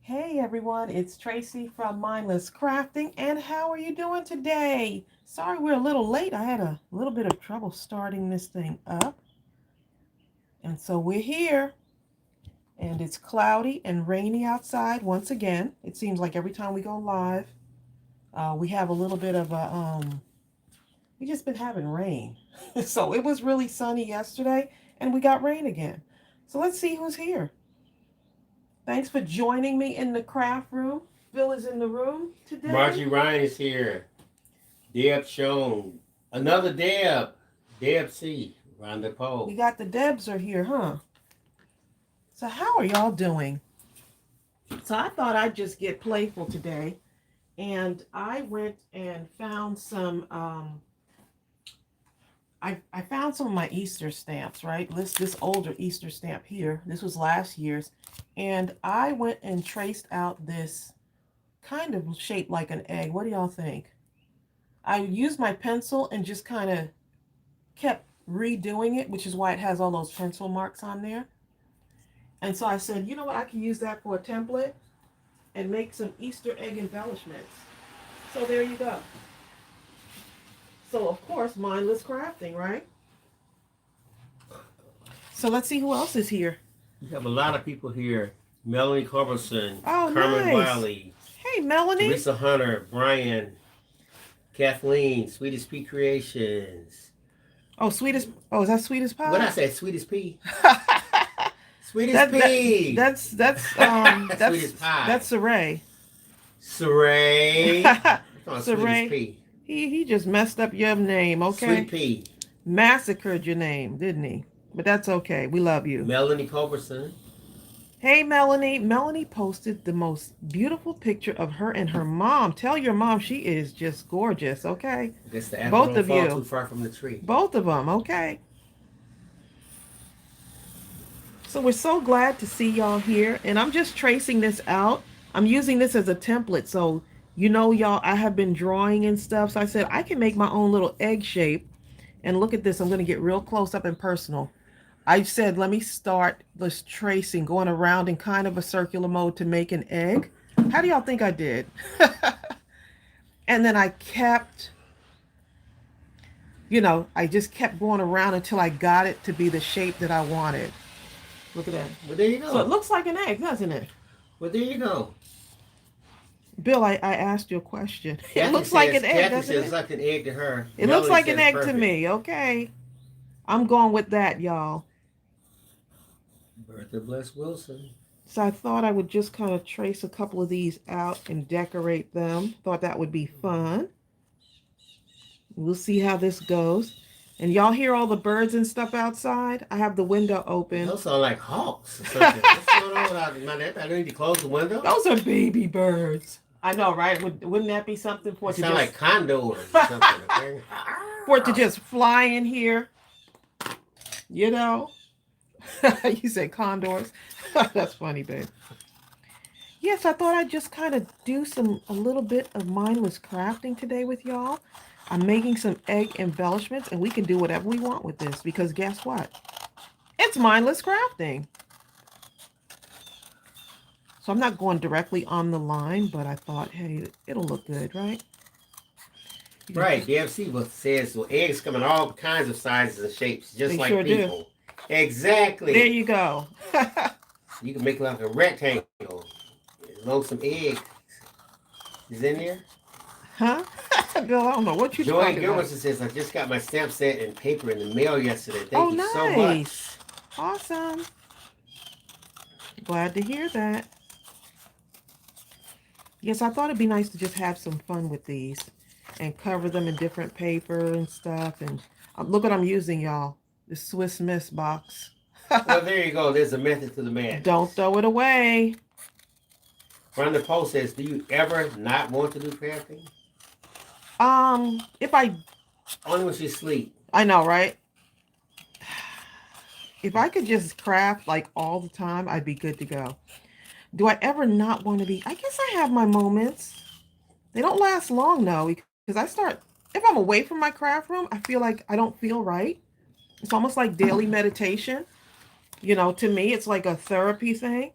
Hey everyone, it's Tracy from Mindless Crafting, and how are you doing today? Sorry we're a little late. I had a little bit of trouble starting this thing up, and so we're here, and it's cloudy and rainy outside once again. It seems like every time we go live, we have a little bit of we just been having rain. So it was really sunny yesterday, and we got rain again. So let's see who's here. Thanks for joining me in the craft room. Bill is in the room today. Margie Ryan is here. Deb Shown. Another Deb. Deb C. Rhonda Poe. We got the Debs are here, huh? So how are y'all doing? So I thought I'd just get playful today. And I went and found some, I found some of my Easter stamps, right? This older Easter stamp here. This was last year's. And I went and traced out this kind of shaped like an egg. What do y'all think? I used my pencil and just kind of kept redoing it, which is why it has all those pencil marks on there. And so I said, you know what, I can use that for a template and make some Easter egg embellishments. So there you go. So of course, mindless crafting, right? So let's see who else is here. We have a lot of people here. Melanie Culberson. Oh, Carmen nice. Wiley. Hey, Melanie. Teresa Hunter. Brian. Kathleen. Sweetest Pea Creations. Oh, sweetest. Oh, is that sweetest pie? What did I say? Sweetest Pea. Sweetest Pea. That's Sweetest pie. That's Saray. Saray. Saray. Pea. He just messed up your name, okay? Sweet Pea. Massacred your name, didn't he? But that's okay. We love you. Melanie Culberson. Hey, Melanie. Melanie posted the most beautiful picture of her and her mom. Tell your mom she is just gorgeous, okay? I guess the apple Both of don't you. fall too far from the tree. Both of them, okay? So we're so glad to see y'all here. And I'm just tracing this out. I'm using this as a template. So, you know, y'all, I have been drawing and stuff. So I said I can make my own little egg shape. And look at this. I'm going to get real close up and personal. I said, let me start this tracing, going around in kind of a circular mode to make an egg. How do y'all think I did? And then I kept, you know, I just kept going around until I got it to be the shape that I wanted. Look at that. Well, there you go. So it looks like an egg, doesn't it? Well, there you go. Bill, I asked you a question. Kathy It looks like an egg, Kathy doesn't says it? like an egg to her. It looks like an egg to me, okay? I'm going with that, y'all. Bertha Bless Wilson. So I thought I would just kind of trace a couple of these out and decorate them. Thought that would be fun. We'll see how this goes. And y'all hear all the birds and stuff outside? I have the window open. Those sound like hawks or something. What's going on out there? I need to close the window. Those are baby birds. I know, right? Wouldn't that be something for it to sound just... like condors or something. Okay? For it to just fly in here? You know? You said condors. That's funny, babe. Yes, I thought I'd just kind of do a little bit of mindless crafting today with y'all. I'm making some egg embellishments, and we can do whatever we want with this because guess what? It's mindless crafting. So I'm not going directly on the line, but I thought, hey, it'll look good, right? Right. DFC says, well, eggs come in all kinds of sizes and shapes, just They like sure people. do. Exactly. There you go. You can make like a rectangle. As long as some eggs is in there. Huh? Bill, I don't know what you're Joy talking about. Gilbertson says, I just got my stamp set and paper in the mail yesterday. Thank Oh, you so much. Awesome. Glad to hear that. Yes, I thought it'd be nice to just have some fun with these and cover them in different paper and stuff. And look what I'm using, y'all. The Swiss Miss box. Well, there you go. There's a method to the madness. Don't throw it away. Rhonda Poe says, do you ever not want to do crafting? If I... Only when you sleep. I know, right? If I could just craft like all the time, I'd be good to go. Do I ever not want to be? I guess I have my moments. They don't last long though, because if I'm away from my craft room, I feel like I don't feel right. It's almost like daily meditation. You know, to me, it's like a therapy thing.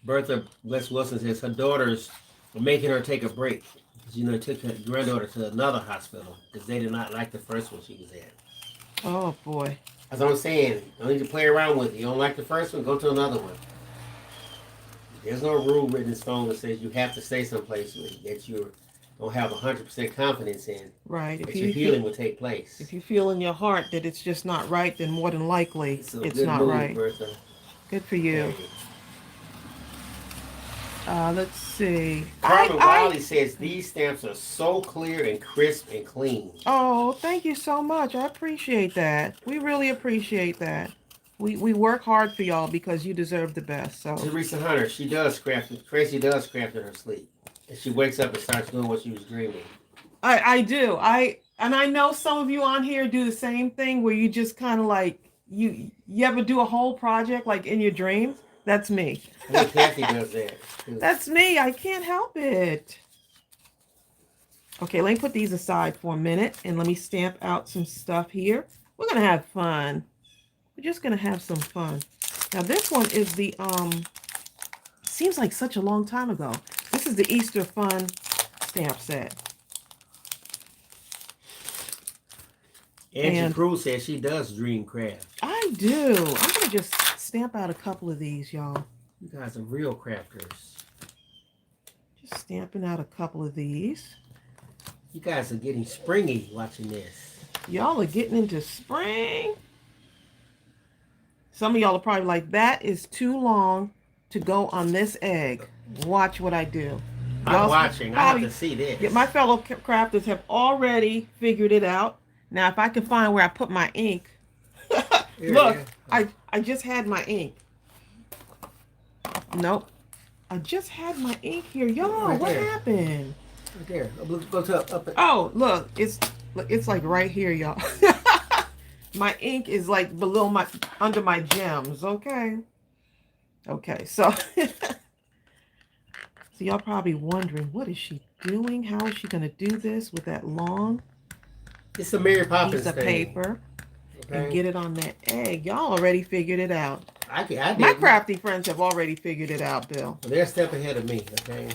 Bertha West Wilson says her daughters are making her take a break. You know, took her granddaughter to another hospital because they did not like the first one she was at. Oh boy. That's what I'm saying. Don't need to play around with it. You don't like the first one, go to another one. There's no rule written in stone that says you have to stay someplace that you don't have 100% confidence in. Right. That your healing will take place. If you feel in your heart that it's just not right, then more than likely it's not move, right. Bertha. Good for you. Hey. Let's see. Carmen Wiley says these stamps are so clear and crisp and clean. Oh, thank you so much. I appreciate that. We really appreciate that. We work hard for y'all because you deserve the best. So Teresa Hunter, she does craft it. Tracy does craft in her sleep. And she wakes up and starts doing what she was dreaming. I do. And I know some of you on here do the same thing where you just kind of like you ever do a whole project like in your dreams? That's me. I think Kathy does that too. That's me. I can't help it. Okay, let me put these aside for a minute and let me stamp out some stuff here. We're gonna have fun. We're just gonna have some fun. Now this one is the seems like such a long time ago. This is the Easter Fun stamp set. Angie Cruz says she does dream craft. I do. I'm gonna just stamp out a couple of these, y'all. You guys are real crafters. Just stamping out a couple of these. You guys are getting springy watching this. Y'all are getting into spring. Some of y'all are probably like, that is too long to go on this egg. Watch what I do. I'm watching. I have to see this. Yeah, my fellow crafters have already figured it out. Now, if I can find where I put my ink. Look, I just had my ink. Nope. I just had my ink here. Y'all, Right what there. happened? Right there. Go to up. Oh, look. It's like right here, y'all. My ink is like below under my gems. Okay. Okay, so so y'all probably wondering, what is she doing? How is she going to do this with that long It's a Mary Poppins piece of thing. paper and get it on that egg? Y'all already figured it out. I did. My crafty friends have already figured it out, Bill. Well, they're a step ahead of me, okay?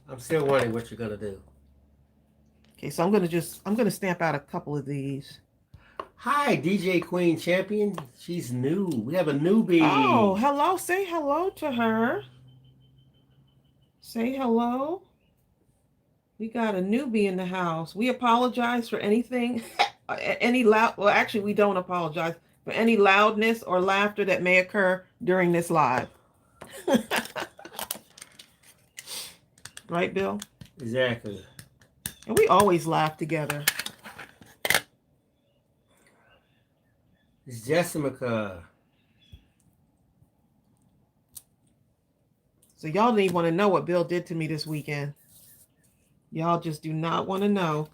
I'm still wondering what you're gonna do. Okay, so I'm gonna stamp out a couple of these. Hi, DJ Queen Champion. She's new. We have a newbie. Oh, hello. Say hello to her. Say hello. We got a newbie in the house. We apologize for anything, any loud. Well, actually, we don't apologize for any loudness or laughter that may occur during this live. Right, Bill? Exactly. And we always laugh together. It's Jessica. So y'all didn't even want to know what Bill did to me this weekend. Y'all just do not want to know.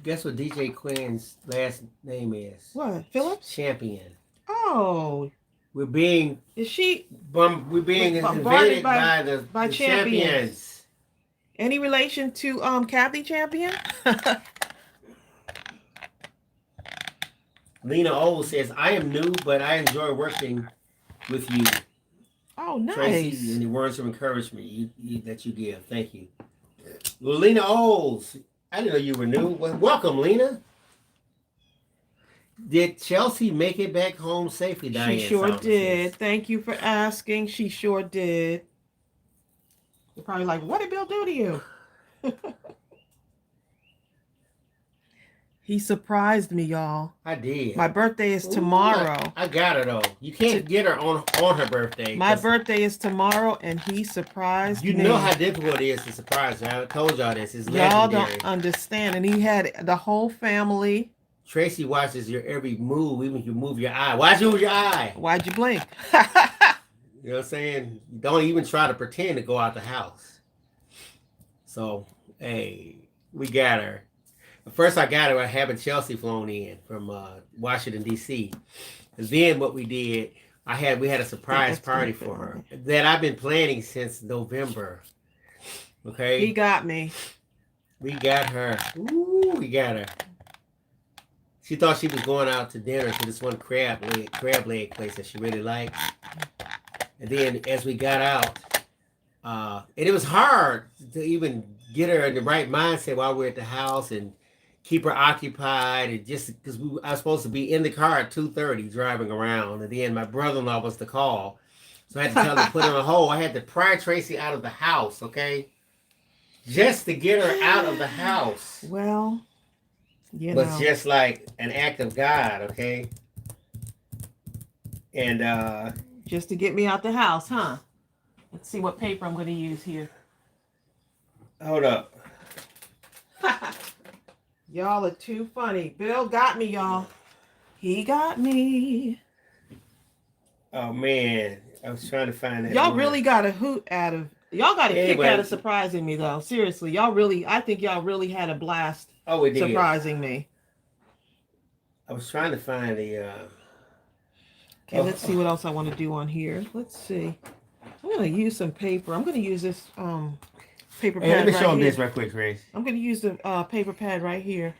Guess what DJ Quinn's last name is? What? Phillips? Champion. Oh. We're being invaded by the champions. Any relation to Kathy Champion? Lena O says, I am new, but I enjoy working with you. Oh, nice. Tracy, and the words of encouragement that you give. Thank you. Well, Lena Oles, I didn't know you were new. Well, welcome, Lena. Did Chelsea make it back home safely, Diane? She sure Thomas did. says. Thank you for asking. She sure did. You're probably like, what did Bill do to you? He surprised me, y'all. I did. My birthday is tomorrow. I got her, though. You can't get her on her birthday. My birthday is tomorrow, and he surprised me. You know how difficult it is to surprise her. I told y'all this. It's y'all legendary. Don't understand. And he had the whole family. Tracy watches your every move, even if you move your eye. Why'd you move your eye? Why'd you blink? You know what I'm saying? Don't even try to pretend to go out the house. So, hey, we got her. First, I got her having Chelsea flown in from Washington, D.C. And then what we did, we had a surprise party for her that I've been planning since November. Okay? He got me. We got her. Ooh, we got her. She thought she was going out to dinner to this one crab leg place that she really liked. And then as we got out, and it was hard to even get her in the right mindset while we were at the house and keep her occupied, and just because I was supposed to be in the car at 2:30 driving around, and then my brother-in-law was to call, so I had to tell him to put her on hold. I had to pry Tracey out of the house, okay, just to get her out of the house. Well, you was know, just like an act of God, okay, and just to get me out the house, huh? Let's see what paper I'm going to use here. hold up. Y'all are too funny. Bill got me, y'all. He got me. Oh man, I was trying to find that. Y'all word. really got a hoot out of. Y'all got a kick Anyway. out of surprising me, though. Seriously, y'all really. I think y'all really had a blast Oh, it did. surprising me. I was trying to find the. Okay, let's see what else I want to do on here. Let's see. I'm gonna use some paper. I'm gonna use this paper pad. Hey, let me right show them here. this right quick, Grace. I'm gonna use the paper pad right here.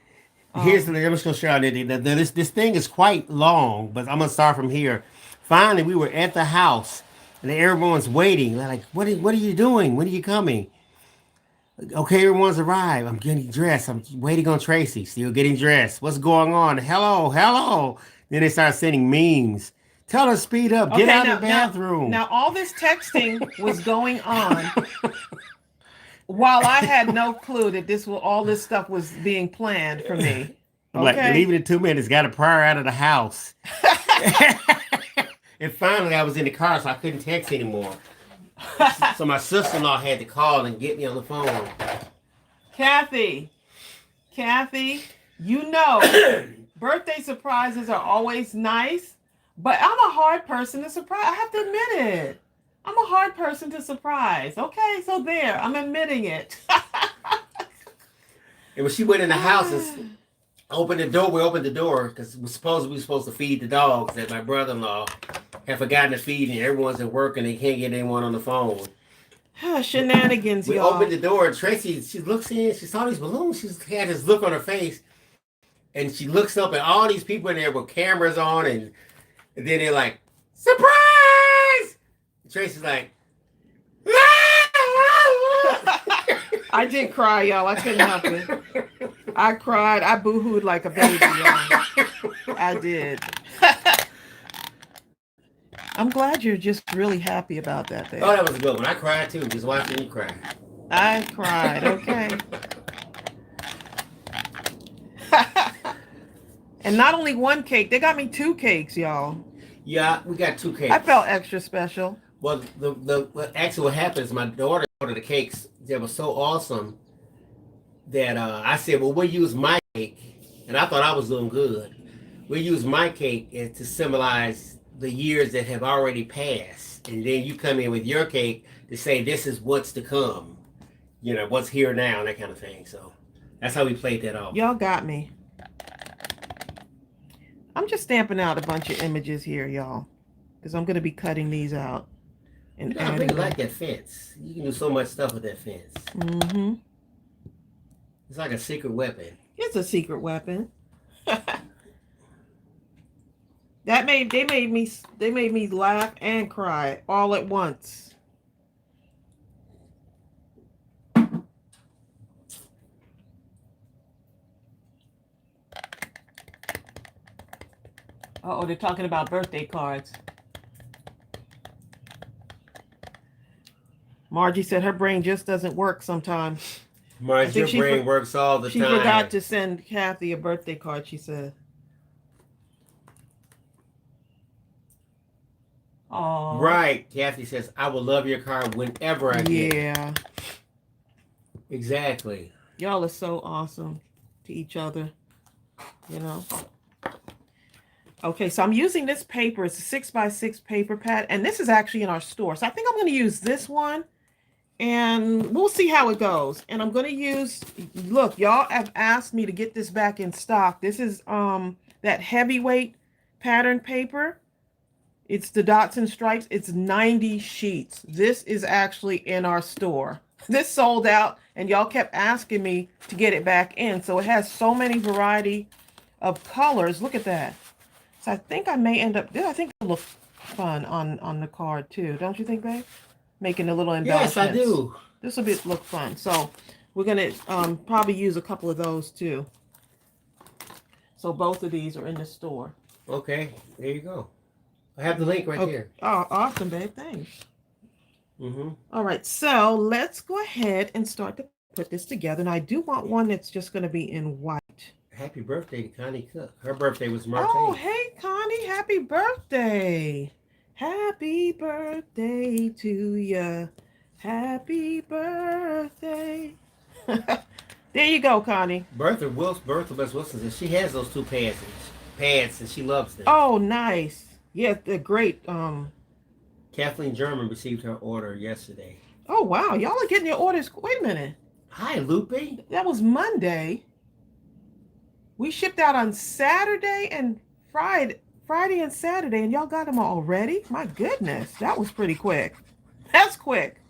Here's the. I'm just gonna show you that this thing is quite long, but I'm gonna start from here. Finally, we were at the house, and everyone's waiting. They're like, what are you doing? When are you coming? Okay, everyone's arrived. I'm getting dressed. I'm waiting on Tracey. Still getting dressed. What's going on? Hello, hello. Then they start sending memes. Tell her speed up. Get out of the bathroom. Now all this texting was going on while I had no clue that all this stuff was being planned for me. I'm like, leave it in 2 minutes. Got to pry her out of the house. And finally, I was in the car, so I couldn't text anymore. So my sister-in-law had to call and get me on the phone. Kathy, you know, birthday surprises are always nice, but I'm a hard person to surprise. I have to admit it. I'm a hard person to surprise. Okay, so there, I'm admitting it. And when she went in the house and opened the door, we opened the door because we were supposed to feed the dogs that my brother-in-law had forgotten to feed, and everyone's at work and they can't get anyone on the phone. Shenanigans, we y'all. opened the door and Tracey, she looks in, she saw these balloons, she had this look on her face, and she looks up at all these people in there with cameras on, and then they're like, surprise! And Tracey's like, I did cry, y'all. I couldn't help it. I cried. I boo-hooed like a baby, y'all. I did. I'm glad you're just really happy about that thing. Oh, that was a good one. I cried too, just watching you cry. I cried, okay. And not only one cake, they got me 2 cakes, y'all. Yeah, we got 2 cakes. I felt extra special. Well, actually what happened is my daughter ordered the cakes that were so awesome that I said, well, we'll use my cake. And I thought I was doing good. We'll use my cake to symbolize the years that have already passed. And then you come in with your cake to say, this is what's to come. You know, what's here now, and that kind of thing. So that's how we played that off. Y'all got me. I'm just stamping out a bunch of images here, y'all. Because I'm going to be cutting these out. And I really like that fence. You can do so much stuff with that fence. Mm-hmm. It's like a secret weapon. It's a secret weapon. They made me laugh and cry all at once. Uh-oh, they're talking about birthday cards. Margie said her brain just doesn't work sometimes. Margie, your brain works all the time. She forgot to send Kathy a birthday card, she said. Oh. Right. Kathy says, I will love your card whenever I get it. Yeah. Exactly. Y'all are so awesome to each other, you know. Okay, so I'm using this paper. It's a 6x6 paper pad, and this is actually in our store. So I think I'm going to use this one, and we'll see how it goes. And I'm going to use, look, y'all have asked me to get this back in stock. This is that heavyweight pattern paper. It's the Dots and Stripes. It's 90 sheets. This is actually in our store. This sold out, and y'all kept asking me to get it back in. So it has so many variety of colors. Look at that. So I think I may end up, I think it'll look fun on the card too, don't you think, babe? Making the little Yes, I embellishments. do. This will look fun. So we're gonna probably use a couple of those too. So both of these are in the store. Okay, there you go. I have the link right Okay. there. Oh, awesome, babe. Thanks. Mm-hmm. All right, so let's go ahead and start to put this together. And I do want one that's just going to be in white. Happy birthday to Connie Cook. Her birthday was March Oh, 8th. hey, Connie, happy birthday. Happy birthday to ya. Happy birthday. There you go, Connie. Bertha Best Wilson says she has those two pads and she loves them. Oh, nice. Yeah, they're great. Kathleen German received her order yesterday. Oh, wow. Y'all are getting your orders. Wait a minute. Hi, Lupe. That was Monday. We shipped out on Saturday and Friday and Saturday, and y'all got them already? My goodness, that was pretty quick. That's quick.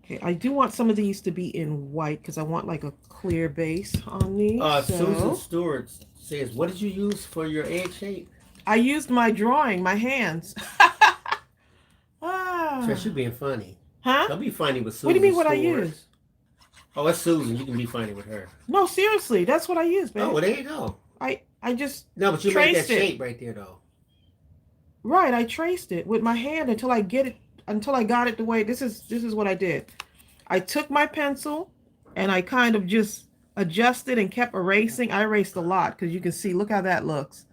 Okay, I do want some of these to be in white because I want like a clear base on these. Susan Stewart says, what did you use for your egg shape? I used my drawing, my hands. Trish, you being funny. Huh? Don't be funny with Susan. What do you mean what Stewart. I use? Oh, that's Susan. You can be funny with her. No, seriously, that's what I used, babe. Oh, well, there you go. I just No, but you made that shape right there, though. Right, I traced it with my hand until I got it the way this is what I did. I took my pencil and I kind of just adjusted and kept erasing. I erased a lot because you can see, look how that looks.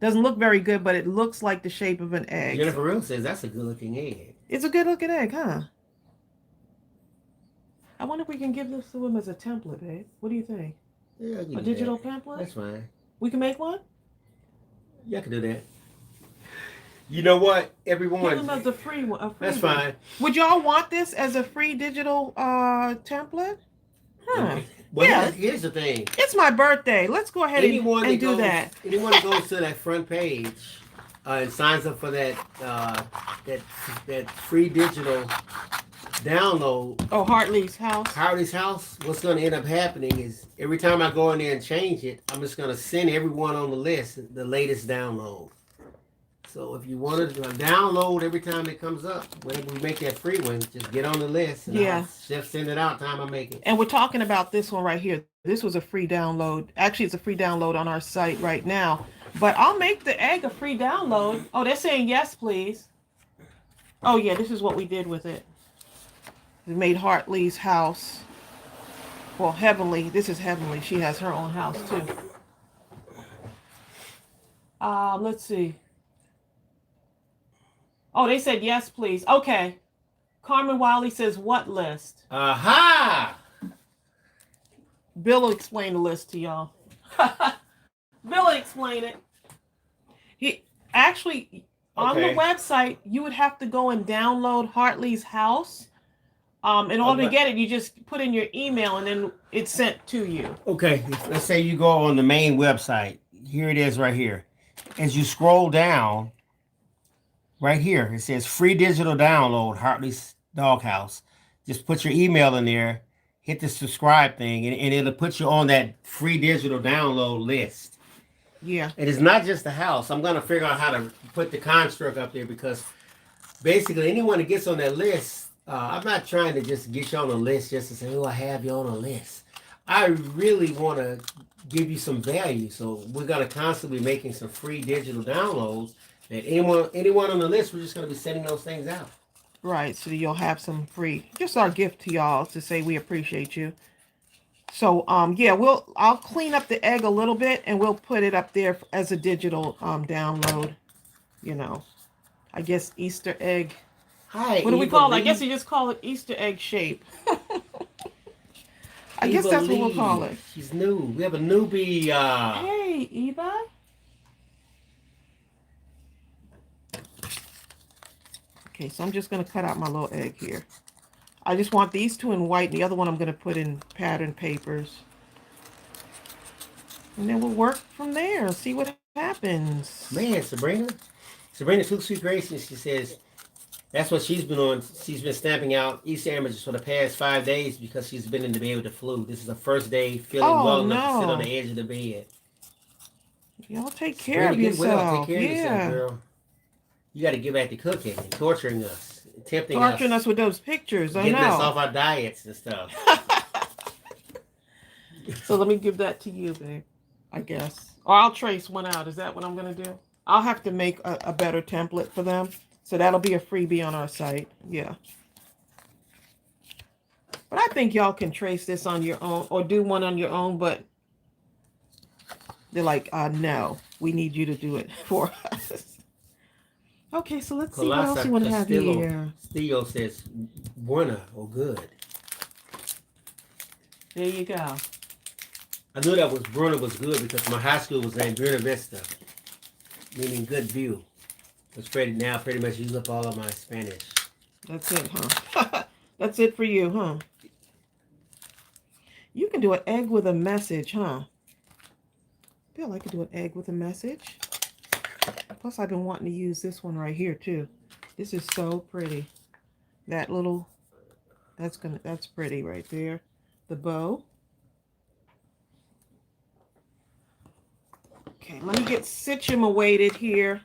Doesn't look very good, but it looks like the shape of an egg. Jennifer Real says that's a good looking egg. It's a good looking egg, huh? I wonder if we can give this to him as a template, babe. What do you think? Yeah, a digital template? That's fine. We can make one? Yeah, I can do that. You know what? Everyone. Give them as a free one. That's fine. Would y'all want this as a free digital template? Huh. Well, yeah. Here's the thing. It's my birthday. Let's go ahead and do that. Anyone that goes to that front page and signs up for that free digital download. Oh, Hartley's house. Hartley's house. What's going to end up happening is every time I go in there and change it, I'm just going to send everyone on the list the latest download. So if you want to download every time it comes up, whenever we make that free one, just get on the list and I'll just send it out time I make it. And we're talking about this one right here. This was a free download. Actually, it's a free download on our site right now. But I'll make the egg a free download. Oh, they're saying yes, please. Oh, yeah, this is what we did with it. We made Hartley's house. Well, Heavenly. This is Heavenly. She has her own house, too. Let's see. Oh, they said yes, please. Okay. Carmen Wiley says, what list? Aha! Bill will explain the list to y'all. Bill will explain it. He actually, on the website, you would have to go and download Hartley's house. In order to get it, you just put in your email and then it's sent to you. Okay. Let's say you go on the main website. Here it is right here. As you scroll down, right here, it says free digital download, Hartley's Doghouse. Just put your email in there, hit the subscribe thing, and it'll put you on that free digital download list. Yeah. It is not just the house. I'm going to figure out how to put the construct up there because basically anyone that gets on that list, I'm not trying to just get you on a list just to say, oh, I have you on a list. I really want to give you some value. So we're going to constantly be making some free digital downloads. And anyone on the list, we're just going to be sending those things out. Right, so you'll have some free, just our gift to y'all to say we appreciate you. So, yeah, I'll clean up the egg a little bit and we'll put it up there as a digital download. You know, I guess Easter egg. Hi. What do we call it? I guess you just call it Easter egg shape. I guess that's what we'll call it. She's new. We have a newbie. Hey, Eva. Okay, so I'm just going to cut out my little egg here. I just want these two in white. And the other one I'm going to put in pattern papers. And then we'll work from there. See what happens. Man, Sabrina Too Sweet Grace, and she says that's what she's been on. She's been stamping out Easter images for the past 5 days because she's been in the bed with the flu. This is the first day feeling well enough to sit on the edge of the bed. Y'all take care of yourself. Well, take care of yourself, girl. You got to get back to cooking and torturing us, torturing us with those pictures. Getting us off our diets and stuff. So let me give that to you, babe. I guess. Or I'll trace one out. Is that what I'm going to do? I'll have to make a better template for them. So that'll be a freebie on our site. Yeah. But I think y'all can trace this on your own or do one on your own. But they're like, no, we need you to do it for us. Okay, so let's see what else you want to have here. Theo says, buena or good. There you go. I knew that was Bruna was good because my high school was named Buena Vista, meaning good view. It's pretty much used up all of my Spanish. That's it, huh? That's it for you, huh? You can do an egg with a message, huh? Bill, I could do an egg with a message. Plus, I've been wanting to use this one right here too. This is so pretty. That little, that's pretty right there. The bow. Okay, let me get situated here.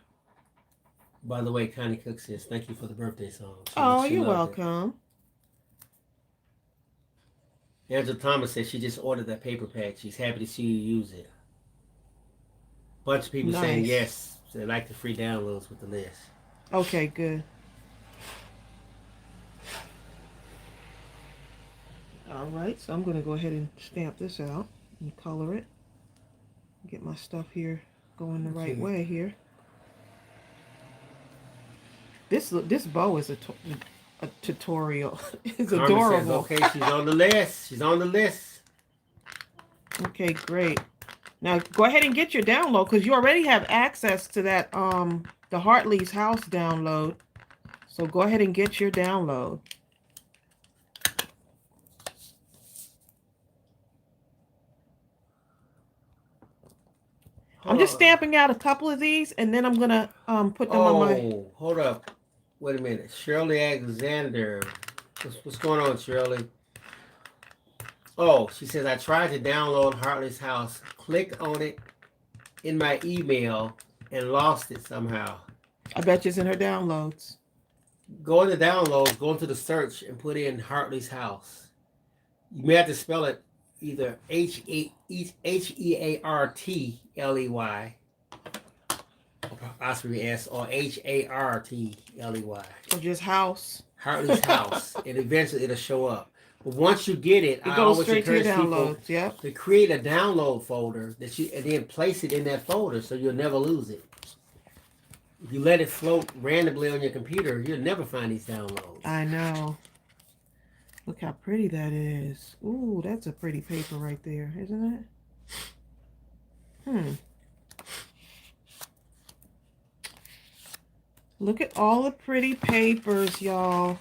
By the way, Connie Cook says, thank you for the birthday song. You're welcome. Angela Thomas says she just ordered that paper pack. She's happy to see you use it. Bunch of people saying yes. They like the free downloads with the list. Okay, good. All right, so I'm going to go ahead and stamp this out and color it. Get my stuff here going the right way here. This bow is a tutorial. It's adorable. Says, okay, she's on the list. She's on the list. Okay, great. Now go ahead and get your download because you already have access to that the Hartley's House download. So go ahead and get your download. I'm just stamping out a couple of these, and then I'm gonna put them on my. Hold up, wait a minute, Shirley Alexander. What's going on, Shirley? Oh, she says I tried to download Hartley's House. Click on it in my email and lost it somehow. I bet it's in her downloads. Go into downloads, go into the search, and put in Hartley's House. You may have to spell it either Heartley apostrophe S or Hartley. Or just house. Hartley's House. And eventually it'll show up. But once you get it, I goes always straight to your encourage downloads. people to create a download folder and then place it in that folder so you'll never lose it. If you let it float randomly on your computer, you'll never find these downloads. I know. Look how pretty that is. Ooh, that's a pretty paper right there, isn't it? Look at all the pretty papers, y'all.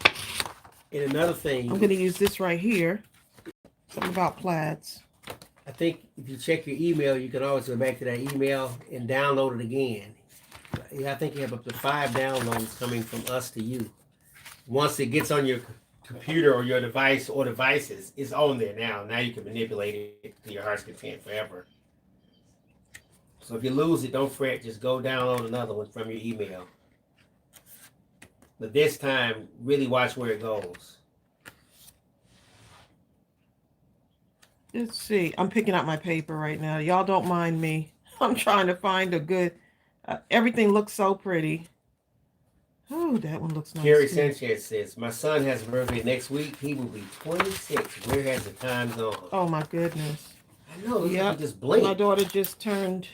And another thing, I'm going to use this right here. Something about plaids. I think if you check your email, you can always go back to that email and download it again. I think you have up to 5 downloads coming from us to you. Once it gets on your computer or your device or devices, it's on there now. Now you can manipulate it to your heart's content forever. So if you lose it, don't fret. Just go download another one from your email. But this time, really watch where it goes. Let's see. I'm picking out my paper right now. Y'all don't mind me. I'm trying to find a good... everything looks so pretty. Oh, that one looks nice. Gary Sanchez says, my son has a birthday next week. He will be 26. Where has the time gone? Oh, my goodness. I know. Yep. Just blink. My daughter just turned...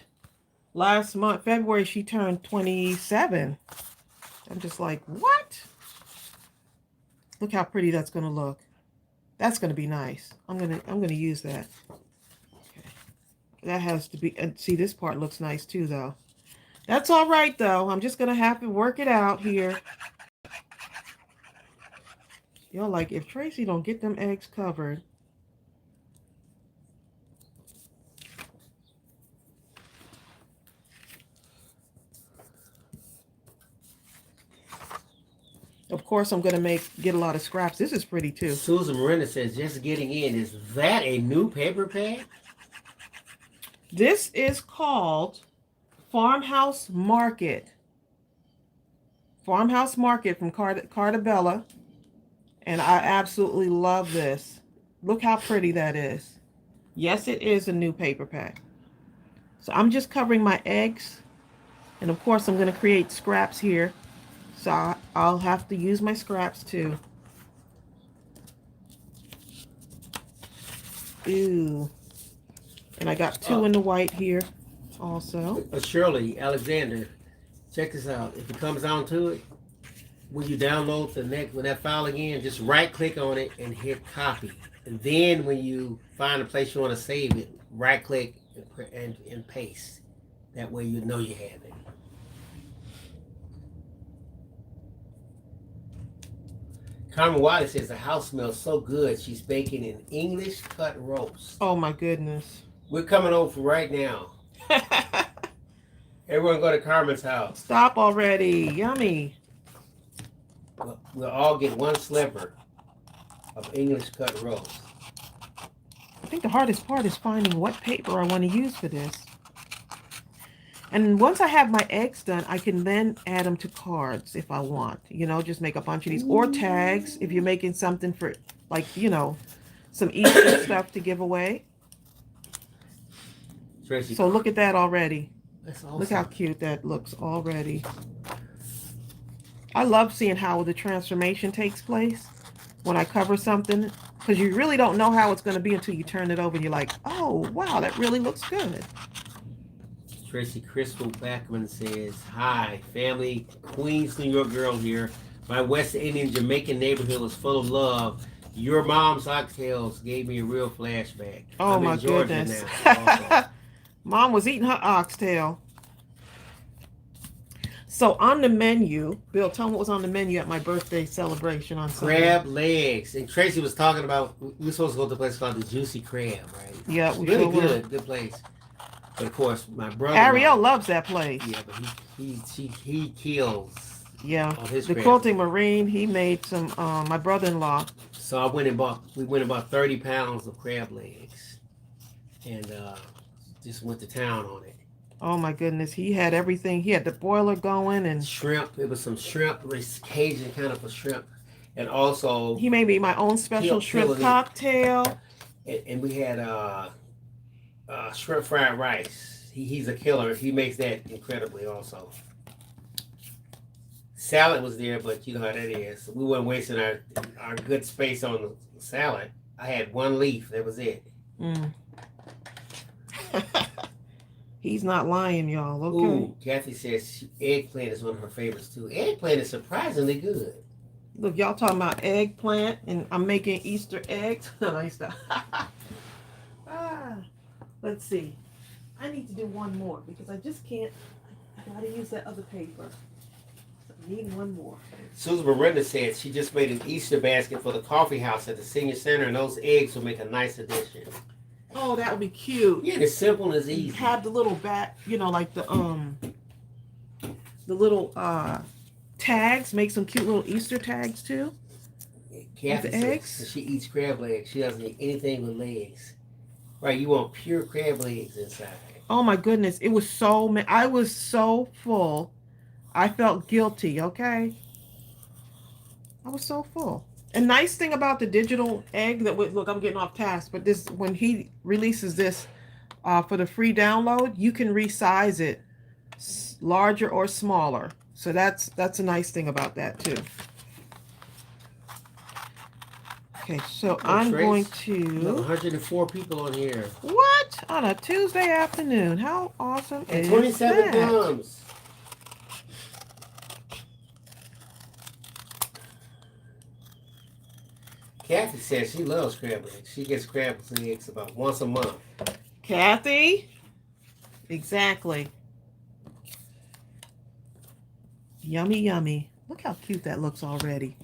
last month, February, she turned 27. I'm just like, what? Look how pretty that's going to look. That's going to be nice. I'm going to use that. Okay. That has to be, and see, this part looks nice too, though. That's all right, though. I'm just going to have to work it out here. Y'all like, if Tracey don't get them eggs covered. Of course, I'm going to get a lot of scraps. This is pretty, too. Susan Miranda says, just getting in. Is that a new paper pad? This is called Farmhouse Market. Farmhouse Market from Cartabella. And I absolutely love this. Look how pretty that is. Yes, it is a new paper pack. So I'm just covering my eggs. And of course, I'm going to create scraps here. So I'll have to use my scraps too. Ooh. And I got two in the white here also. Shirley, Alexander, check this out. If it comes down to it, when you download when that file again, just right click on it and hit copy. And then when you find a place you want to save it, right click and paste. That way you know you have it. Carmen Wiley says the house smells so good. She's baking an English cut roast. Oh my goodness. We're coming over right now. Everyone go to Carmen's house. Stop already. Yummy. We'll all get one sliver of English cut roast. I think the hardest part is finding what paper I want to use for this. And once I have my eggs done, I can then add them to cards if I want. You know, just make a bunch of these. Or tags if you're making something for, like, you know, some Easter stuff to give away. Tracey, so look at that already. That's awesome. Look how cute that looks already. I love seeing how the transformation takes place when I cover something. Because you really don't know how it's going to be until you turn it over and you're like, oh, wow, that really looks good. Tracy Crystal Backman says, hi, family, Queens, New York girl here. My West Indian Jamaican neighborhood was full of love. Your mom's oxtails gave me a real flashback. Oh, I'm my in Georgia goodness. Now, Mom was eating her oxtail. So on the menu, Bill, tell me what was on the menu at my birthday celebration on Sunday. Crab legs. And Tracy was talking about, we were supposed to go to a place called the Juicy Crab, right? Yeah, we really sure good, were. Good place. But of course, my brother. Ariel loves that place. Yeah, but he kills. Yeah, on his the crab. Quilting Marine. He made some. My brother-in-law. So we went and bought 30 pounds of crab legs, and just went to town on it. Oh my goodness, he had everything. He had the boiler going and shrimp. It was some shrimp, Cajun kind of a shrimp, and also he made me my own special shrimp cocktail. And we had shrimp fried rice. He's a killer. He makes that incredibly also. Salad was there, but you know how that is. We weren't wasting our good space on the salad. I had one leaf. That was it. Mm. He's not lying, y'all. Okay. Ooh, Kathy says eggplant is one of her favorites too. Eggplant is surprisingly good. Look, y'all talking about eggplant, and I'm making Easter eggs. Nice stuff. Let's see. I need to do one more because I just can't. I gotta use that other paper. So I need one more. Susan Miranda said she just made an Easter basket for the coffee house at the senior center, and those eggs will make a nice addition. Oh, that would be cute. Yeah, it's simple and it's easy. Have the little you know, like the little tags. Make some cute little Easter tags too. Kathy says she eats crab legs. She doesn't eat anything with legs. Right, you want pure crab legs inside. Oh my goodness, it was so. I was so full. I felt guilty. Okay, I was so full. And nice thing about the digital egg that look, I'm getting off task, but this when he releases this for the free download, you can resize it larger or smaller. So that's a nice thing about that too. Okay, so I'm going to 104 people on here. What? On a Tuesday afternoon. How awesome is 27 that? plums. Kathy says she loves crab legs. She gets crab legs about once a month. Kathy? Exactly. Yummy, yummy. Look how cute that looks already.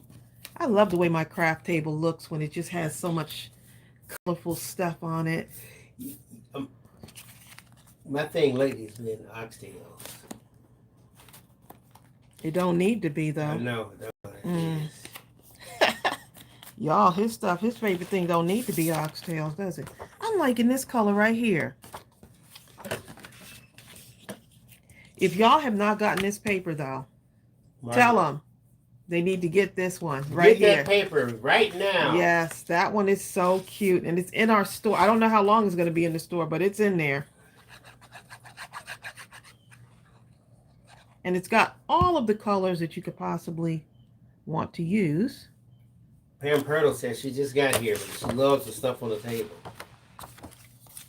I love the way my craft table looks when it just has so much colorful stuff on it. My thing lately has been oxtails. It don't need to be, though. I know. Y'all, his favorite thing don't need to be oxtails, does it? I'm liking this color right here. If y'all have not gotten this paper though, tell them they need to get this one right here. Get that paper right now. Yes, that one is so cute, and it's in our store. I don't know how long it's going to be in the store, but it's in there. And it's got all of the colors that you could possibly want to use. Pam Purtle says she just got here, but she loves the stuff on the table.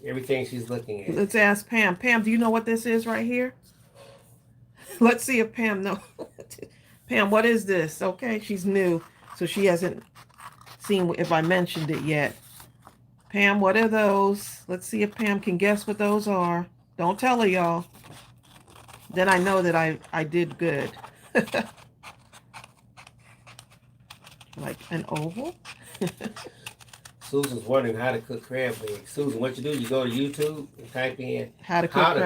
Everything she's looking at. Let's ask Pam. Pam, do you know what this is right here? Let's see if Pam knows. Pam, what is this? Okay, she's new, so she hasn't seen if I mentioned it yet. Pam, what are those? Let's see if Pam can guess what those are. Don't tell her, y'all. Then I know that I did good. Like an oval? Susan's wondering how to cook crab legs. Susan, what you do, you go to YouTube and type in how to cook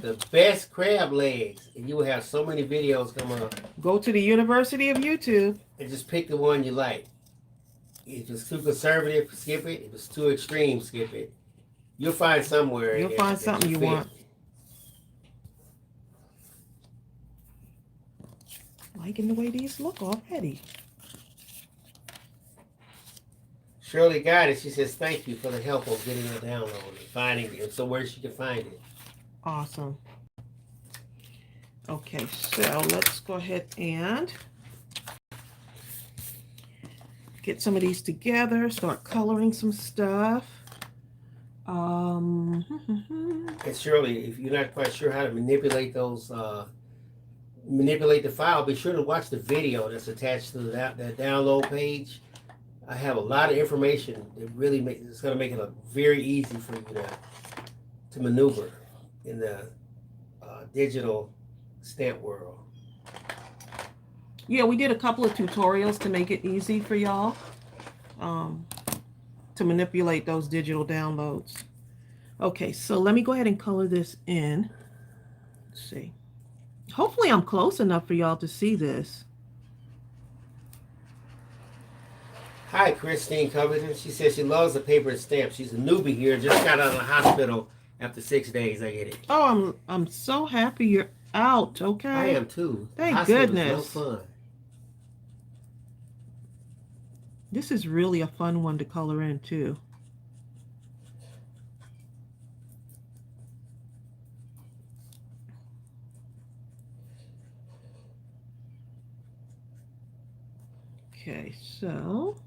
the best crab legs, and you will have so many videos come up. Go to the University of YouTube. And just pick the one you like. If it's too conservative, skip it. If it's too extreme, skip it. You'll find somewhere. You'll find something you want. Liking the way these look already. Shirley got it. She says, thank you for the help of getting it download and finding it. So where she can find it. Awesome. Okay, so let's go ahead and get some of these together. Start coloring some stuff. And Shirley, if you're not quite sure how to manipulate those, manipulate the file, be sure to watch the video that's attached to that download page. I have a lot of information that really it's going to make it very easy for you to maneuver in the digital stamp world. Yeah, we did a couple of tutorials to make it easy for y'all to manipulate those digital downloads. Okay, so let me go ahead and color this in. Let's see. Hopefully I'm close enough for y'all to see this. Hi, Christine Covington. She says she loves the paper and stamps. She's a newbie here, just got out of the hospital after 6 days. I get it. Oh, I'm so happy you're out. Okay. I am too. Thank goodness. No fun. This is really a fun one to color in too. Okay, so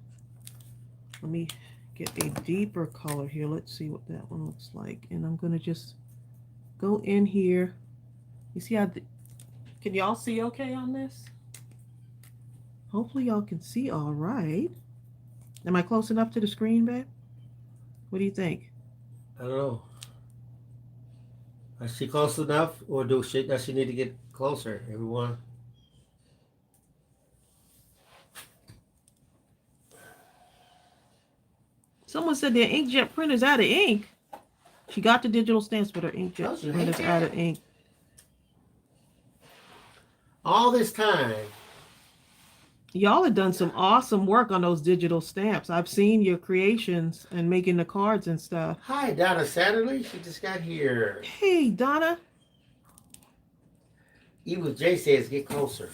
let me get a deeper color here. Let's see what that one looks like. And I'm going to just go in here. You see how, can y'all see okay on this? Hopefully y'all can see all right. Am I close enough to the screen, babe? What do you think? I don't know. Is she close enough, or does she need to get closer, everyone? Someone said their inkjet printer's out of ink. She got the digital stamps, but her inkjet printer's out of ink. All this time. Y'all have done some awesome work on those digital stamps. I've seen your creations and making the cards and stuff. Hi, Donna Satterley. She just got here. Hey, Donna. Eva J says, get closer.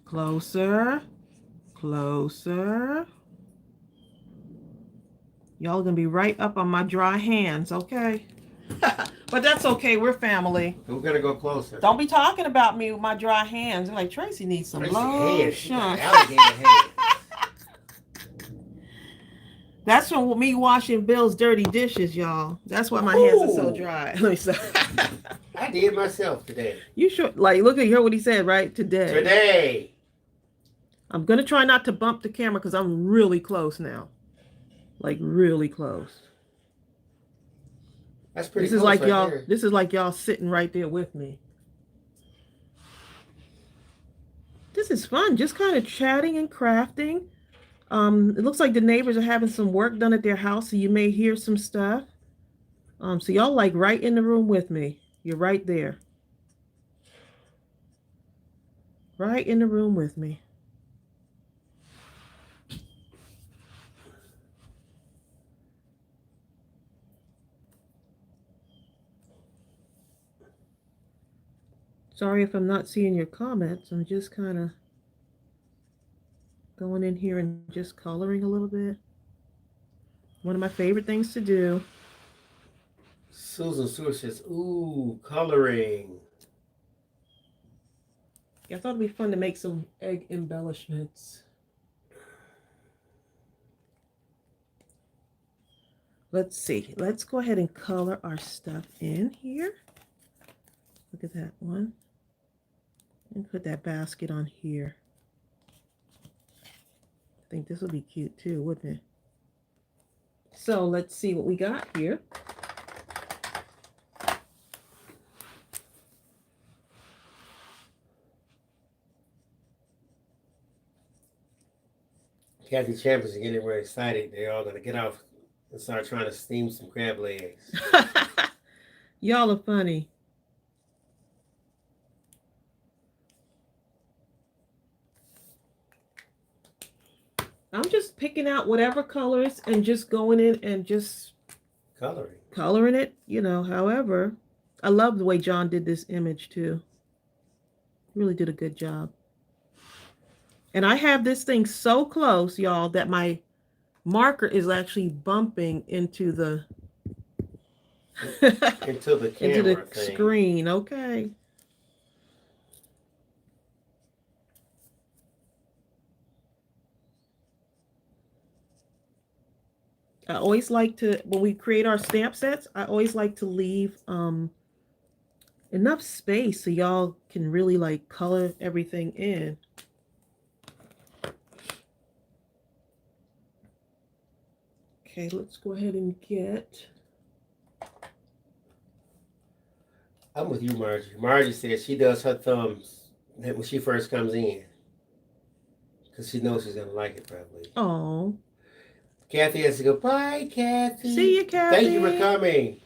Closer. Closer. Y'all are going to be right up on my dry hands, okay? But that's okay. We're family. We're going to go closer. Don't be talking about me with my dry hands. Like, Tracy needs some lotion. Alligator head. That's from me washing Bill's dirty dishes, y'all. That's why my hands are so dry. Let me say. I did myself today. You sure? Like, look at, you heard what he said, right? Today. I'm going to try not to bump the camera because I'm really close now. Like, really close. That's pretty close like y'all. This is like y'all sitting right there with me. This is fun. Just kind of chatting and crafting. It looks like the neighbors are having some work done at their house, so you may hear some stuff. So y'all like right in the room with me. You're right there. Right in the room with me. Sorry if I'm not seeing your comments. I'm just kind of going in here and just coloring a little bit. One of my favorite things to do. Susan Stewart says, ooh, coloring. Yeah, I thought it'd be fun to make some egg embellishments. Let's see. Let's go ahead and color our stuff in here. Look at that one. And put that basket on here. I think this will be cute too, wouldn't it? So let's see what we got here. Kathy Champions are getting very excited. They're all going to get off and start trying to steam some crab legs. Y'all are funny. I'm just picking out whatever colors and just going in and just coloring it, you know, however. I love the way John did this image too. Really did a good job. And I have this thing so close, y'all, that my marker is actually bumping into the into the camera into the thing. Screen. Okay. I always like to, when we create our stamp sets, I always like to leave enough space so y'all can really like color everything in. Okay, let's go ahead and get. I'm with you, Margie. Margie says she does her thumbs when she first comes in. Because she knows she's going to like it probably. Oh. Kathy has to go, bye, Kathy. See you, Kathy. Thank you for coming.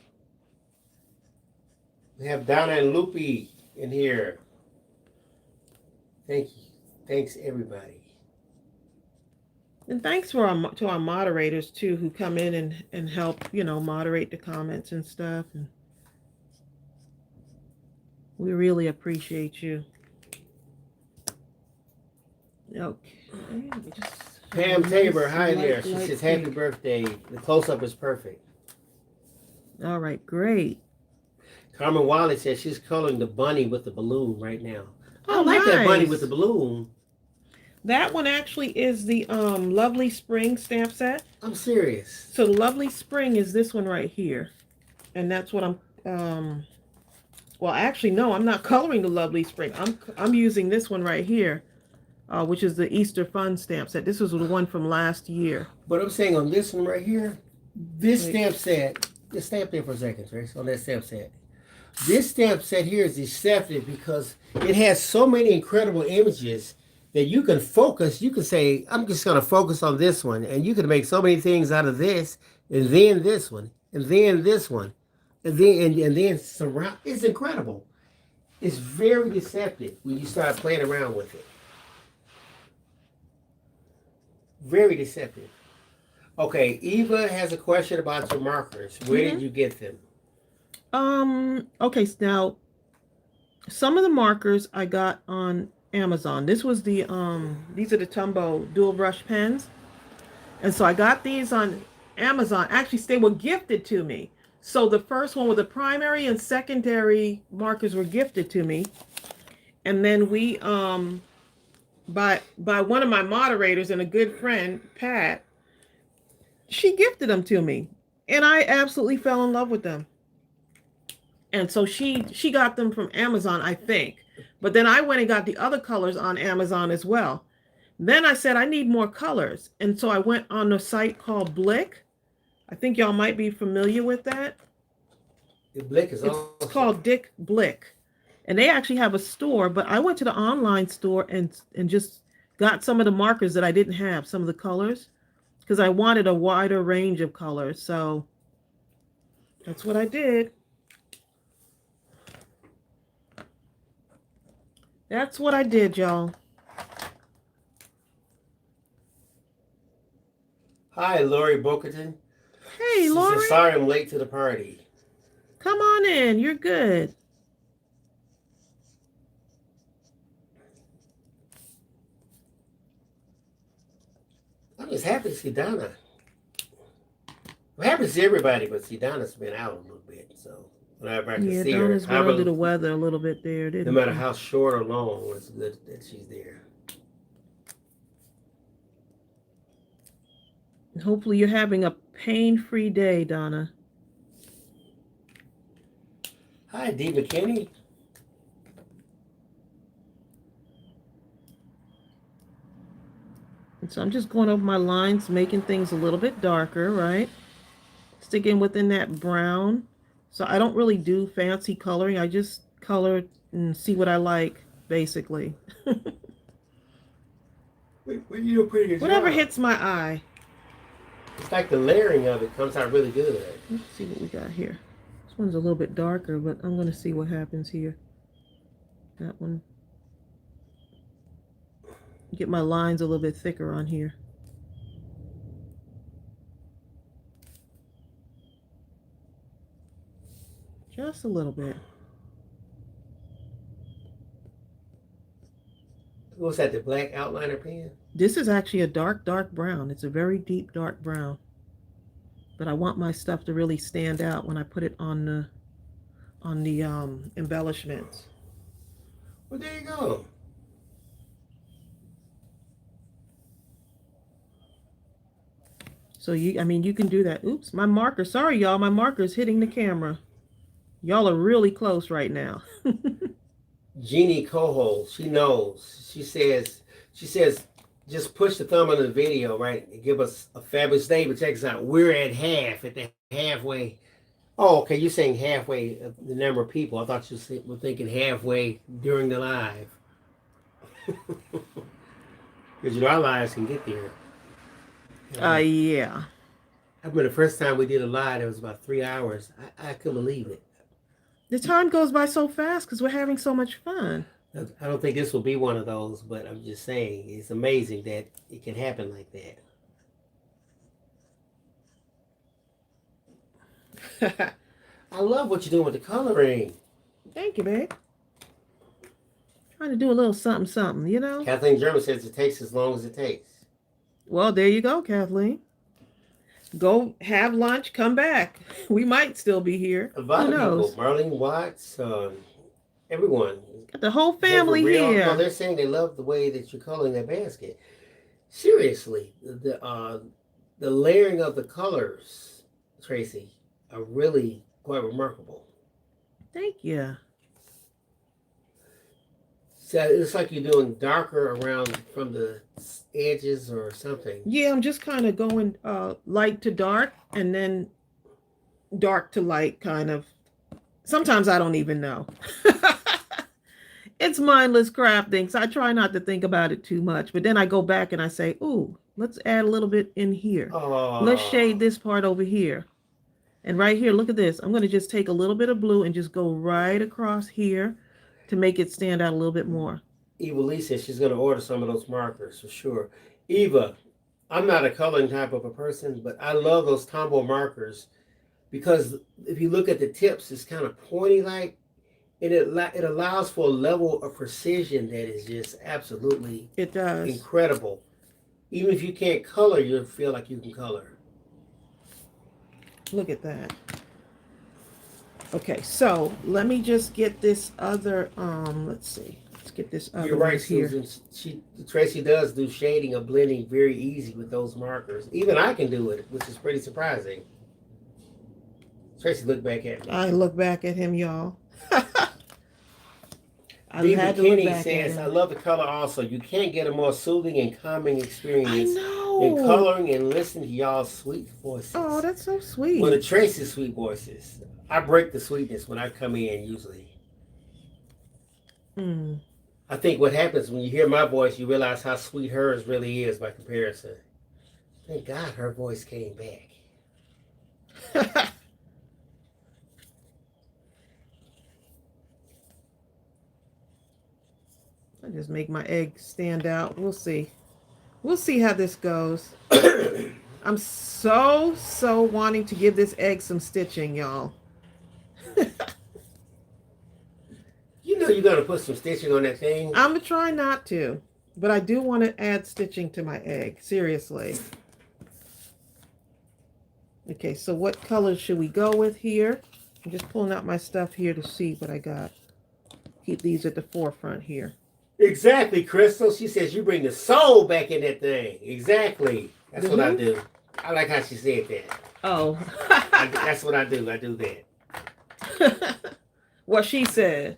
We have Donna and Loopy in here. Thank you. Thanks, everybody. And thanks to our moderators, too, who come in and help, you know, moderate the comments and stuff. And we really appreciate you. Okay. Pam Tabor, hi there. She says, happy birthday. The close-up is perfect. All right, great. Carmen Wally says she's coloring the bunny with the balloon right now. Oh, I like nice. that bunny with the balloon. That one actually is the Lovely Spring stamp set. I'm serious. So the Lovely Spring is this one right here. And that's what I'm well, actually no, I'm not coloring the Lovely Spring. I'm using this one right here. Which is the Easter Fun stamp set. This was the one from last year. But I'm saying on this one right here, this stamp set, just stay up there for a second, Trace, on that stamp set. This stamp set here is deceptive because it has so many incredible images that you can focus. You can say, I'm just going to focus on this one. And you can make so many things out of this, and then this one, and then this one, and then surround. It's incredible. It's very deceptive when you start playing around with it. Very deceptive. Okay, Eva has a question about your markers. Where did you get them? Okay, so now some of the markers I got on Amazon. This was the these are the Tombow dual brush pens. And so I got these on Amazon. Actually, they were gifted to me. So the first one with the primary and secondary markers were gifted to me. And then we by one of my moderators and a good friend, Pat, she gifted them to me. And I absolutely fell in love with them. And so she got them from Amazon, I think. But then I went and got the other colors on Amazon as well. Then I said, I need more colors. And so I went on a site called Blick. I think y'all might be familiar with that. The Blick is awesome. It's called Dick Blick. And they actually have a store, but I went to the online store and just got some of the markers that I didn't have, some of the colors, because I wanted a wider range of colors. So that's what I did. That's what I did, y'all. Hi, Lori Bokerton. Hey, Lori. Sorry I'm late to the party. Come on in. You're good. I'm just happy to see Donna. I'm happy to see everybody, but see Donna's been out a little bit, so whenever I can see her, Donna's been under the weather a little bit there, no matter how short or long, it's good that she's there. Hopefully you're having a pain-free day, Donna. Hi, Dee McKinney. And so I'm just going over my lines, making things a little bit darker, right? Sticking within that brown. So I don't really do fancy coloring. I just color and see what I like, basically. You do a pretty good Whatever job. hits my eye. It's like the layering of it comes out really good. Let's see what we got here. This one's a little bit darker, but I'm going to see what happens here. That one. Get my lines a little bit thicker on here. Just a little bit. What's that, the black outliner pen? This is actually a dark, dark brown. It's a very deep, dark brown. But I want my stuff to really stand out when I put it on the embellishments. Well, there you go. So you can do that. Oops, my marker. Sorry, y'all. My marker is hitting the camera. Y'all are really close right now. Jeannie Coho, she knows. She says, just push the thumb on the video, right? And give us a fabulous day, but check us out. We're at the halfway. Oh, okay, you're saying halfway of the number of people. I thought you were thinking halfway during the live. Because our lives can get there. Yeah. I remember the first time we did a live, it was about 3 hours. I couldn't believe it. The time goes by so fast because we're having so much fun. I don't think this will be one of those, but I'm just saying it's amazing that it can happen like that. I love what you're doing with the coloring. Thank you, babe. Trying to do a little something, something, you know? Kathleen German says it takes as long as it takes. Well, there you go, Kathleen. Go have lunch, come back. We might still be here. A lot Who of knows? people, Marlene Watts, everyone. Got the whole family here. No, they're saying they love the way that you're coloring that basket. Seriously, the layering of the colors, Tracy, are really quite remarkable. Thank you. So it's like you're doing darker around from the edges or something. Yeah, I'm just kind of going light to dark and then dark to light, kind of. Sometimes I don't even know. It's mindless crafting, so I try not to think about it too much. But then I go back and I say, ooh, let's add a little bit in here. Oh. Let's shade this part over here. And right here, look at this. I'm going to just take a little bit of blue and just go right across here to make it stand out a little bit more. Eva Lee says she's going to order some of those markers for sure. Eva, I'm not a coloring type of a person, but I love those Tombow markers because if you look at the tips, it's kind of pointy like, and it allows for a level of precision that is just absolutely incredible. Even if you can't color, you'll feel like you can color. Look at that. Okay, so let me just get this other, let's see. Let's get this other You're right, here. Susan. Tracy does do shading or blending very easy with those markers. Even I can do it, which is pretty surprising. Tracy, look back at me. I look back at him, y'all. David McKinney says, I love the color also. You can't get a more soothing and calming experience than coloring and listening to y'all's sweet voices. Oh, that's so sweet. One of Tracy's sweet voices. I break the sweetness when I come in usually. I think what happens when you hear my voice, you realize how sweet hers really is by comparison. Thank God her voice came back. I just make my egg stand out. We'll see. We'll see how this goes. I'm so wanting to give this egg some stitching, y'all. You know you're going to put some stitching on that thing. I'm going to try not to, but I do want to add stitching to my egg. Seriously. Okay, so what colors should we go with here? I'm just pulling out my stuff here to see what I got. Keep these at the forefront here. Exactly, Crystal. She says you bring the soul back in that thing. Exactly. That's what I do. I like how she said that. Oh. That's what I do. I do that. What she said.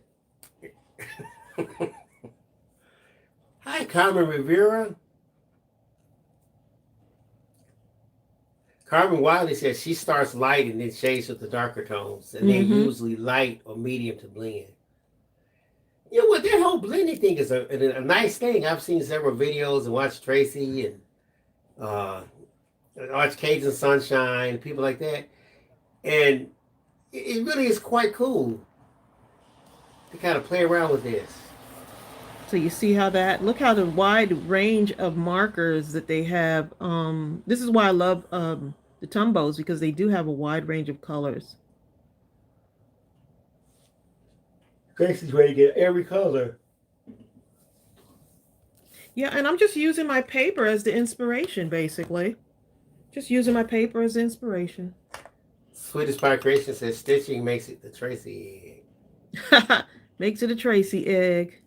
Hi, Carmen Rivera. Carmen Wiley says she starts light and then shades with the darker tones, and they're usually light or medium to blend. You know what? That whole blending thing is a nice thing. I've seen several videos and watched Tracey and watched Cajun Sunshine, people like that, and it really is quite cool to kind of play around with this. So you see how that, look how the wide range of markers that they have. This is why I love the Tumbos, because they do have a wide range of colors. Tracey's ready to get every color. Yeah, and I'm just using my paper as the inspiration, basically. Just using my paper as inspiration. Sweet Inspired Creation says stitching makes it the Tracey egg. Makes it a Tracey egg.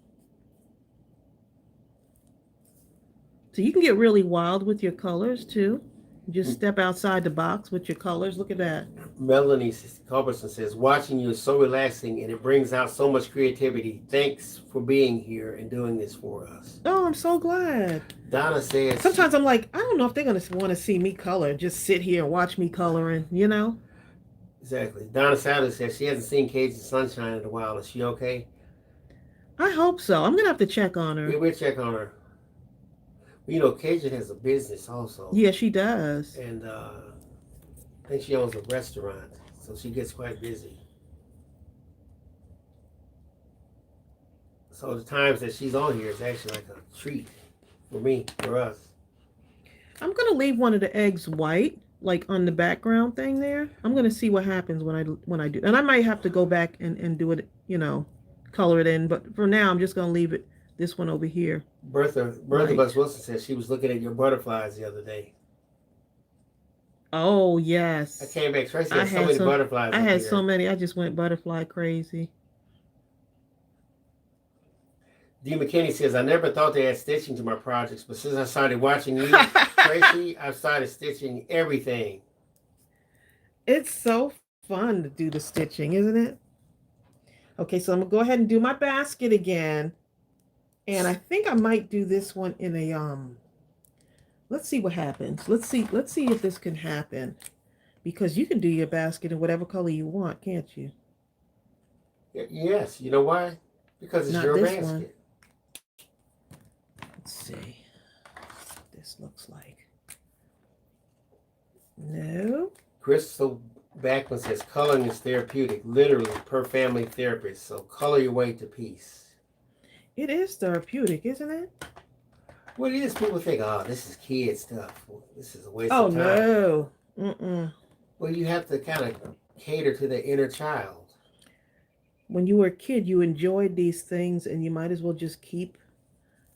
So you can get really wild with your colors too. Just step outside the box with your colors. Look at that. Melanie Culbertson says, watching you is so relaxing and it brings out so much creativity. Thanks for being here and doing this for us. Oh, I'm so glad. Donna says, sometimes I'm like, I don't know if they're going to want to see me color. Just sit here and watch me coloring, you know? Exactly. Donna Sadler says she hasn't seen Cajun Sunshine in a while. Is she okay? I hope so. I'm going to have to check on her. Yeah, we'll check on her. You know, Cajun has a business also. Yeah, she does. And I think she owns a restaurant, so she gets quite busy. So the times that she's on here is actually like a treat for me, for us. I'm going to leave one of the eggs white, like on the background thing there. I'm going to see what happens when I do. And I might have to go back and do it, you know, color it in. But for now, I'm just going to leave it. This one over here. Bertha Bus Wilson says she was looking at your butterflies the other day. Oh, yes. I came back. Tracey had so many butterflies. I had so many. I just went butterfly crazy. D. McKinney says, I never thought they had stitching to my projects, but since I started watching you, Tracey, I've started stitching everything. It's so fun to do the stitching, isn't it? Okay, so I'm going to go ahead and do my basket again. And I think I might do this one in a let's see what happens. Let's see if this can happen. Because you can do your basket in whatever color you want, can't you? Yes, you know why? Because it's your basket. One. Let's see what this looks like. No. Crystal Backman says coloring is therapeutic, literally per family therapist. So color your way to peace. It is therapeutic, isn't it? Well, it is. People think, oh, this is kid stuff. Well, this is a waste of time. Oh, no. Well, you have to kind of cater to the inner child. When you were a kid, you enjoyed these things, and you might as well just keep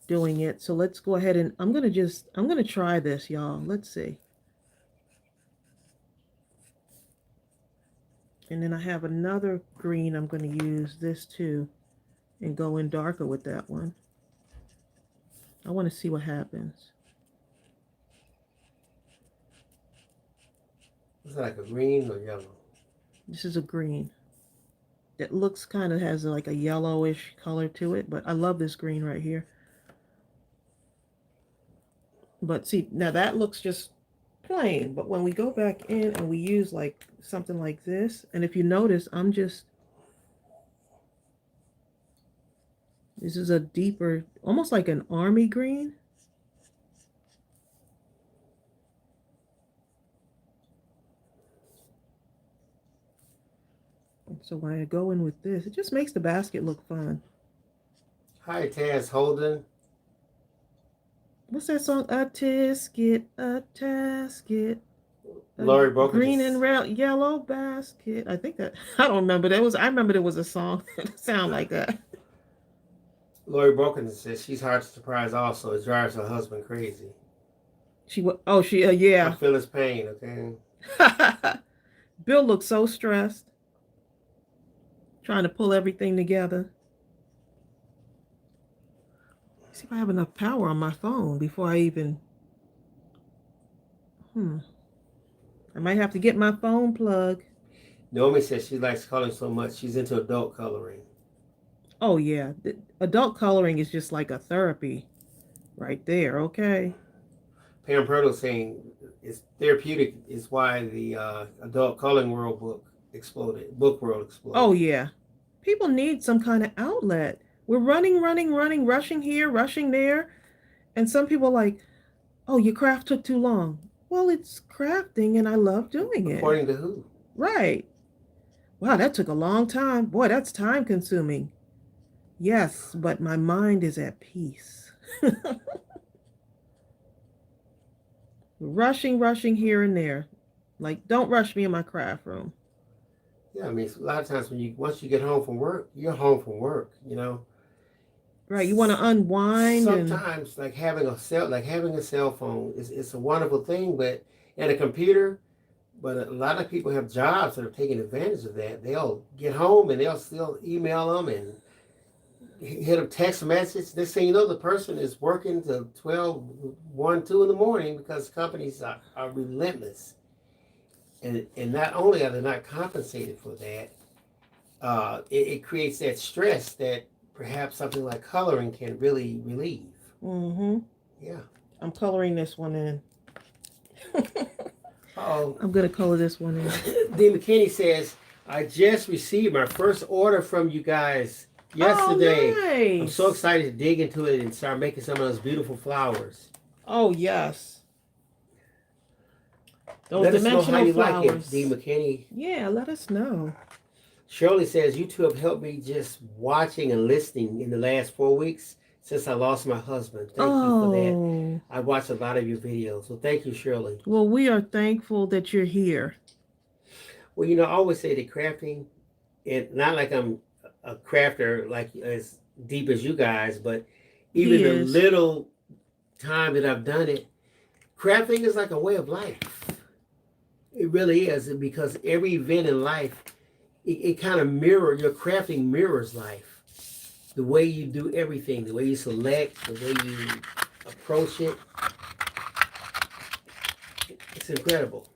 doing it. So let's go ahead and I'm going to try this, y'all. Let's see. And then I have another green. I'm going to use this too. And go in darker with that one. I want to see what happens. Is it like a green or yellow? This is a green. It looks kind of has like a yellowish color to it, but I love this green right here. But see, now that looks just plain. But when we go back in and we use like something like this, and if you notice, this is a deeper, almost like an army green. And so when I go in with this, it just makes the basket look fun. Hi, Taz Holden. What's that song? A tasket, a tasket. Lori Broken. Green and red, yellow basket. I think that, I don't remember. I remember there was a song that sounded like that. Lori Broken says she's hard to surprise also. It drives her husband crazy. Yeah. I feel his pain, okay? Bill looks so stressed, trying to pull everything together. See if I have enough power on my phone before I even. I might have to get my phone plug. Naomi says she likes coloring so much she's into adult coloring. Oh yeah, adult coloring is just like a therapy, right there. Okay. Pam Purtle saying it's therapeutic is why the adult coloring world book world Oh exploded. yeah, people need some kind of outlet. We're running, running, running, rushing here, rushing there, and some people are like, "Oh, your craft took too long." Well, it's crafting, and I love doing it. According to who? Right. Wow, that took a long time. Boy, that's time consuming. Yes, but my mind is at peace. Rushing, rushing here and there. Like, don't rush me in my craft room. Yeah, I mean, a lot of times once you get home from work, you're home from work. Right, you want to unwind and Sometimes having a cell phone is it's a wonderful thing, but and a computer. But a lot of people have jobs that are taking advantage of that. They'll get home and they'll still email them and hit a text message. Next thing you know, the person is working till 12, 1, 2 in the morning because companies are relentless. And not only are they not compensated for that, it creates that stress that perhaps something like coloring can really relieve. mm-hmm. Yeah. I'm coloring this one in. Oh, I'm gonna color this one in. D. McKinney says, I just received my first order from you guys yesterday. Oh, nice. I'm so excited to dig into it and start making some of those beautiful flowers. Oh yes. Those Let us know how dimensional you flowers. like it, D. McKinney. Yeah, let us know. Shirley says, you two have helped me just watching and listening in the last 4 weeks since I lost my husband. Thank you for that. I watched a lot of your videos. So thank you, Shirley. Well, we are thankful that you're here. Well, I always say that crafting, and not like I'm a crafter like as deep as you guys, but even the little time that I've done it, crafting is like a way of life. It really is, because every event in life, it kind of your crafting mirrors life. The way you do everything, the way you select, the way you approach it, it's incredible.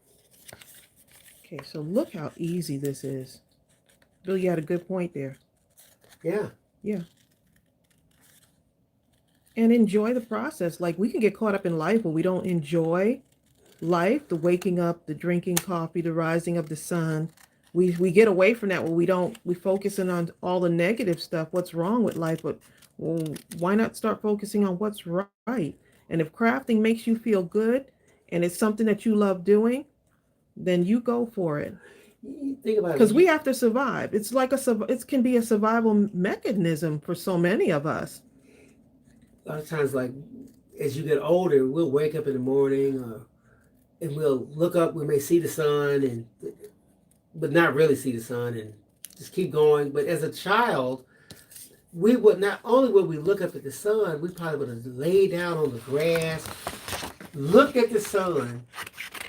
Okay, so look how easy this is. Bill, you had a good point there. Yeah. Yeah. And enjoy the process. Like, we can get caught up in life where we don't enjoy life, the waking up, the drinking coffee, the rising of the sun. We get away from that where we focusing on all the negative stuff, what's wrong with life, but well, why not start focusing on what's right? And if crafting makes you feel good and it's something that you love doing, then you go for it. You think about it. Because we have to survive. It's like it can be a survival mechanism for so many of us. A lot of times, like, as you get older, we'll wake up in the morning and we'll look up, we may see the sun, but not really see the sun, and just keep going. But as a child, we would not only would we look up at the sun, we probably would have laid down on the grass, looked at the sun,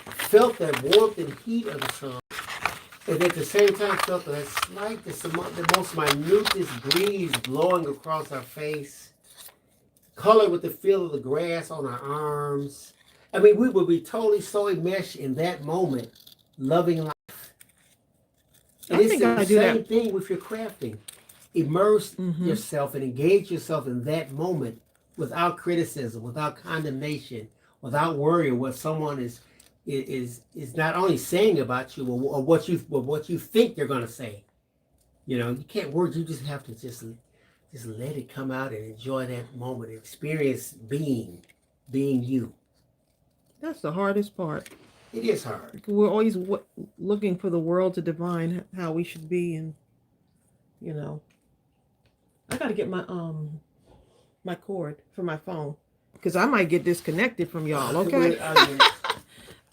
felt that warmth and heat of the sun, and at the same time felt that slight, the most minutest breeze blowing across our face, color with the feel of the grass on our arms. I mean, we would be totally so enmeshed in that moment, loving life. And it's the same thing with your crafting. Immerse yourself and engage yourself in that moment without criticism, without condemnation, without worrying what someone is not only saying about you or what you think they're going to say. You can't worry. You just have to just let it come out and enjoy that moment, experience being you. That's the hardest part. It is hard. We're always looking for the world to divine how we should be, and I got to get my cord for my phone because I might get disconnected from y'all. Okay,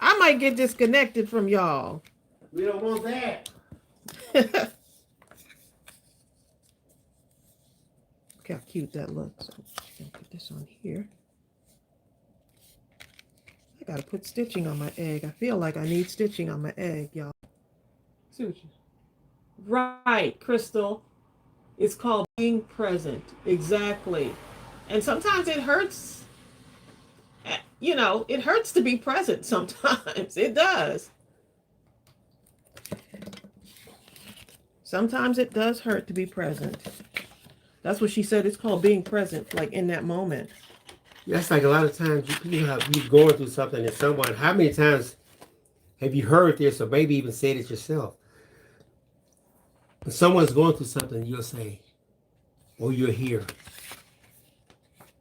I might get disconnected from y'all. We don't want that. Look how cute that looks. So I'm gonna put this on here. I Gotta put stitching on my egg. I feel like I need stitching on my egg, y'all. Right, Crystal. It's called being present. Exactly. And sometimes it hurts. You know, it hurts to be present sometimes. It does. Sometimes it does hurt to be present. That's what she said. It's called being present, like in that moment. That's like a lot of times you're going through something and someone, how many times have you heard this or maybe even said it yourself? When someone's going through something, you'll say, oh, you're here.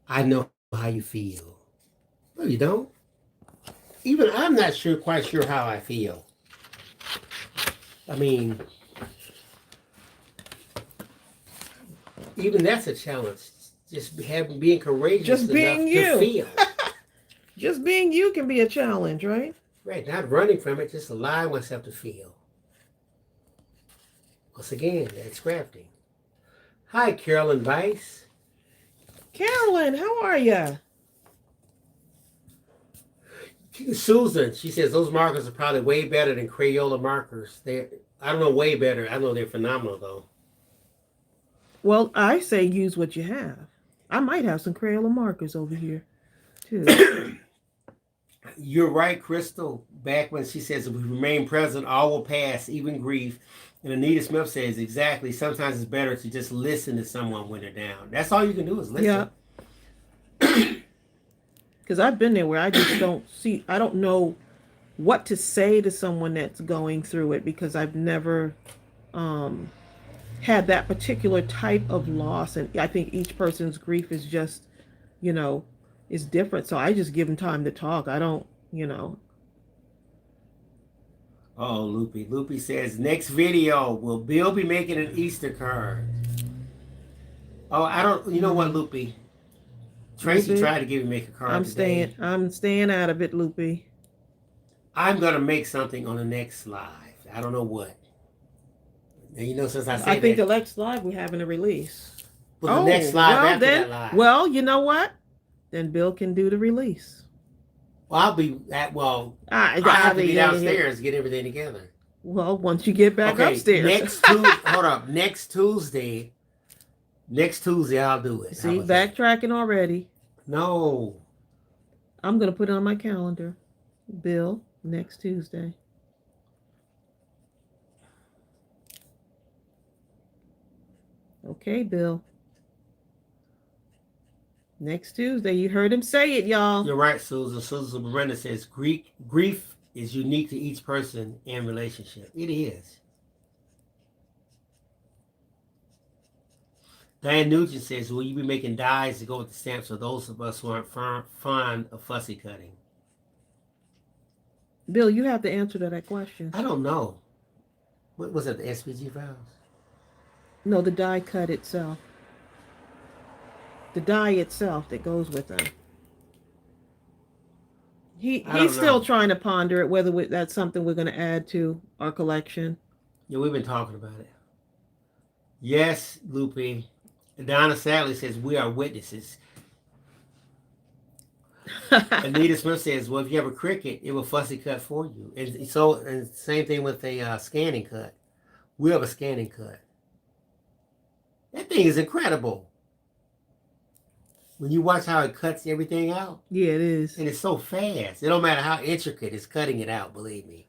I know how you feel. No, you don't. Even I'm not quite sure how I feel. I mean, even that's a challenge. Just being courageous just being enough you. to feel. Just being you can be a challenge, right? Right, not running from it, just allowing myself to feel. Once again, that's crafting. Hi, Carolyn Weiss. Carolyn, how are you? Susan, she says those markers are probably way better than Crayola markers. I don't know way better. I know they're phenomenal though. Well, I say use what you have. I might have some Crayola markers over here, too. You're right, Crystal. Back when she says, if we remain present, all will pass, even grief. And Anita Smith says, exactly, sometimes it's better to just listen to someone when they're down. That's all you can do is listen. Yeah. Because I've been there where I just I don't know what to say to someone that's going through it because I've never had that particular type of loss. And I think each person's grief is just, is different. So I just give them time to talk. I don't, Oh, Loopy. Loopy says, next video, will Bill be making an Easter card? Oh, I don't, you know what, Loopy? Tracey Loopy, tried to get me make a card today. I'm staying out of it, Loopy. I'm going to make something on the next live. I don't know what. And since I think the next live we're having a release. Well, the next live after that live. Well, you know what? Then Bill can do the release. Well, I'll be at, I have to be downstairs to get everything together. Well, once you get back upstairs. Hold up. Next Tuesday, I'll do it. See, backtracking already. No. I'm going to put it on my calendar. Bill, next Tuesday. Okay, Bill. Next Tuesday. You heard him say it, y'all. You're right, Susan. Susan Brenda says grief is unique to each person and relationship. It is. Diane Nugent says, will you be making dies to go with the stamps for those of us who aren't fond of fussy cutting? Bill, you have to answer to that question. I don't know. What was it, the SPG files? No, the die cut itself. The die itself that goes with them. He's still trying to ponder it, whether that's something we're going to add to our collection. Yeah, we've been talking about it. Yes, Loopy. Donna Sally says, we are witnesses. Anita Smith says, well, if you have a Cricut, it will fussy cut for you. And same thing with a scanning cut. We have a scanning cut. That thing is incredible. When you watch how it cuts everything out. Yeah, it is. And it's so fast. It don't matter how intricate it's cutting it out, believe me.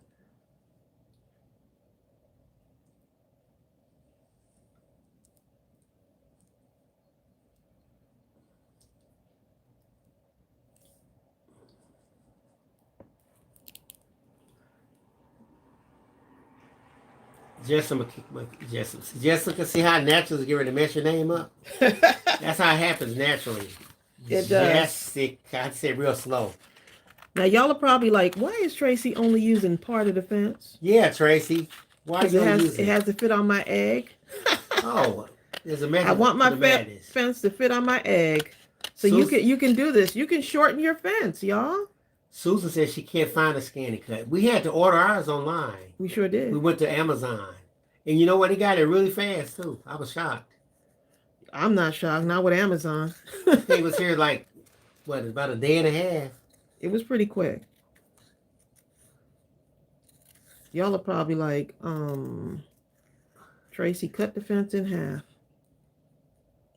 Jessica, see how naturally getting ready to mess your name up? That's how it happens naturally. It does. Jessica, I say real slow. Now, y'all are probably like, why is Tracey only using part of the fence? Yeah, Tracey. Why is it has to fit on my egg. Oh, there's a method. I want my fence to fit on my egg. So you can do this. You can shorten your fence, y'all. Susan says she can't find a scanning cut. We had to order ours online. We sure did. We went to Amazon. And you know what? He got it really fast, too. I was shocked. I'm not shocked. Not with Amazon. It was here about a day and a half. It was pretty quick. Y'all are probably like, Tracy, cut the fence in half.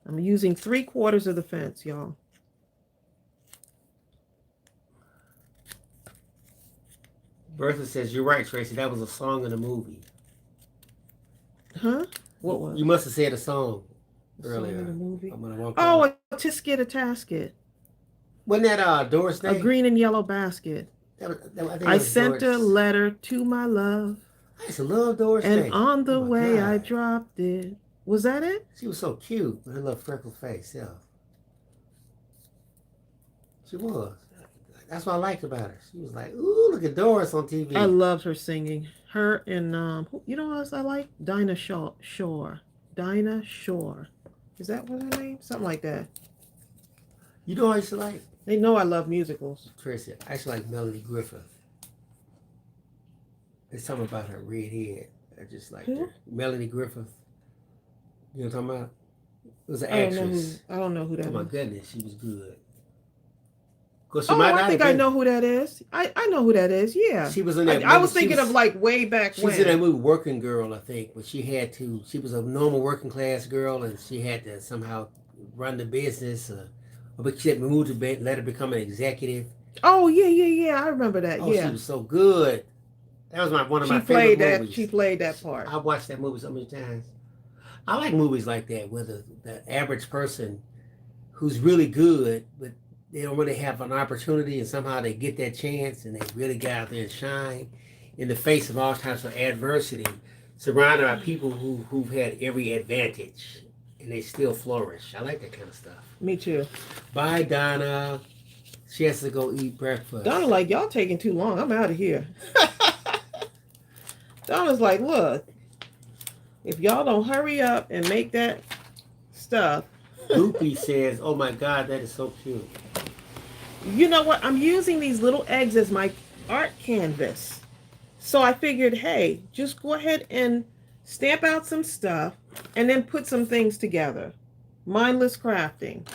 I'm using 3/4 of the fence, y'all. Bertha says, you're right, Tracy. That was a song in a movie. Huh? What was? You must have said a song A earlier. song in the movie? I'm gonna Oh, a Tisket a Tasket. Wasn't that Doris Day? A green and yellow basket. I sent a letter to my love. I used to love Doris Day. And on the way God. I dropped it. Was that it? She was so cute with her little freckled face, yeah. She was. That's what I liked about her. She was like, ooh, look at Doris on TV. I loved her singing. Her and, you know what else I like? Dinah Shore. Dinah Shore. Is that what her name? Something like that. You know what I used to like? They know I love musicals. Tracy, I used to like Melody Griffith. There's something about her red head. I just like her. Melody Griffith. You know what I'm talking about? It was an actress. I don't know who that is. Oh my goodness, she was good. I think I know who that is. I know who that is. Yeah. She was in that movie. I was thinking of like way back when. She was in that movie Working Girl, I think, but she was a normal working class girl and she had to somehow run the business. But she had moved to let her become an executive. Oh, yeah. I remember that. Oh, yeah. she was so good. That was one of my favorite movies. She played that part. I watched that movie so many times. I like movies like that where the average person who's really good, but they don't really have an opportunity and somehow they get that chance and they really get out there and shine in the face of all types of adversity, surrounded by people who've had every advantage and they still flourish. I like that kind of stuff. Me too. Bye, Donna. She has to go eat breakfast. Donna like, y'all taking too long. I'm out of here. Donna's like, look, if y'all don't hurry up and make that stuff. Loopy says, oh my God, that is so cute. You know what? I'm using these little eggs as my art canvas. So I figured, hey, just go ahead and stamp out some stuff and then put some things together. Mindless crafting.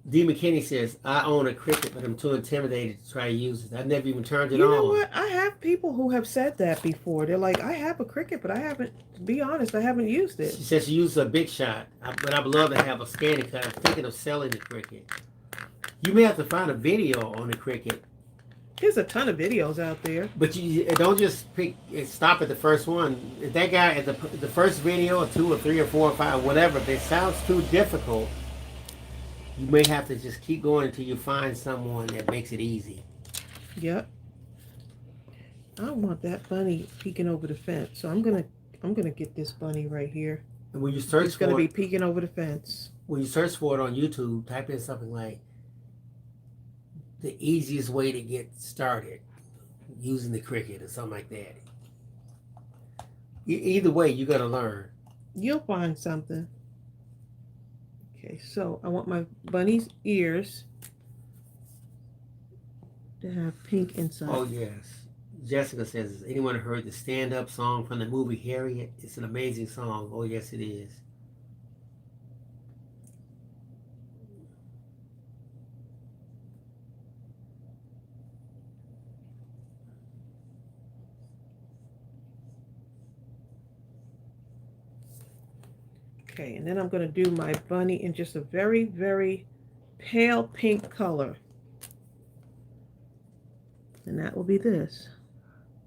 D. McKinney says, I own a Cricut, but I'm too intimidated to try to use it. I've never even turned it on. You know what? I have people who have said that before. They're like, I have a Cricut, but I haven't, to be honest, I haven't used it. She says she uses a Big Shot, but I would love to have a scanning cut. I'm thinking of selling the Cricut. You may have to find a video on the Cricut. There's a ton of videos out there. But you don't just stop at the first one. If that guy at the first video, or 2 or 3 or 4 or 5, whatever, if it sounds too difficult, you may have to just keep going until you find someone that makes it easy. Yep. I want that bunny peeking over the fence, so I'm gonna get this bunny right here. And when you search it's gonna be peeking over the fence. When you search for it on YouTube, type in something like the easiest way to get started using the Cricut or something like that. Either way, you gotta learn. You'll find something. Okay, so I want my bunny's ears to have pink inside. Oh, yes. Jessica says, has anyone heard the stand-up song from the movie Harriet? It's an amazing song. Oh, yes, it is. Okay, and then I'm going to do my bunny in just a very, very pale pink color. And that will be this.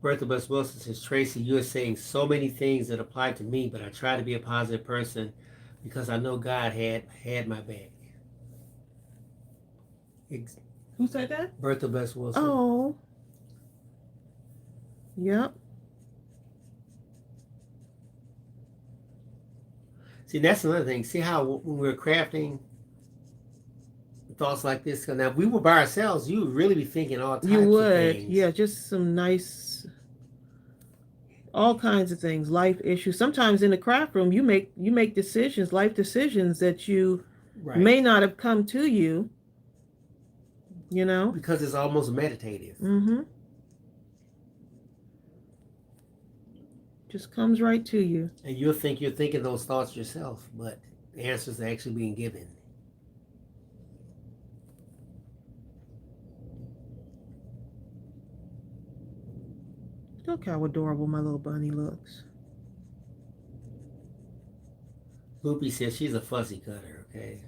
Bertha Bus Wilson says, Tracy, you are saying so many things that apply to me, but I try to be a positive person because I know God had my back. Who said that? Bertha Bus Wilson. Oh. Yep. See, that's another thing. See how when we're crafting thoughts like this, because now if we were by ourselves, you would really be thinking all types of things. Yeah, just some nice, all kinds of things, life issues. Sometimes in the craft room, you make decisions, life decisions that you may not have come to you, you know? Because it's almost meditative. Mm-hmm. Just comes right to you. And you'll think you're thinking those thoughts yourself, but the answers are actually being given. Look how adorable my little bunny looks. Loopy says she's a fussy cutter, okay?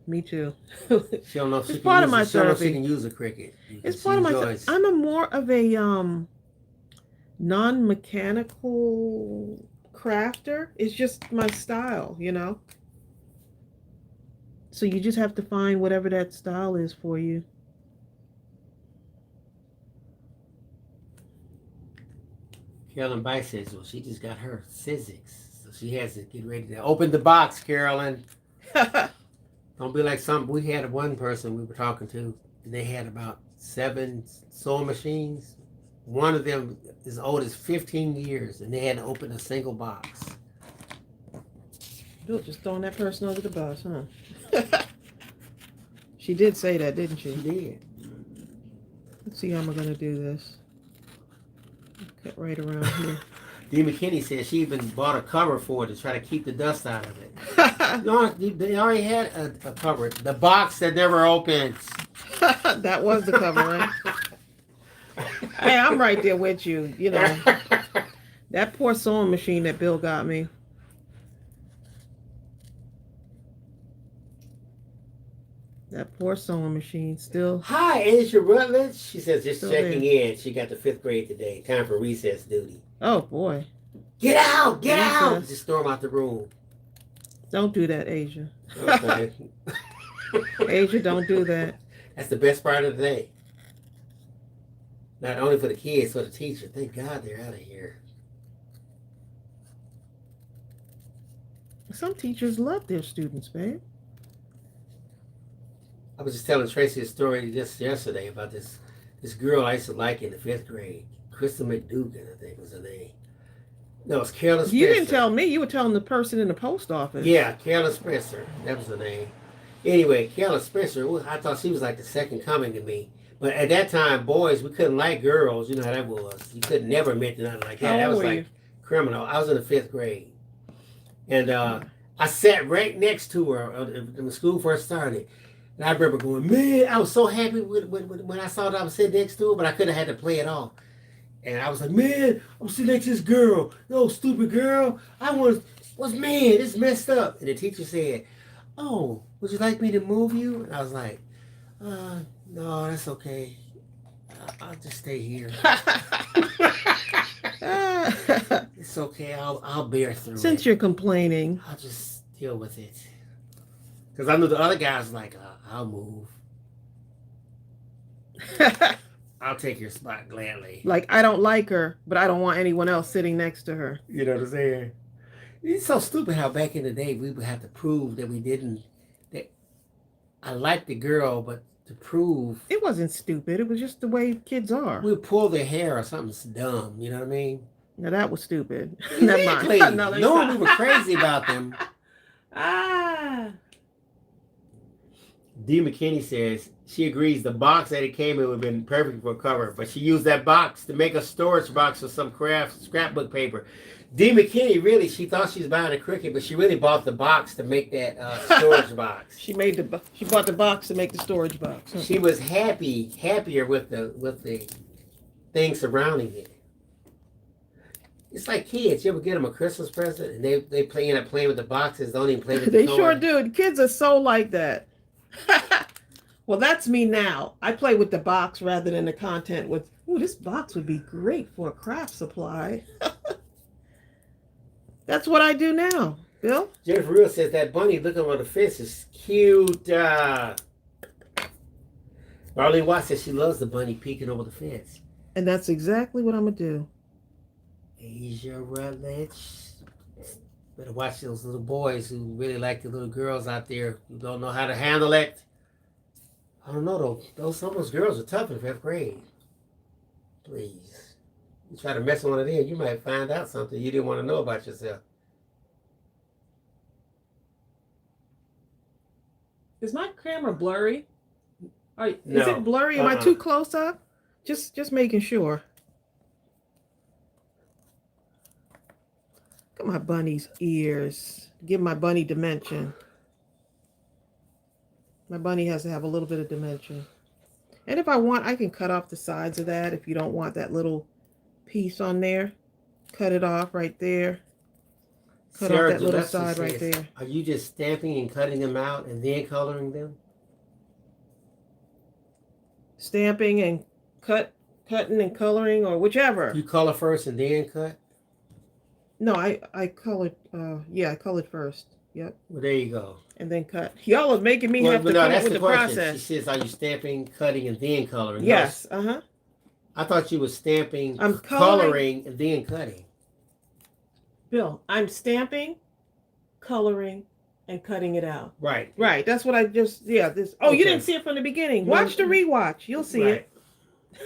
Me too. She don't know if she It's can part use of my it. She don't know if she therapy. can use a Cricut. It's Because she part of my. enjoys. I'm a more of a non-mechanical crafter. It's just my style, you know. So you just have to find whatever that style is for you. Carolyn Bice says, well, she just got her physics. So she has to get ready to open the box, Carolyn. Don't be like some. We had one person we were talking to, and they had about 7 sewing machines. One of them is old as 15 years, and they had to open a single box. Bill just throwing that person under the bus, huh? She did say that, didn't she? She did. Let's see how I'm going to do this. Cut right around here. Dee McKinney says she even bought a cover for it to try to keep the dust out of it. No, they already had a cover. The box that never opens. That was the cover, right? Hey, I'm right there with you. You know, that poor sewing machine that Bill got me. That poor sewing machine still. Hi, Asia Rutledge. She says just Still checking there. in. She got the 5th grade today. Time for recess duty. Oh boy. Get out! Get out! Recess. Just storm out the room. Don't do that, Asia. Okay. Asia, don't do that. That's the best part of the day. Not only for the kids, for the teacher. Thank God they're out of here. Some teachers love their students, babe. I was just telling Tracy a story just yesterday about this girl I used to like in the 5th grade. Krista McDougan, I think was her name. No, it's Carolyn Spencer. You didn't tell me. You were telling the person in the post office. Yeah, Carolyn Spencer. That was her name. Anyway, Carolyn Spencer, I thought she was like the second coming to me. But at that time, boys, we couldn't like girls. You know how that was. You could never admit to nothing like that. How That old was were like you? criminal. I was in the 5th grade. And I sat right next to her when school first started. And I remember going, man, I was so happy when I saw that I was sitting next to her, but I could have had to play it off. And I was like, man, I'm sitting next to this girl. No, stupid girl. Was man, it's messed up. And the teacher said, oh, would you like me to move you? And I was like, no, that's okay. I'll just stay here. It's okay. I'll bear through it. Since you're complaining. I'll just deal with it. Because I knew the other guys were like, I'll move. I'll take your spot gladly. Like, I don't like her, but I don't want anyone else sitting next to her. You know what I'm saying? It's so stupid how back in the day we would have to prove that we didn't. That I liked the girl, but to prove. It wasn't stupid. It was just the way kids are. We would pull their hair or something dumb. You know what I mean? Now, that was stupid. Exactly. Never mind. Knowing we were crazy about them. Dee McKinney says she agrees the box that it came in would have been perfect for a cover, but she used that box to make a storage box of some craft scrapbook paper. Dee McKinney, really, she thought she was buying a Cricut, but she really bought the box to make that storage box. She bought the box to make the storage box. Huh? She was happier with the thing surrounding it. It's like kids. You ever get them a Christmas present and they end up playing with the boxes, don't even play with the They toy? sure do. Kids are so like that. Well, that's me now. I play with the box rather than the content. With, ooh, this box would be great for a craft supply. That's what I do now. Bill? Jennifer Real says that bunny looking on the fence is cute. Marlene Watts says she loves the bunny peeking over the fence. And that's exactly what I'm going to do. Asia Rutledge. Better watch those little boys who really like the little girls out there who don't know how to handle it. I don't know though. Some of those girls are tough in 5th grade. Please. You try to mess with one of them, you might find out something you didn't want to know about yourself. Is my camera blurry? Is No. it blurry? Am I too close up? Just making sure. Look at my bunny's ears. Give my bunny dimension. My bunny has to have a little bit of dimension. And if I want, I can cut off the sides of that if you don't want that little piece on there. Cut it off right there. Cut off Sarah that little Gillespie side right says, there. are you just stamping and cutting them out and then coloring them? Stamping and cutting and coloring, or whichever. You color first and then cut? No, I colored. Yeah, I colored first. Yep. Well, there you go. And then cut. Y'all are making me have to no, come that's up with the the question. process. She says, are you stamping, cutting, and then coloring? Yes. No, I thought you were stamping, I'm coloring, and then cutting. Bill, I'm stamping, coloring, and cutting it out. Right. Right. That's what I just. Yeah. This. Oh, Okay. you didn't see it from the beginning. Watch the rewatch. You'll see it.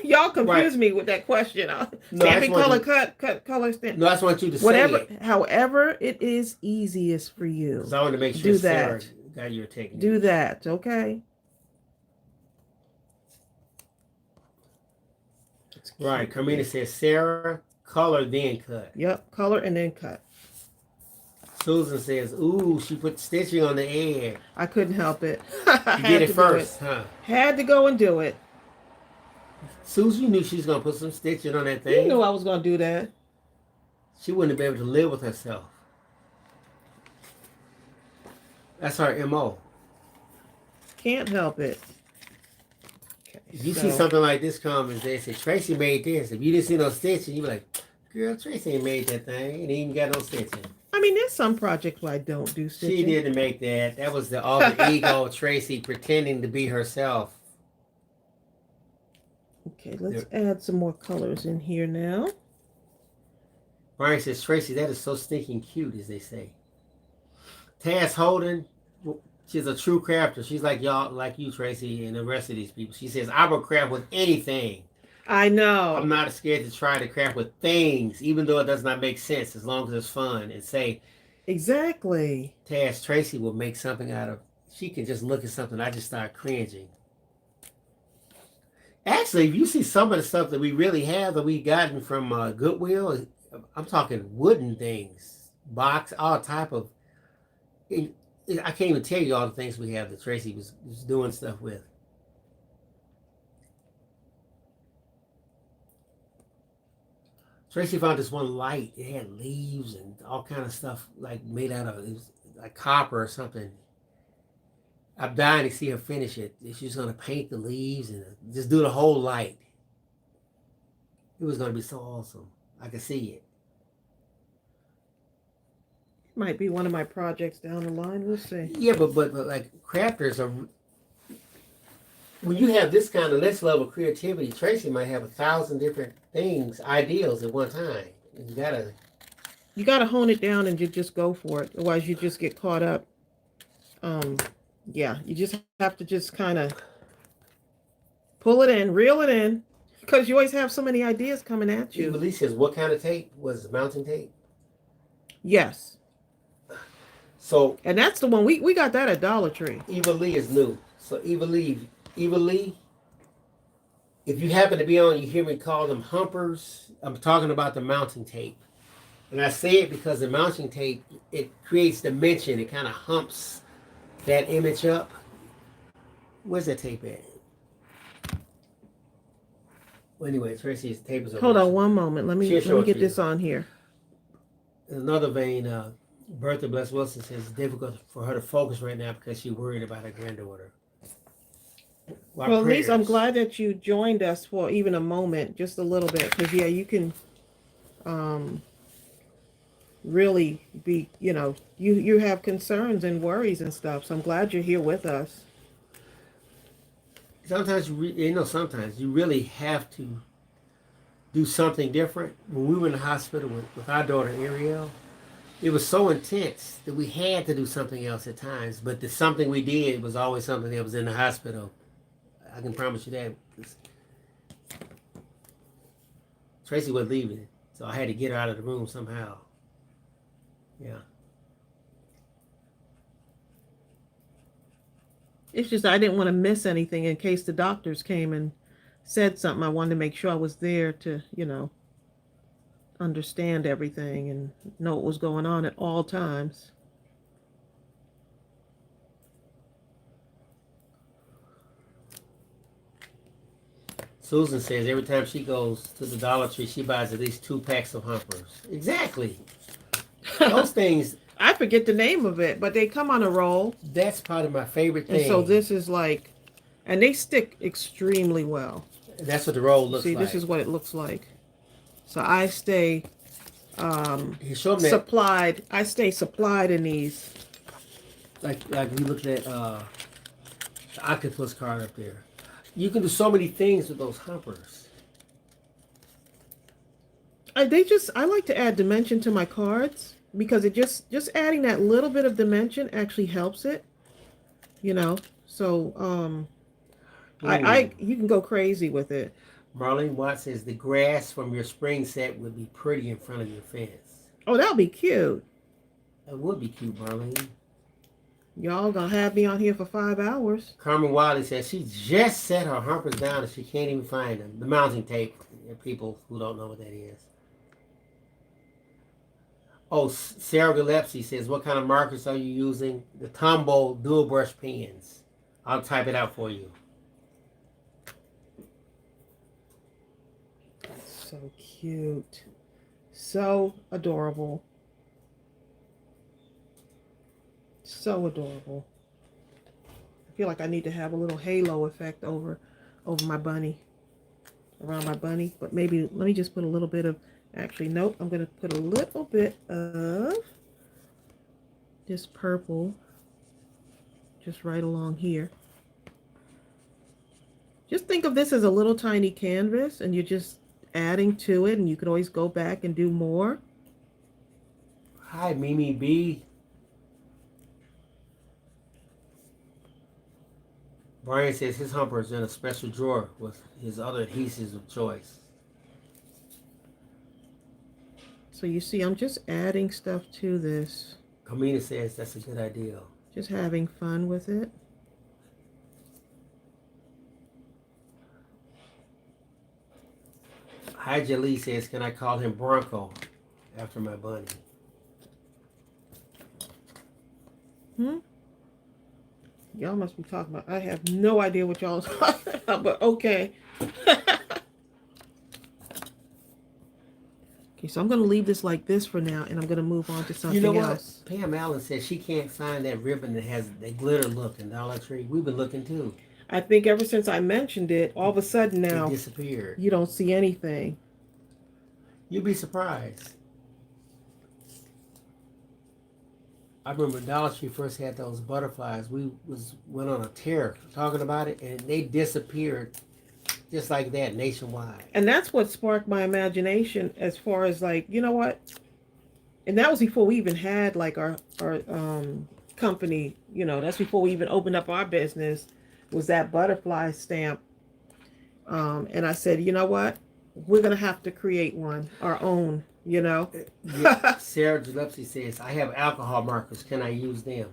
Y'all confuse me with that question. Stamping, color, cut, color, stamp. No, I just want you to whatever, say it. However it is easiest for you. Because I want to make sure do Sarah that. got your technique. Do that, okay? Right. Carmina says, Sarah, color, then cut. Yep, color and then cut. Susan says, ooh, she put stitching on the egg. I couldn't help it. You did it first, huh? Had to go and do it. Susan, you knew she was going to put some stitching on that thing. You knew I was going to do that. She wouldn't be able to live with herself. That's her M.O. Can't help it. Okay, if you see something like this come and they say, Tracey made this. If you didn't see no stitching, you'd be like, girl, Tracey ain't made that thing. It ain't even got no stitching. I mean, there's some projects where I don't do stitching. She didn't make that. That was the alter ego Tracey pretending to be herself. Okay, let's add some more colors in here now. Brian says, Tracey, that is so stinking cute, as they say. Taz Holden, she's a true crafter. She's like y'all, like you, Tracey, and the rest of these people. She says, I will craft with anything. I know. I'm not scared to try to craft with things, even though it does not make sense, as long as it's fun. And say, exactly. Taz, Tracey will make something out of, she can just look at something, I just start cringing. Actually, if you see some of the stuff that we really have that we've gotten from Goodwill, I'm talking wooden things, box, all type of, I can't even tell you all the things we have that Tracey was doing stuff with. Tracey found this one light. It had leaves and all kind of stuff like made out of, it was like copper or something. I'm dying to see her finish it. She's going to paint the leaves and just do the whole light. It was going to be so awesome. I could see it. Might be one of my projects down the line. We'll see. Yeah, but like crafters are, when you have this kind of this level of creativity, Tracey might have 1,000 different things, ideals at one time. And you gotta hone it down and you just go for it. Otherwise, you just get caught up. Yeah, you just have to just kind of pull it in, reel it in, because you always have so many ideas coming at you. Eva Lee says, what kind of tape? Was it mounting tape? Yes. So, and that's the one we got that at Dollar Tree. Eva Lee is new. So Eva Lee, if you happen to be on, you hear me call them humpers. I'm talking about the mounting tape. And I say it because the mounting tape, it creates dimension. It kind of humps that image up. Where's that tape at? Well, anyway, Tracey's tape is over. Hold on one moment. Let me get this on here. In another vein, Bertha Bless Wilson says it's difficult for her to focus right now because she's worried about her granddaughter. Well, at least I'm glad that you joined us for even a moment, just a little bit, because yeah, you can really be, you have concerns and worries and stuff. So I'm glad you're here with us. Sometimes sometimes you really have to do something different. When we were in the hospital with our daughter Ariel, it was so intense that we had to do something else at times. But the something we did was always something that was in the hospital. I can promise you that. Tracey was leaving, so I had to get her out of the room somehow. Yeah. It's just I didn't want to miss anything in case the doctors came and said something. I wanted to make sure I was there to, understand everything and know what was going on at all times. Susan says every time she goes to the Dollar Tree, she buys at least 2 packs of humpers. Exactly. Those things. I forget the name of it, but they come on a roll. That's probably my favorite thing. And so this is like, and they stick extremely well. That's what the roll looks like. See, this is what it looks like. So I stay supplied. I stay supplied in these. Like we looked at the octopus card up there. You can do so many things with those humpers. I like to add dimension to my cards because it just adding that little bit of dimension actually helps it. You know, so you can go crazy with it. Marlene Watts says the grass from your spring set would be pretty in front of your fence. Oh, that would be cute. That would be cute, Marlene. Y'all gonna have me on here for 5 hours. Carmen Wiley says she just set her humpers down and she can't even find them. The mounting tape, people who don't know what that is. Oh, Sarah Gillespie says, what kind of markers are you using? The Tombow dual brush pens. I'll type it out for you. That's so cute. So adorable. So adorable. I feel like I need to have a little halo effect over my bunny. Around my bunny. But maybe, let me just put a little bit of, actually, nope. I'm going to put a little bit of this purple just right along here. Just think of this as a little tiny canvas and you're just adding to it, and you can always go back and do more. Hi, Mimi B. Brian says his humper is in a special drawer with his other adhesives of choice. So you see, I'm just adding stuff to this. Kamina says that's a good idea. Just having fun with it. Hi, Jalee says, can I call him Bronco after my bunny? Y'all must be talking about, I have no idea what y'all are talking about, but okay. Okay, so I'm going to leave this like this for now, and I'm going to move on to something else. Pam Allen says she can't find that ribbon that has that glitter look in Dollar Tree. We've been looking too. I think ever since I mentioned it, all of a sudden now, it disappeared. You don't see anything. You'd be surprised. I remember Dollar Tree first had those butterflies. We went on a tear talking about it, and they disappeared just like that nationwide. And that's what sparked my imagination as far as like, you know what? And that was before we even had like our company, you know, that's before we even opened up our business, was that butterfly stamp. And I said, you know what? We're going to have to create one, our own, you know. Yeah, Sarah Gillespie says, I have alcohol markers. Can I use them?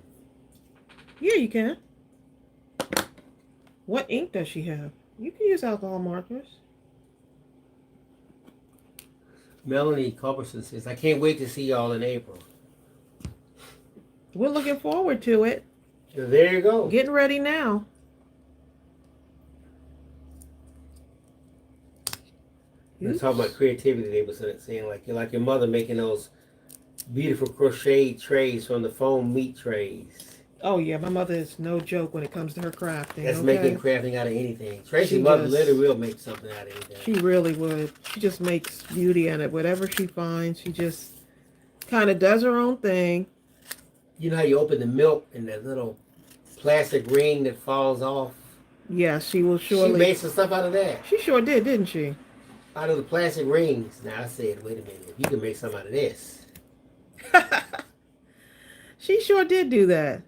Yeah, you can. What ink does she have? You can use alcohol markers. Melanie Culberson says, I can't wait to see y'all in April. We're looking forward to it. So there you go. Getting ready now. They're talking about creativity. They were saying like you're like your mother making those beautiful crocheted trays from the foam meat trays. Oh yeah, my mother is no joke when it comes to her crafting. That's making crafting out of anything. Tracy's mother literally will make something out of anything. She really would. She just makes beauty in it. Whatever she finds, she just kind of does her own thing. You know how you open the milk and that little plastic ring that falls off? Yeah, she will surely. She made some stuff out of that. She sure did, didn't she? Out of the plastic rings. Now I said, wait a minute, you can make something out of this. She sure did do that.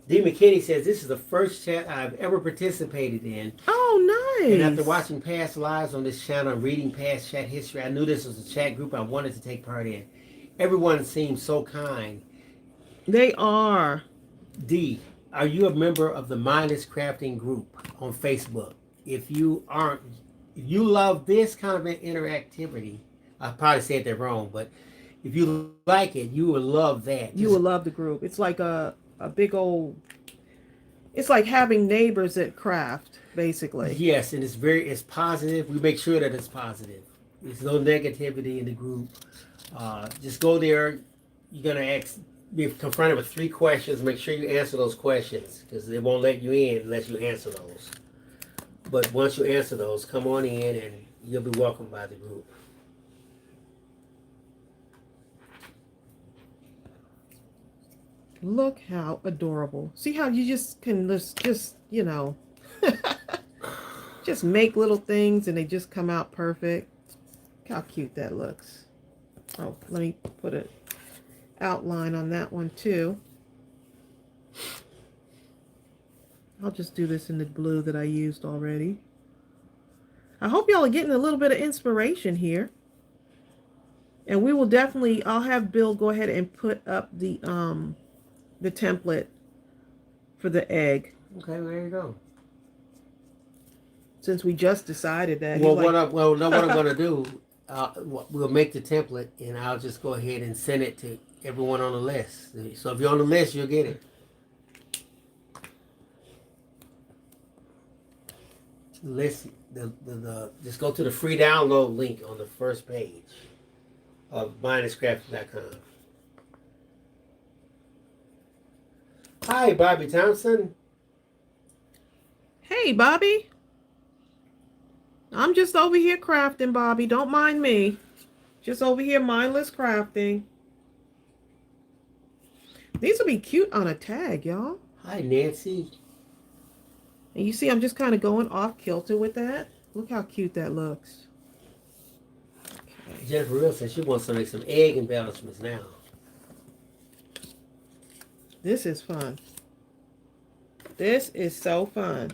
Dee McKinney says, this is the first chat I've ever participated in. Oh, nice. And after watching past lives on this channel and reading past chat history, I knew this was a chat group I wanted to take part in. Everyone seems so kind. They are. Dee, are you a member of the Mindless Crafting group on Facebook? If you aren't, if you love this kind of an interactivity, I probably said that wrong, but if you like it, you will love that. You will love the group. It's like a big old It's like having neighbors that craft, basically. Yes, and it's positive. We make sure that it's positive. There's no negativity in the group. Just go there. You're gonna be confronted with 3 questions. Make sure you answer those questions because they won't let you in unless you answer those. But once you answer those, come on in and you'll be welcomed by the group. Look how adorable. See how you just can just you know, just make little things and they just come out perfect. Look how cute that looks. Oh, let me put an outline on that one too. I'll just do this in the blue that I used already. I hope y'all are getting a little bit of inspiration here. And we will definitely, I'll have Bill go ahead and put up the template for the egg. Okay, there you go. Since we just decided that. Well, what I'm gonna do, we'll make the template, and I'll just go ahead and send it to everyone on the list. So if you're on the list, you'll get it. List just go to the free download link on the first page of mindlesscrafting.com. Hi, Bobby Thompson. Hey, Bobby. I'm just over here crafting, Bobby. Don't mind me. Just over here mindless crafting. These will be cute on a tag, y'all. Hi, Nancy. And you see, I'm just kind of going off kilter with that. Look how cute that looks. Okay. Jennifer Real says she wants to make some egg embellishments now. This is fun. This is so fun.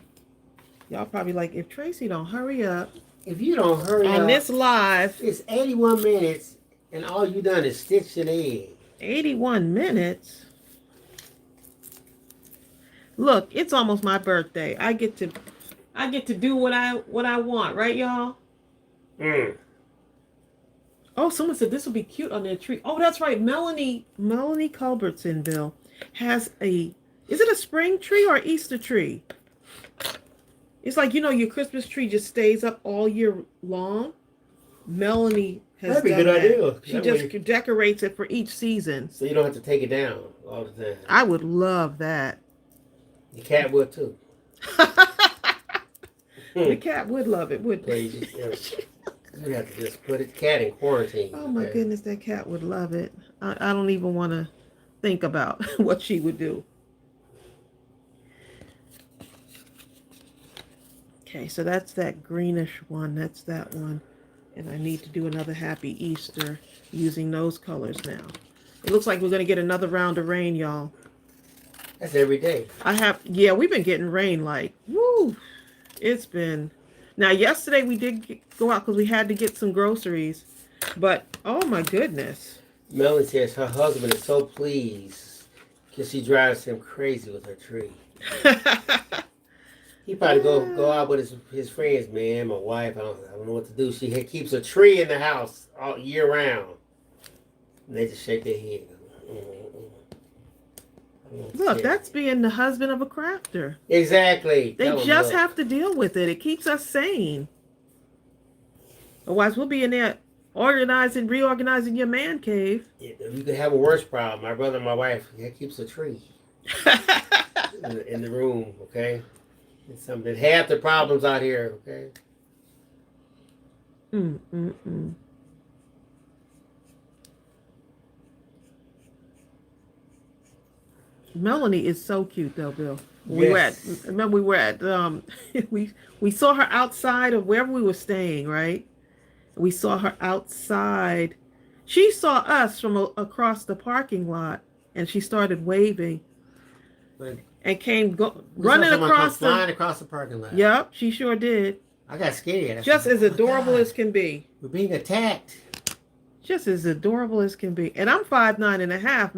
Y'all probably like, if Tracey don't hurry up. If you don't hurry up. On this live. It's 81 minutes and all you done is stitch an egg. 81 minutes? Look, it's almost my birthday. I get to do what I want, right, y'all? Oh, someone said this will be cute on their tree. Oh, that's right. Melanie Culbertsonville has is it a spring tree or Easter tree? It's like, you know, your Christmas tree just stays up all year long. Melanie has That'd be done a good that. idea. She just decorates it for each season. So you don't have to take it down all the time. I would love that. The cat would too. The cat would love it, wouldn't it? You have to just put the cat in quarantine. Oh my goodness, that cat would love it. I don't even want to think about what she would do. Okay, so that's that greenish one. That's that one. And I need to do another Happy Easter using those colors now. It looks like we're going to get another round of rain, y'all. That's every day. We've been getting rain like, woo. It's been... Now, yesterday we did go out because we had to get some groceries. But, oh my goodness. Melanie says her husband is so pleased because she drives him crazy with her tree. He probably go out with his friends, man, my wife. I don't know what to do. She keeps a tree in the house all year round. And they just shake their head. Look, that's being the husband of a crafter. Exactly. They just have to deal with it. It keeps us sane. Otherwise, we'll be in there reorganizing your man cave. You could have a worse problem. My brother and my wife, he keeps a tree in the room, okay? It's something. Half the problems out here, okay? Melanie is so cute, though, Bill. Yes. We were at we saw her outside of wherever we were staying, right? We saw her outside. She saw us from across the parking lot, and she started waving. And came running flying across the parking lot. Yep, she sure did. I got scared. Just as adorable as can be. We're being attacked. Just as adorable as can be. And I'm 5'9.5".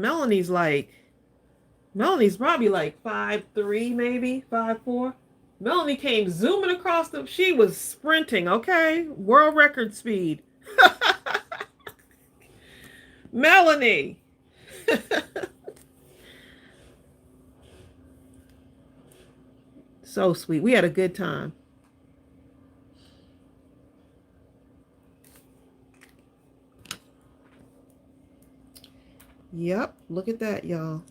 Melanie's probably like 5'3", maybe 5'4". Melanie came zooming across she was sprinting, okay? World record speed. Melanie. So sweet. We had a good time. Yep. Look at that, y'all.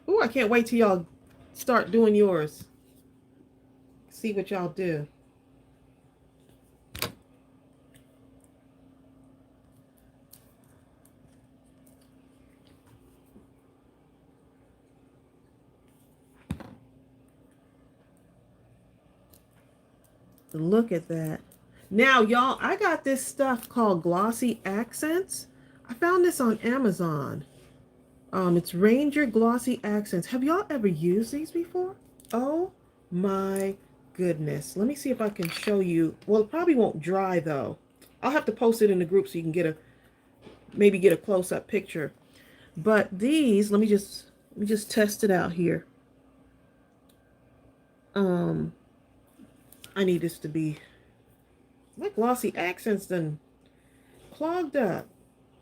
Ooh, I can't wait till y'all start doing yours. See what y'all do. Look at that. Now, y'all, I got this stuff called Glossy Accents. I found this on Amazon. It's Ranger Glossy Accents. Have y'all ever used these before? Oh my goodness. Let me see if I can show you. Well, it probably won't dry though. I'll have to post it in the group so you can get a maybe get a close-up picture. But these, let me just test it out here. I need this to be my Glossy Accents done clogged up.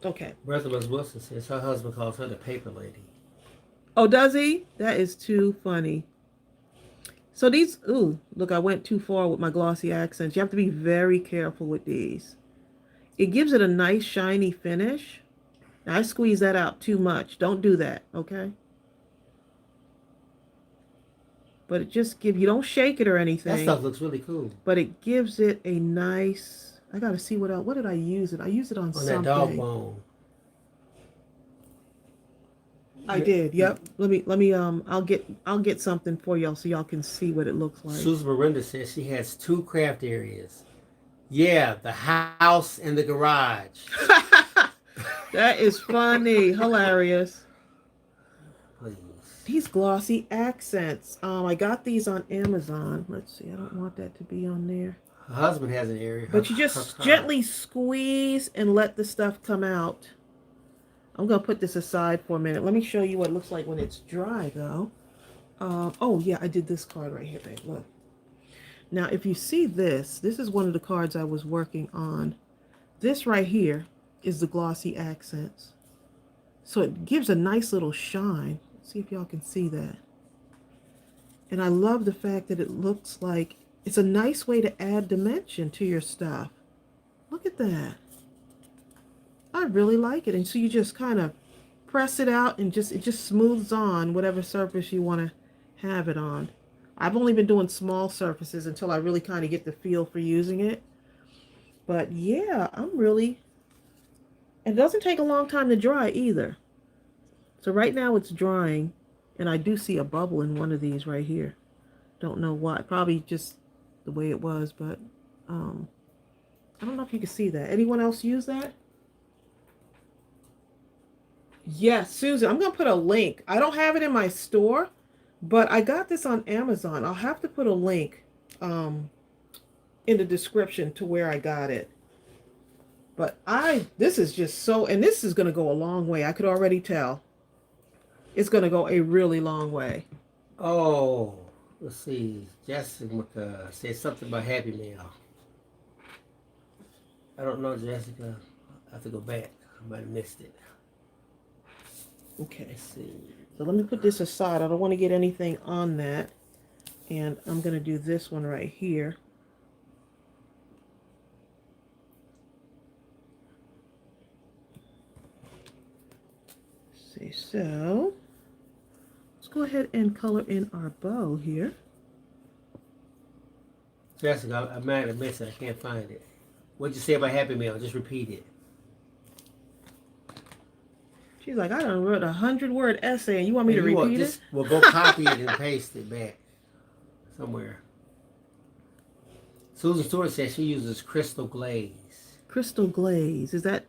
Okay. Brother Miss Wilson says her husband calls her the paper lady. Oh, does he? That is too funny. So these, ooh, look, I went too far with my Glossy Accents. You have to be very careful with these. It gives it a nice shiny finish. Now, I squeeze that out too much. Don't do that, okay? But it just gives, you don't shake it or anything. That stuff looks really cool. But it gives it a nice, I gotta see what else, what did I use it? I used it on something. On that dog bone. I did, yep. Let me I'll get something for y'all so y'all can see what it looks like. Susan Miranda says she has 2 craft areas. Yeah, the house and the garage. That is funny. Hilarious. Please. These Glossy Accents. I got these on Amazon. Let's see. I don't want that to be on there. Her husband has an area. But you just gently squeeze and let the stuff come out. I'm going to put this aside for a minute. Let me show you what it looks like when it's dry, though. Oh, yeah, I did this card right here, babe. Look. Now, if you see this, this is one of the cards I was working on. This right here is the Glossy Accents. So it gives a nice little shine. Let's see if y'all can see that. And I love the fact that it looks like it's a nice way to add dimension to your stuff. Look at that. I really like it. And so you just kind of press it out and it just smooths on whatever surface you want to have it on. I've only been doing small surfaces until I really kind of get the feel for using it. But yeah, it doesn't take a long time to dry either. So right now it's drying, and I do see a bubble in one of these right here. Don't know why. Probably just the way it was, but I don't know if you can see that. Anyone else use that? Yes, Susan, I'm going to put a link. I don't have it in my store, but I got this on Amazon. I'll have to put a link in the description to where I got it. But this is just so, and this is going to go a long way. I could already tell. It's going to go a really long way. Oh, let's see. Jessica said something about Happy Meal. I don't know, Jessica. I have to go back. I might have missed it. Okay, see. So let me put this aside. I don't want to get anything on that. And I'm going to do this one right here. See, so let's go ahead and color in our bow here. Jessica, I might have missed it. I can't find it. What'd you say about Happy Meal? Just repeat it. She's like, I done wrote a 100-word essay, and you want me to repeat it? Well, go copy it and paste it back somewhere. Susan Stewart says she uses crystal glaze. Crystal glaze. Is that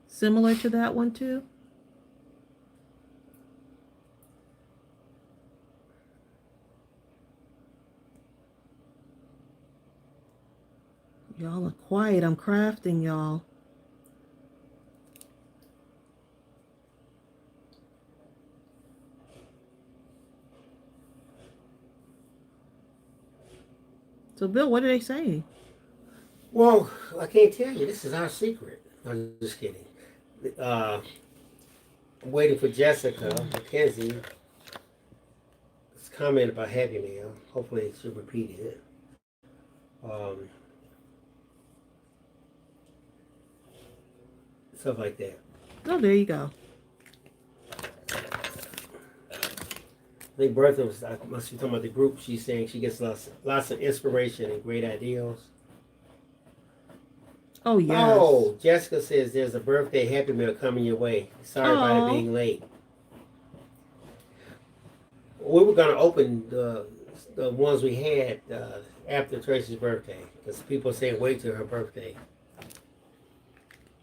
similar to that one, too? Y'all are quiet. I'm crafting, y'all. So, Bill, what are they saying? Well, I can't tell you. This is our secret. I'm just kidding. I'm waiting for Jessica McKenzie. It's comment about Happy Meal. Hopefully she'll repeat it. Stuff like that. Oh, there you go. I think Bertha was, I must be talking about the group. She's saying she gets lots of inspiration and great ideas. Oh, yes. Oh, Jessica says there's a birthday Happy Meal coming your way. Sorry about it being late. We were going to open the ones we had after Tracy's birthday because people say wait till her birthday.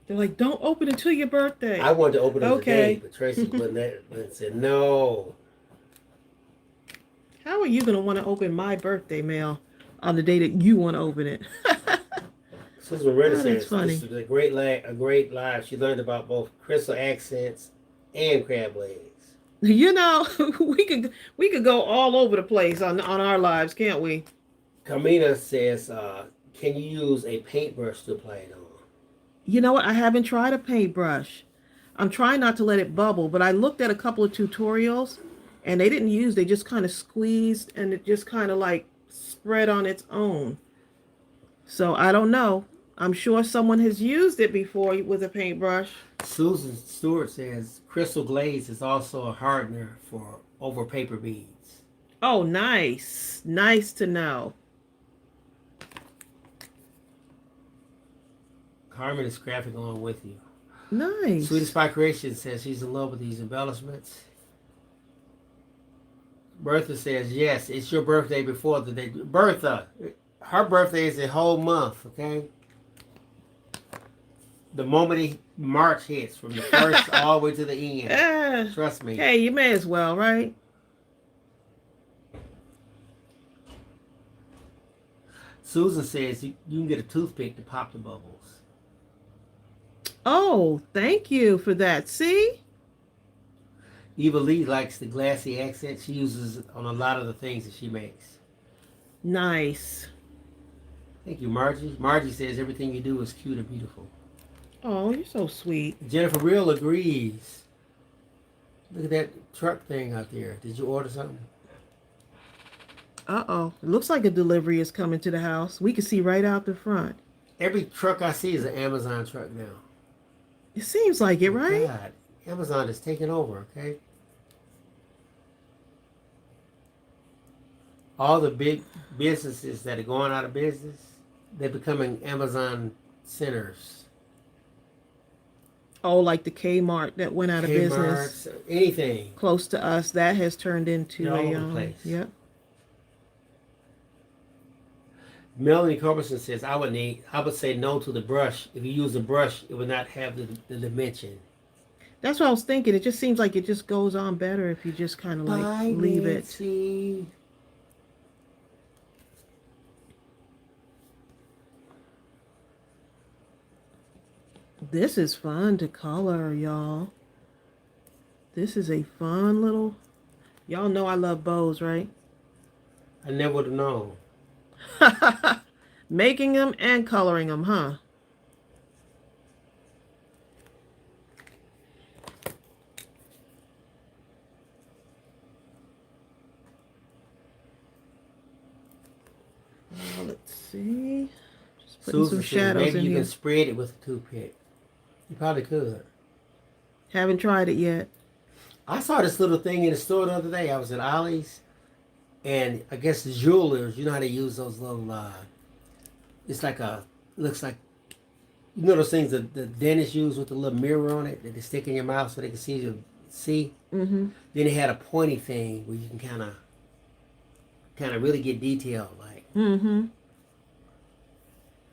They're like, don't open until your birthday. I wanted to open it today, but Tracy wouldn't let it and said no. How are you going to want to open my birthday mail on the day that you want to open it? Susan Renner says funny. this was a great live. She learned about both crystal accents and crab legs. You know, we could go all over the place on our lives, can't we? Carmina says, can you use a paintbrush to apply it on? You know what? I haven't tried a paintbrush. I'm trying not to let it bubble, but I looked at a couple of tutorials and they just kind of squeezed and it just kind of like spread on its own. So I don't know. I'm sure someone has used it before with a paintbrush. Susan Stewart says crystal glaze is also a hardener for over paper beads. Oh, nice. Nice to know. Carmen is crafting along with you. Nice. Sweetest Spy Creation says she's in love with these embellishments. Bertha says, yes, it's your birthday before the day. Bertha, her birthday is a whole month, okay? The moment March hits, from the first all the way to the end. Trust me. Hey, you may as well, right? Susan says you can get a toothpick to pop the bubbles. Oh, thank you for that. See? Eva Lee likes the glassy accent. She uses it on a lot of the things that she makes. Nice. Thank you, Margie. Margie says everything you do is cute and beautiful. Oh, you're so sweet. Jennifer Real agrees. Look at that truck thing out there. Did you order something? Uh-oh. It looks like a delivery is coming to the house. We can see right out the front. Every truck I see is an Amazon truck now. It seems like it, right? God, Amazon is taking over, okay? All the big businesses that are going out of business, they're becoming Amazon centers. Oh, like the Kmart that went out of business. Anything. Close to us, that has turned into all over the place. Yep. Melanie Carberson says, I would say no to the brush. If you use a brush, it would not have the dimension. That's what I was thinking. It just seems like it just goes on better if you just kind of like leave it. This is fun to color, y'all. This is a fun little... Y'all know I love bows, right? I never would have known. Making them and coloring them, huh? Let's see. Just putting Susan some shadows maybe in you here. can spread it with a toothpick. You probably could. Haven't tried it yet. I saw this little thing in the store the other day. I was at Ollie's, and I guess the jewelers, you know how they use those little, it's like looks like, you know those things that the dentists use with the little mirror on it that they stick in your mouth so they can see. Mm-hmm. Then it had a pointy thing where you can kind of really get detailed, like. Mm-hmm.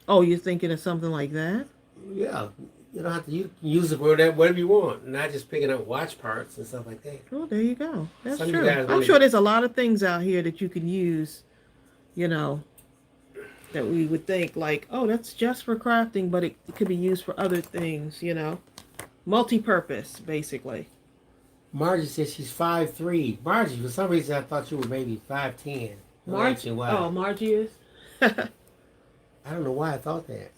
Oh, you're thinking of something like that? Yeah. You don't have to use it for whatever you want, not just picking up watch parts and stuff like that. Oh, there you go. That's Some true. I'm sure there's a lot of things out here that you can use, you know, that we would think like, oh, that's just for crafting, but it could be used for other things, you know. Multi-purpose, basically. Margie says she's 5'3". Margie, for some reason I thought you were maybe 5'10". Margie? Oh, Margie is? I don't know why I thought that.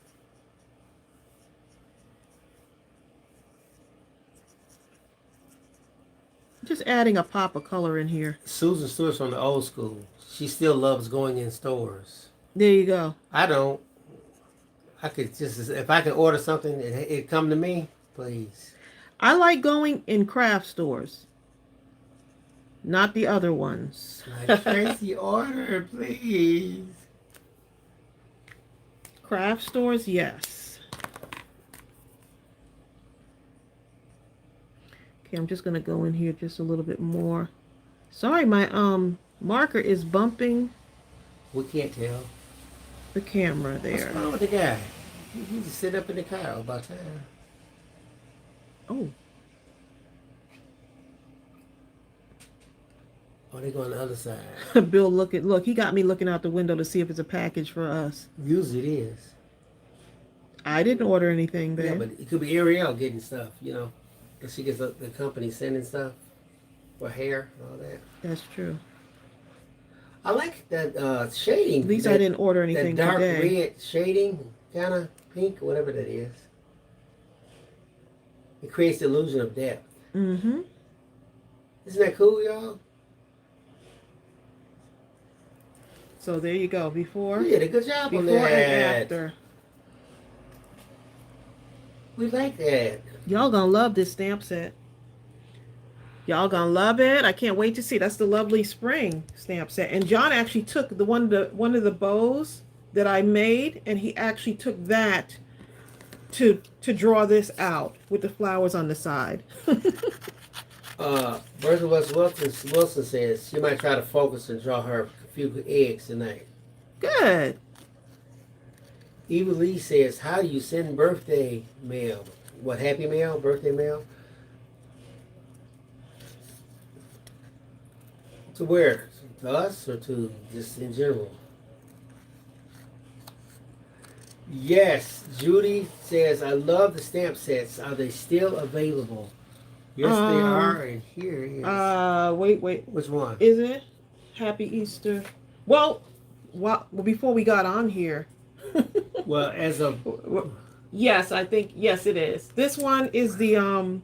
just adding a pop of color in here. Susan Stewart's from the old school. She still loves going in stores. There you go. I don't. I could just, if I could order something, it come to me, please. I like going in craft stores, not the other ones. Like, Tracy, order, please. Craft stores, yes. Okay, I'm just gonna go in here just a little bit more. Sorry, my marker is bumping We can't tell. the camera there. What's wrong with the guy? He just sit up in the car about time. Oh, Oh, they go on the other side. Bill, look, he got me looking out the window to see if it's a package for us. Usually it is. I didn't order anything, babe. Yeah, but it could be Ariel getting stuff, you know. If she gets the company sending stuff for hair and all that. That's true. I like that shading. At least that, I didn't order anything that dark today. red shading, kind of pink, whatever that is. It creates the illusion of depth. Mm-hmm. Isn't that cool, y'all? So there you go. Before, You did a good job on before that. and after. We like that. Y'all gonna love this stamp set. Y'all gonna love it. I can't wait to see. That's the Lovely Spring stamp set. And John actually took the one of the bows that I made, and he actually took that to draw this out with the flowers on the side. Bertha West Wilson says she might try to focus and draw her a few eggs tonight. Good. Eva Lee says, how do you send birthday mail? What, happy mail? Birthday mail? To where? To us or to just in general? Yes, Judy says, I love the stamp sets. Are they still available? Yes, they are, and here is. Wait. Which one? Is it? Happy Easter. Well, before we got on here. Well, as of... Yes, I think, yes, it is. This one is the,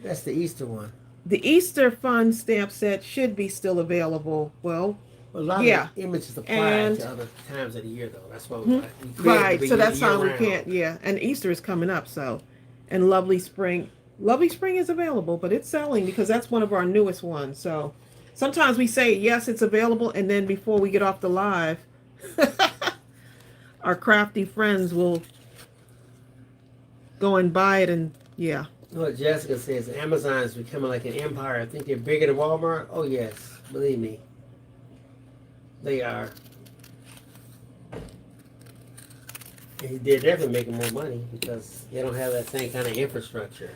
That's the Easter one. the Easter Fun stamp set should be still available. Well, A lot yeah. of images apply And- to other times of the year, though. That's what Mhm. we create right. the So that's how we year-round. can't, yeah. And Easter is coming up, so. And Lovely Spring. Lovely Spring is available, but it's selling because that's one of our newest ones. So sometimes we say, yes, it's available. And then before we get off the live, our crafty friends will go and buy it. And yeah. What Jessica says, Amazon is becoming like an empire. I think they're bigger than Walmart. Oh, yes. Believe me. They are. And they're definitely making more money because they don't have that same kind of infrastructure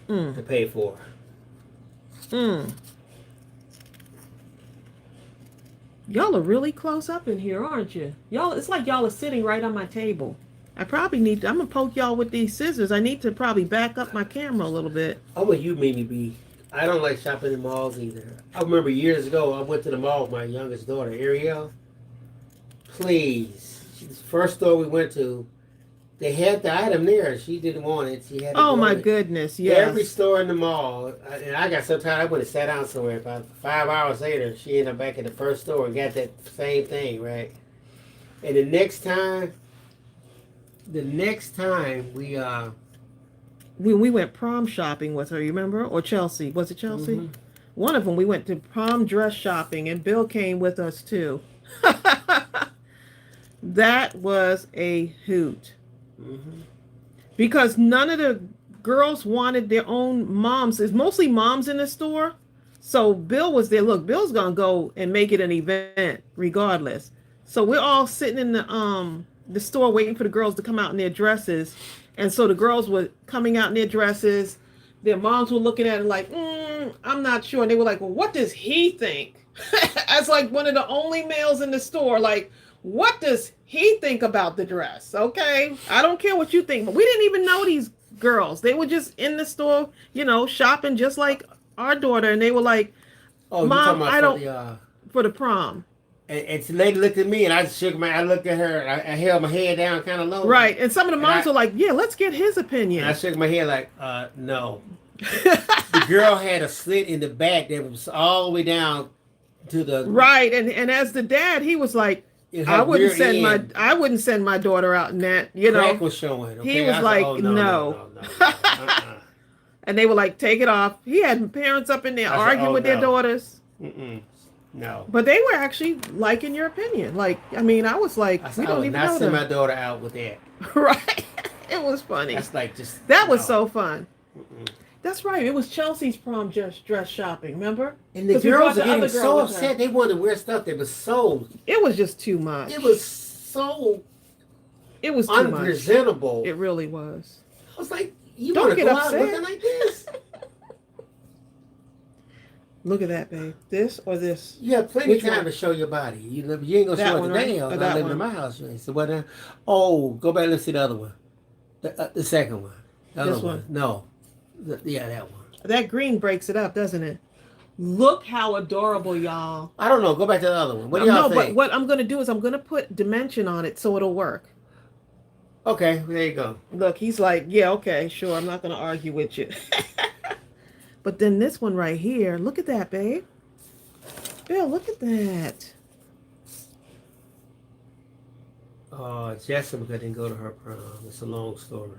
to pay for. Y'all are really close up in here, aren't you? Y'all, it's like y'all are sitting right on my table. I probably need to, I'm gonna poke y'all with these scissors. I need to probably back up my camera a little bit. Oh, well, you made me be. I don't like shopping in malls either. I remember years ago, I went to the mall with my youngest daughter, Ariel. Please. The first store we went to, they had the item there. She didn't want it. She had to Oh go my in. goodness, yes. Every store in the mall, and I got so tired, I went and sat down somewhere. About 5 hours later, she ended up back at the first store and got that same thing, right? And the next time we When we went prom shopping with her, you remember? Or Chelsea. Was it Chelsea? Mhm. One of them, we went to prom dress shopping, and Bill came with us too. That was a hoot. Because none of the girls wanted their own moms. It's mostly moms in the store. So Bill was there. Look, Bill's going to go and make it an event regardless. So we're all sitting in the store waiting for the girls to come out in their dresses. And so the girls were coming out in their dresses. Their moms were looking at it like, I'm not sure. And they were like, well, what does he think? As like one of the only males in the store, like, what does he think about the dress? Okay, I don't care what you think. But we didn't even know these girls. They were just in the store, you know, shopping just like our daughter. And they were like, oh, Mom, you talking about I don't, the, for the prom. and the lady looked at me, and I looked at her, and I held my head down kind of low. Right. And some of the moms I- were like, yeah, let's get his And I opinion. shook my head like, no. The girl had a slit in the back that was all the way down to the right. And as the dad, he was like, I wouldn't send my daughter out in that, you know. Crack was showing. Okay? He was like, oh, no. Uh-uh. And they were like, take it off. He had parents up in there arguing with their daughters. No. But they were actually liking your opinion. Like, I mean, I was like, we don't even know not send my daughter out with that. Right. It was funny. That's like just. That was so fun. That's right. It was Chelsea's prom dress shopping, remember? And the girls are getting so upset. They wanted to wear stuff that was so. It was just too much. It was so. It was too unpresentable. Much. It really was. I was like, you want to go out looking like this? Look at that, babe. This or this? You have plenty of time to show your body. You ain't going to show it today. Right? I'm living in my house. Right? So what? Go back and see the other one. The second one. The other one. No. Yeah, that one. That green breaks it up, doesn't it? Look how adorable, y'all. I don't know. Go back to the other one. What do y'all think? But what I'm going to do is I'm going to put dimension on it so it'll work. Okay, there you go. Look, he's like, yeah, okay, sure. I'm not going to argue with you. But then this one right here, look at that, babe. Bill, look at that. Jessica didn't go to her prom. It's a long story.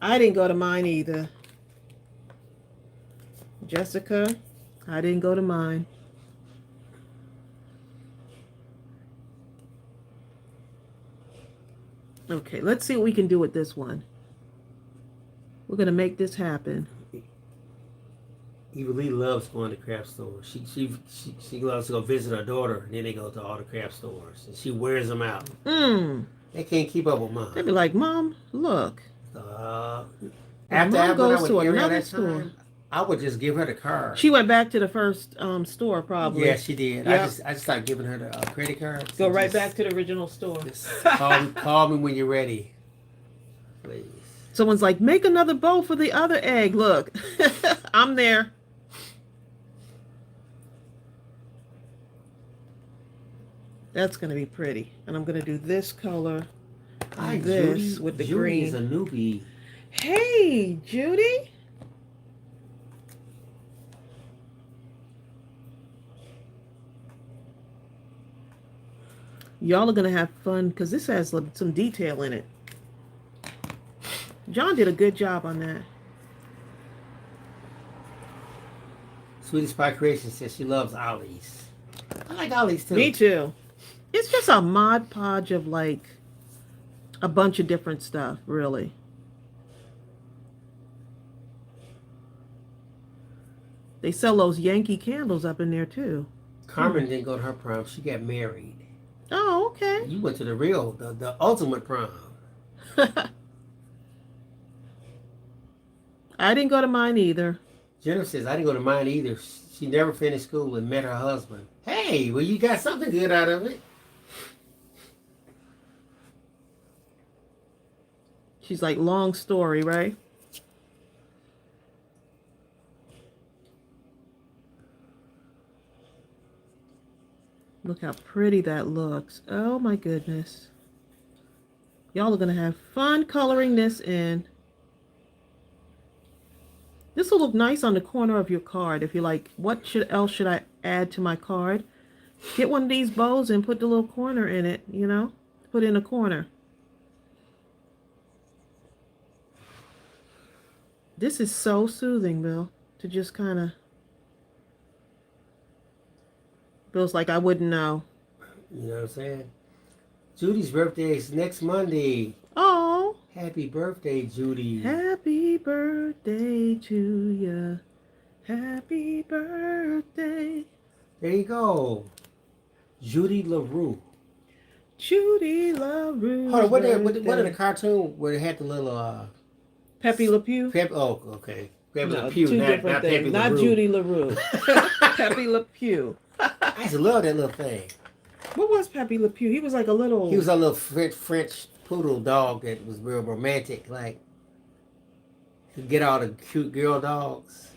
I didn't go to mine either. Jessica, I didn't go to mine. Okay, let's see what we can do with this one. We're going to make this happen. Eva Lee loves going to craft stores. She loves to go visit her daughter, and then they go to all the craft stores, and she wears them out. They can't keep up with Mom. They'd be like, Mom, look. After I goes to another store, I would just give her the card. She went back to the first store, probably. Yeah, she did. Yep. I just started giving her the credit card. Go right back to the original store. Just call me when you're ready, please. Someone's like, make another bowl for the other egg. Look, I'm there. That's going to be pretty. And I'm going to do this color and this with the green. Judy's a newbie. Hey, Judy. Y'all are going to have fun because this has some detail in it. John did a good job on that. Sweetie Spy Creation says she loves Ollie's. I like Ollie's too. Me too. It's just a Mod Podge of like a bunch of different stuff, really. They sell those Yankee candles up in there too. Carmen didn't go to her prom. She got married. Oh, okay. You went to the ultimate prom. I didn't go to mine either. Jennifer says, I didn't go to mine either. She never finished school and met her husband. Hey, well, you got something good out of it. She's like, long story, right? Look how pretty that looks. Oh my goodness. Y'all are going to have fun coloring this in. This will look nice on the corner of your card. If you're like, what else should I add to my card? Get one of these bows and put the little corner in it, you know? Put in a corner. This is so soothing, Bill, to just kind of... Bill's like, I wouldn't know. You know what I'm saying? Judy's birthday is next Monday. Oh. Happy birthday, Judy. Happy birthday to you. Happy birthday. There you go. Judy LaRue. Judy LaRue. Hold on, what in the cartoon where they had the little... Pepe Le Pew? Oh, okay. Pepe No, Le Pew, two not different things. Pepe Not LaRue. Judy LaRue. Pepe Le Pew. I used to love that little thing. What was Pepe Le Pew? He was like a little... He was a little French poodle dog that was real romantic. Like, he'd get all the cute girl dogs.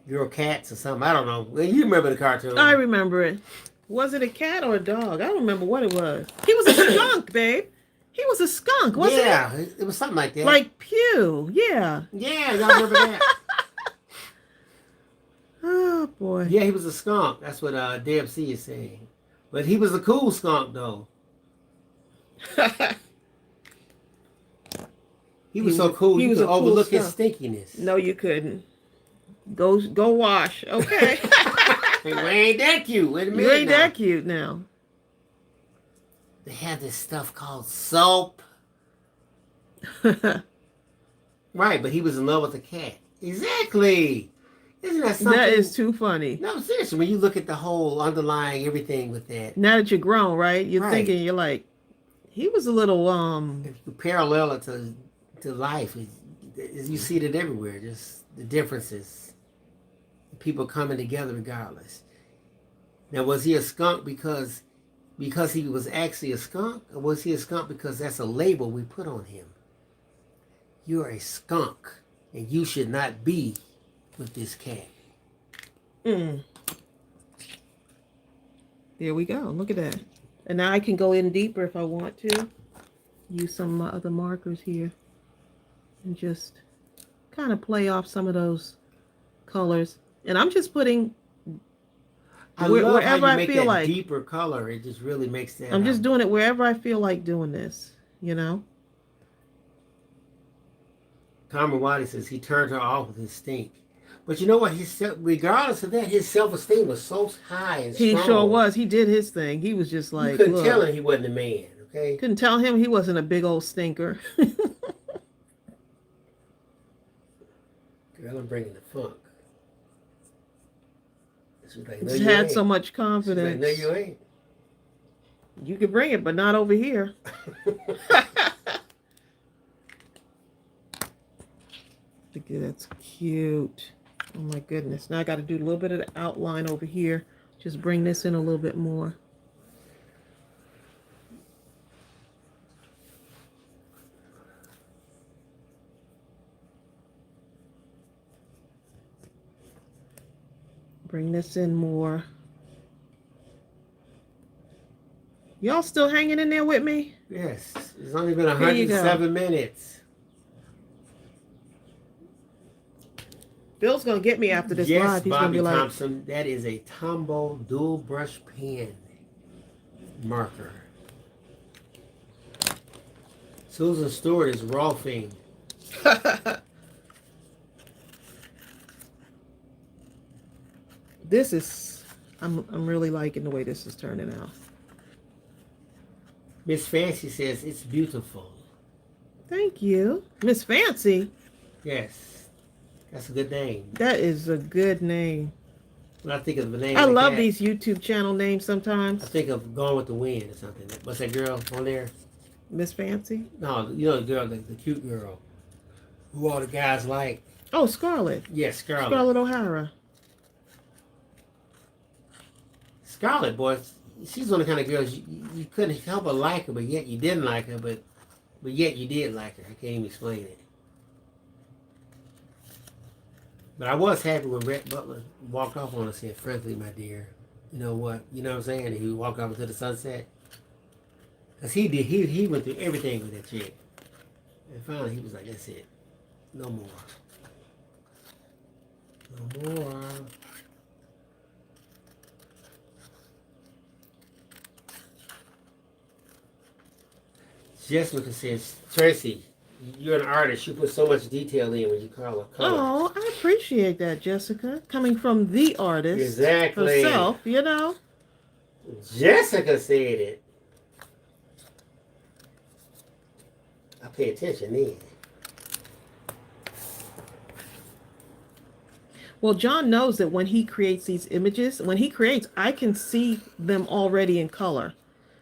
Girl cats or something. I don't know. Well, you remember the cartoon. I remember it. Was it a cat or a dog? I don't remember what it was. He was a skunk, babe. He was a skunk, wasn't he? Yeah, it was something like that. Like Pew. Yeah. Yeah, y'all remember that? Oh boy. Yeah, he was a skunk. That's what Deb C is saying. But he was a cool skunk, though. He was so cool. You could overlook his stinkiness. No, you couldn't. Go wash. Okay. Hey, we ain't that cute. Wait a minute. You ain't now. that cute now. They have this stuff called soap. Right, but he was in love with the cat. Exactly. Isn't that something? That is too funny. No, seriously, when you look at the whole underlying everything with that. Now that you're grown, right? You're thinking, you're like, he was a little If you parallel it to life, you see it everywhere. Just the differences. People coming together regardless. Now, was he a skunk because he was actually a skunk, or was he a skunk because that's a label we put on him? You're a skunk, and you should not be with this cat. There we go. Look at that. And now I can go in deeper if I want to. Use some other markers here. And just kind of play off some of those colors. And I'm just putting wherever how you make that like deeper color. It just really makes that. I'm just doing it wherever I feel like doing this, you know. Carmen Waddy says he turned her off with his stink. But you know what? Regardless of that, his self-esteem was so high and strong. He sure was. He did his thing. He was just like, you couldn't tell him he wasn't a man, okay? Couldn't tell him he wasn't a big old stinker. Girl, I'm bringing the funk. Like, no, just had so much confidence. Like, no, you ain't. You can bring it, but not over here. That's cute. Oh my goodness. Now I got to do a little bit of the outline over here. Just bring this in a little bit more. Bring this in more. Y'all still hanging in there with me? Yes. It's only been 107 minutes. Bill's going to get me after this live. He's going to be like, Thompson, that is a Tombow dual brush pen marker. Susan Stewart is rolfing. This is, I'm really liking the way this is turning out. Miss Fancy says it's beautiful. Thank you. Miss Fancy? Yes. That's a good name. That is a good name. When I think of the name, I love these YouTube channel names sometimes. I think of Gone with the Wind or something. What's that girl on there? Miss Fancy? No, you know the girl, the cute girl, who all the guys like. Oh, Scarlett. Yes, Scarlett. Scarlett O'Hara. Scarlett, boy, she's one of the kind of girls you couldn't help but like her, but yet you didn't like her, but yet you did like her. I can't even explain it. But I was happy when Rhett Butler walked off on us and said, "Frankly, my dear, you know what? You know what I'm saying?" And he walked off into the sunset. Because he did, he went through everything with that chick. And finally he was like, that's it. No more. No more. Jessica says, Tracey, you're an artist. You put so much detail in when you call a color. Oh, I appreciate that, Jessica. Coming from the artist herself, you know. Jessica said it. I pay attention then. Well, John knows that when he creates these images, I can see them already in color.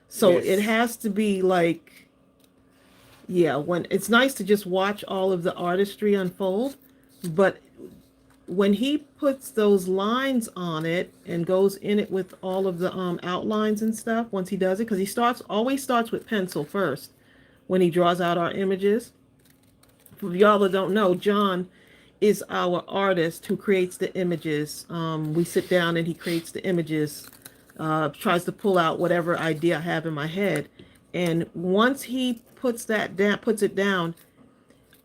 So yes. It has to be like, yeah, when it's nice to just watch all of the artistry unfold, but when he puts those lines on it and goes in it with all of the outlines and stuff, once he does it, because he always starts with pencil first when he draws out our images. For y'all that don't know, John is our artist who creates the images. We sit down and he creates the images, tries to pull out whatever idea I have in my head. And once he puts it down.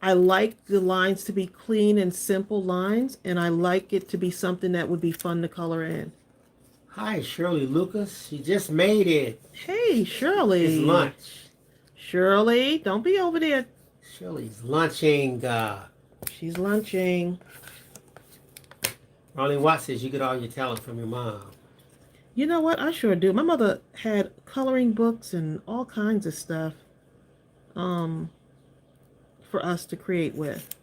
I like the lines to be clean and simple lines, and I like it to be something that would be fun to color in. Hi, Shirley Lucas. She just made it. Hey, Shirley. It's lunch. Shirley, don't be over there. Shirley's lunching. She's lunching. Ronnie Watts says you get all your talent from your mom. You know what? I sure do. My mother had coloring books and all kinds of stuff for us to create with.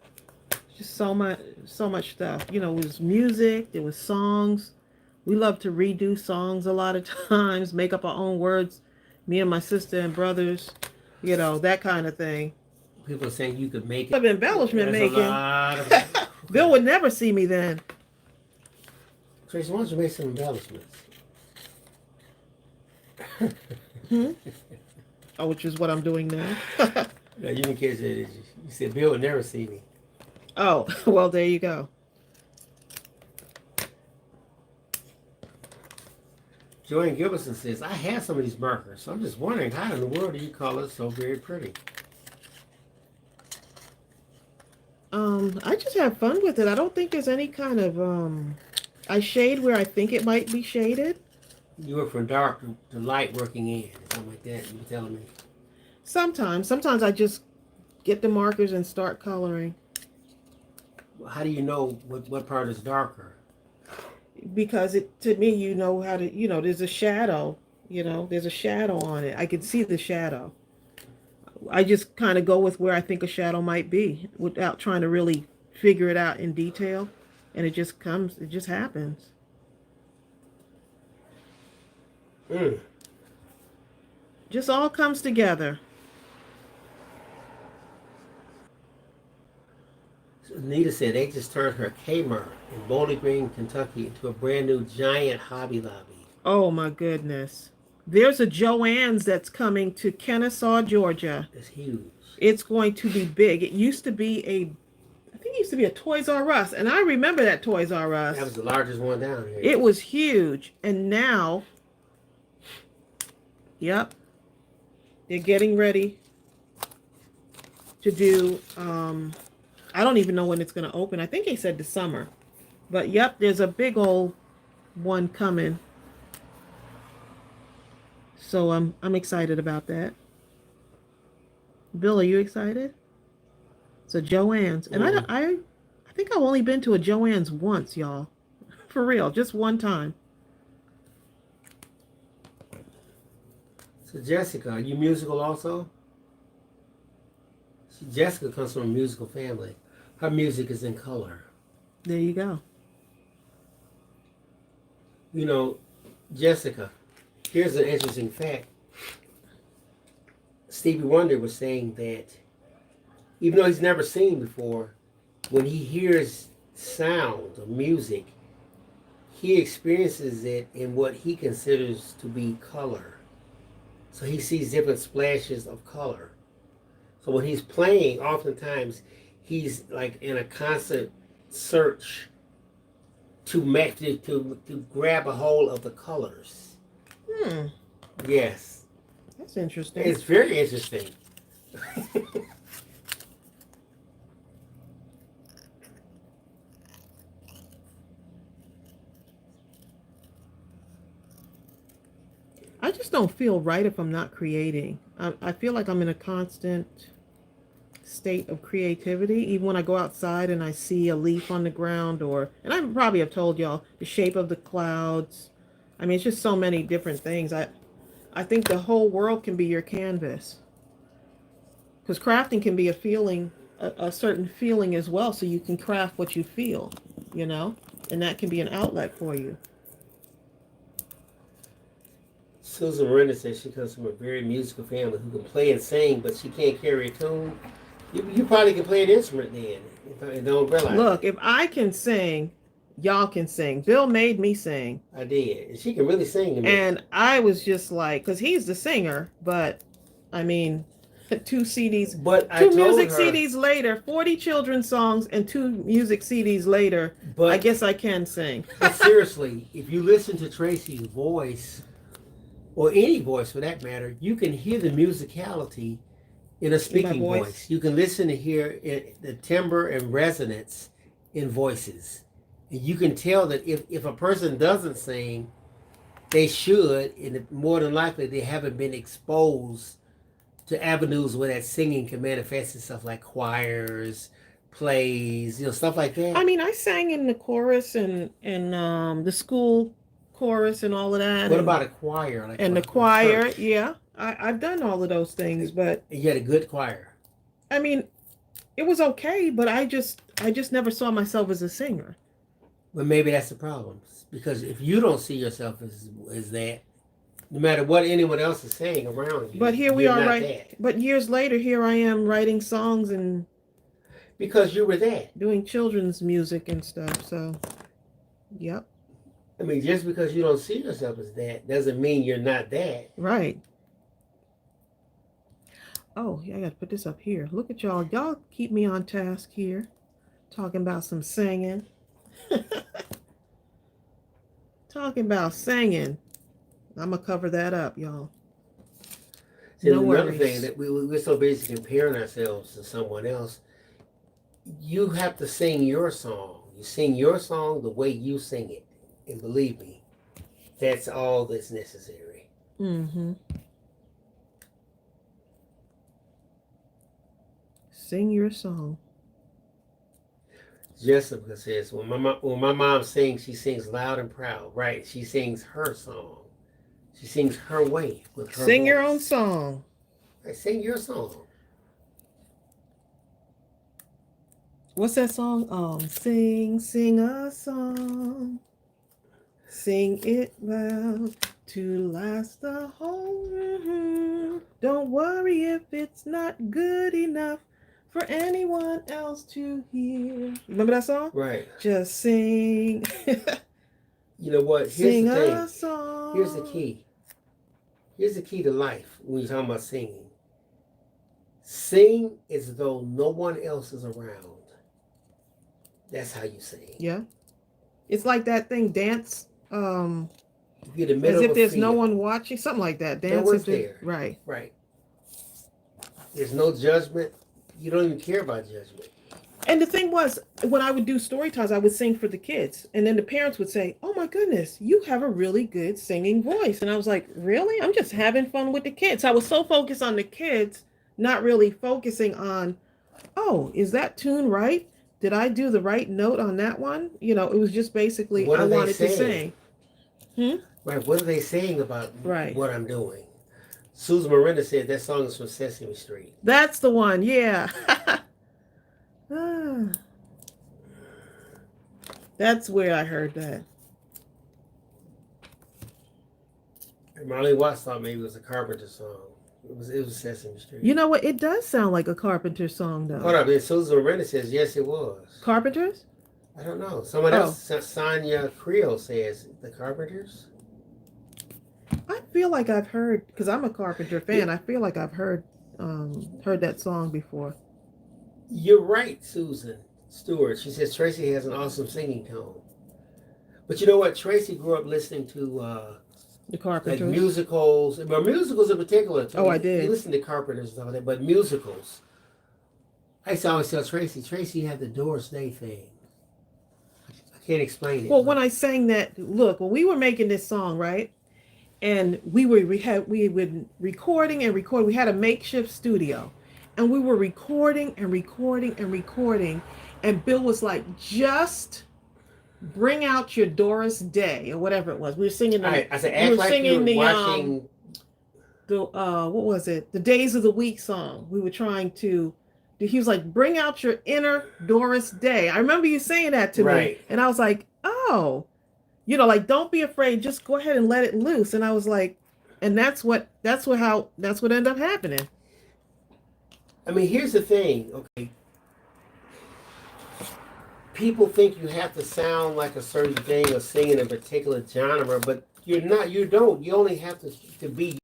Just so much stuff. You know, it was music, it was songs. We love to redo songs a lot of times, make up our own words. Me and my sister and brothers, you know, that kind of thing. People are saying you could make it. Of embellishment There's making. a lot of... Bill would never see me then. Tracy, why don't you make some embellishments? Oh, which is what I'm doing now. No, you didn't catch that, did you? You said Bill would never see me. Oh, well, there you go. Joanne Gilbertson says, I have some of these markers, so I'm just wondering how in the world do you call it so very pretty? I just have fun with it. I don't think there's any kind of, I shade where I think it might be shaded. You went from dark to light working in, something like that, you were telling me. Sometimes I just get the markers and start coloring. How do you know what part is darker? Because to me, you know how to, you know, there's a shadow, you know, there's a shadow on it. I can see the shadow. I just kind of go with where I think a shadow might be without trying to really figure it out in detail. And it just happens. Just all comes together. So Anita said they just turned her Kmart in Bowling Green, Kentucky into a brand new giant Hobby Lobby. Oh my goodness. There's a Joann's that's coming to Kennesaw, Georgia. It's huge. It's going to be big. It used to be I think it used to be a Toys R Us. And I remember that Toys R Us. That was the largest one down here. It was huge. And now, yep, they're getting ready to do, I don't even know when it's going to open. I think they said the summer. But yep, there's a big old one coming. So I'm excited about that. Bill, are you excited? So Joann's, and I think I've only been to a Joann's once, y'all. For real, just one time. So Jessica, are you musical also? Jessica comes from a musical family. Her music is in color. There you go. You know, Jessica, here's an interesting fact. Stevie Wonder was saying that even though he's never seen before, when he hears sound or music, he experiences it in what he considers to be color. So he sees different splashes of color. So when he's playing, oftentimes he's like in a constant search to match to grab a hold of the colors. Yes. That's interesting. It's very interesting. I just don't feel right if I'm not creating. I feel like I'm in a constant state of creativity, even when I go outside and I see a leaf on the ground, and I probably have told y'all the shape of the clouds. I mean, it's just so many different things. I think the whole world can be your canvas, because crafting can be a feeling, a certain feeling as well, so you can craft what you feel, you know, and that can be an outlet for you. Susan Miranda says she comes from a very musical family who can play and sing, but she can't carry a tune. You probably can play an instrument then, and don't realize. Look, if I can sing, y'all can sing. Bill made me sing. I did. And she can really sing to me. And I was just like, because he's the singer, but I mean, two CDs, but two music CDs later, 40 children's songs and 2 music CDs later, but I guess I can sing. But seriously, if you listen to Tracey's voice, or any voice for that matter, you can hear the musicality in a speaking voice? voice. You can listen to hear the timbre and resonance in voices. And you can tell that if a person doesn't sing, they should, and more than likely they haven't been exposed to avenues where that singing can manifest itself, like choirs, plays, stuff like that. I mean, I sang in the chorus and the school chorus and all of that. What about a choir? Like and the choir, yeah. I've done all of those things, but you had a good choir. I mean, it was okay, but I just never saw myself as a singer. But maybe that's the problem, because if you don't see yourself as that, no matter what anyone else is saying around you. But here we are, right? But years later, here I am writing songs and because you were that, doing children's music and stuff. So, yep. I mean, just because you don't see yourself as that doesn't mean you're not that. Right. Oh, yeah, I got to put this up here. Look at y'all. Y'all keep me on task here. Talking about some singing. Talking about singing. I'm going to cover that up, y'all. See, no another thing that we're so busy comparing ourselves to someone else. You have to sing your song. You sing your song the way you sing it. And believe me, that's all that's necessary. Mm-hmm. Sing your song. Jessica says, when my mom sings, she sings loud and proud. Right. She sings her song. She sings her way with her Sing voice. your own song. Right, sing your song. What's that song? Sing a song. Sing it loud to last the whole. Don't worry if it's not good enough for anyone else to hear. Remember that song? Right. Just sing. You know what? Here's Sing the thing. a song. Here's the key. Here's the key to life when you're talking about singing. Sing as though no one else is around. That's how you sing. Yeah. It's like that thing, dance. You're the middle as if of there's field. no one watching, something like that. Dance. No one's there. Right. Right. There's no judgment. You don't even care about judgment. And the thing was, when I would do story times, I would sing for the kids. And then the parents would say, oh my goodness, you have a really good singing voice. And I was like, really? I'm just having fun with the kids. I was so focused on the kids, not really focusing on, oh, is that tune right? Did I do the right note on that one? It was just basically, I wanted to sing. Right. What are they saying about right. what I'm doing? Susan Miranda said that song is from Sesame Street. That's the one, yeah. That's where I heard that. And Marlene Watts thought maybe it was a Carpenter song. It was Sesame Street. You know what? It does sound like a Carpenter song, though. Hold up. And Susan Miranda says, yes, it was. Carpenters? I don't know. Someone else, Sonia Creel, says the Carpenters. I feel like I've heard, because I'm a Carpenter fan, I feel like I've heard that song before. You're right, Susan Stewart. She says Tracey has an awesome singing tone. But you know what? Tracey grew up listening to the Carpenters, like musicals, but musicals in particular. Oh, I did. You listen to Carpenters and stuff like that, but musicals. I used to always tell Tracey had the Doris Day thing. I can't explain it. Well, when I sang that, look, when we were making this song, right? And we were recording and recording. We had a makeshift studio. And we were recording and recording and recording. And Bill was like, just bring out your Doris Day or whatever it was. We were singing. I said, act like you were watching. What was it? The Days of the Week song. We were trying to. He was like, bring out your inner Doris Day. I remember you saying that to me. And I was like, oh, like, don't be afraid. Just go ahead and let it loose. And I was like, and that's what ended up happening. I mean, here's the thing, okay? People think you have to sound like a certain thing or sing in a particular genre, but you're not. You don't. You only have to be.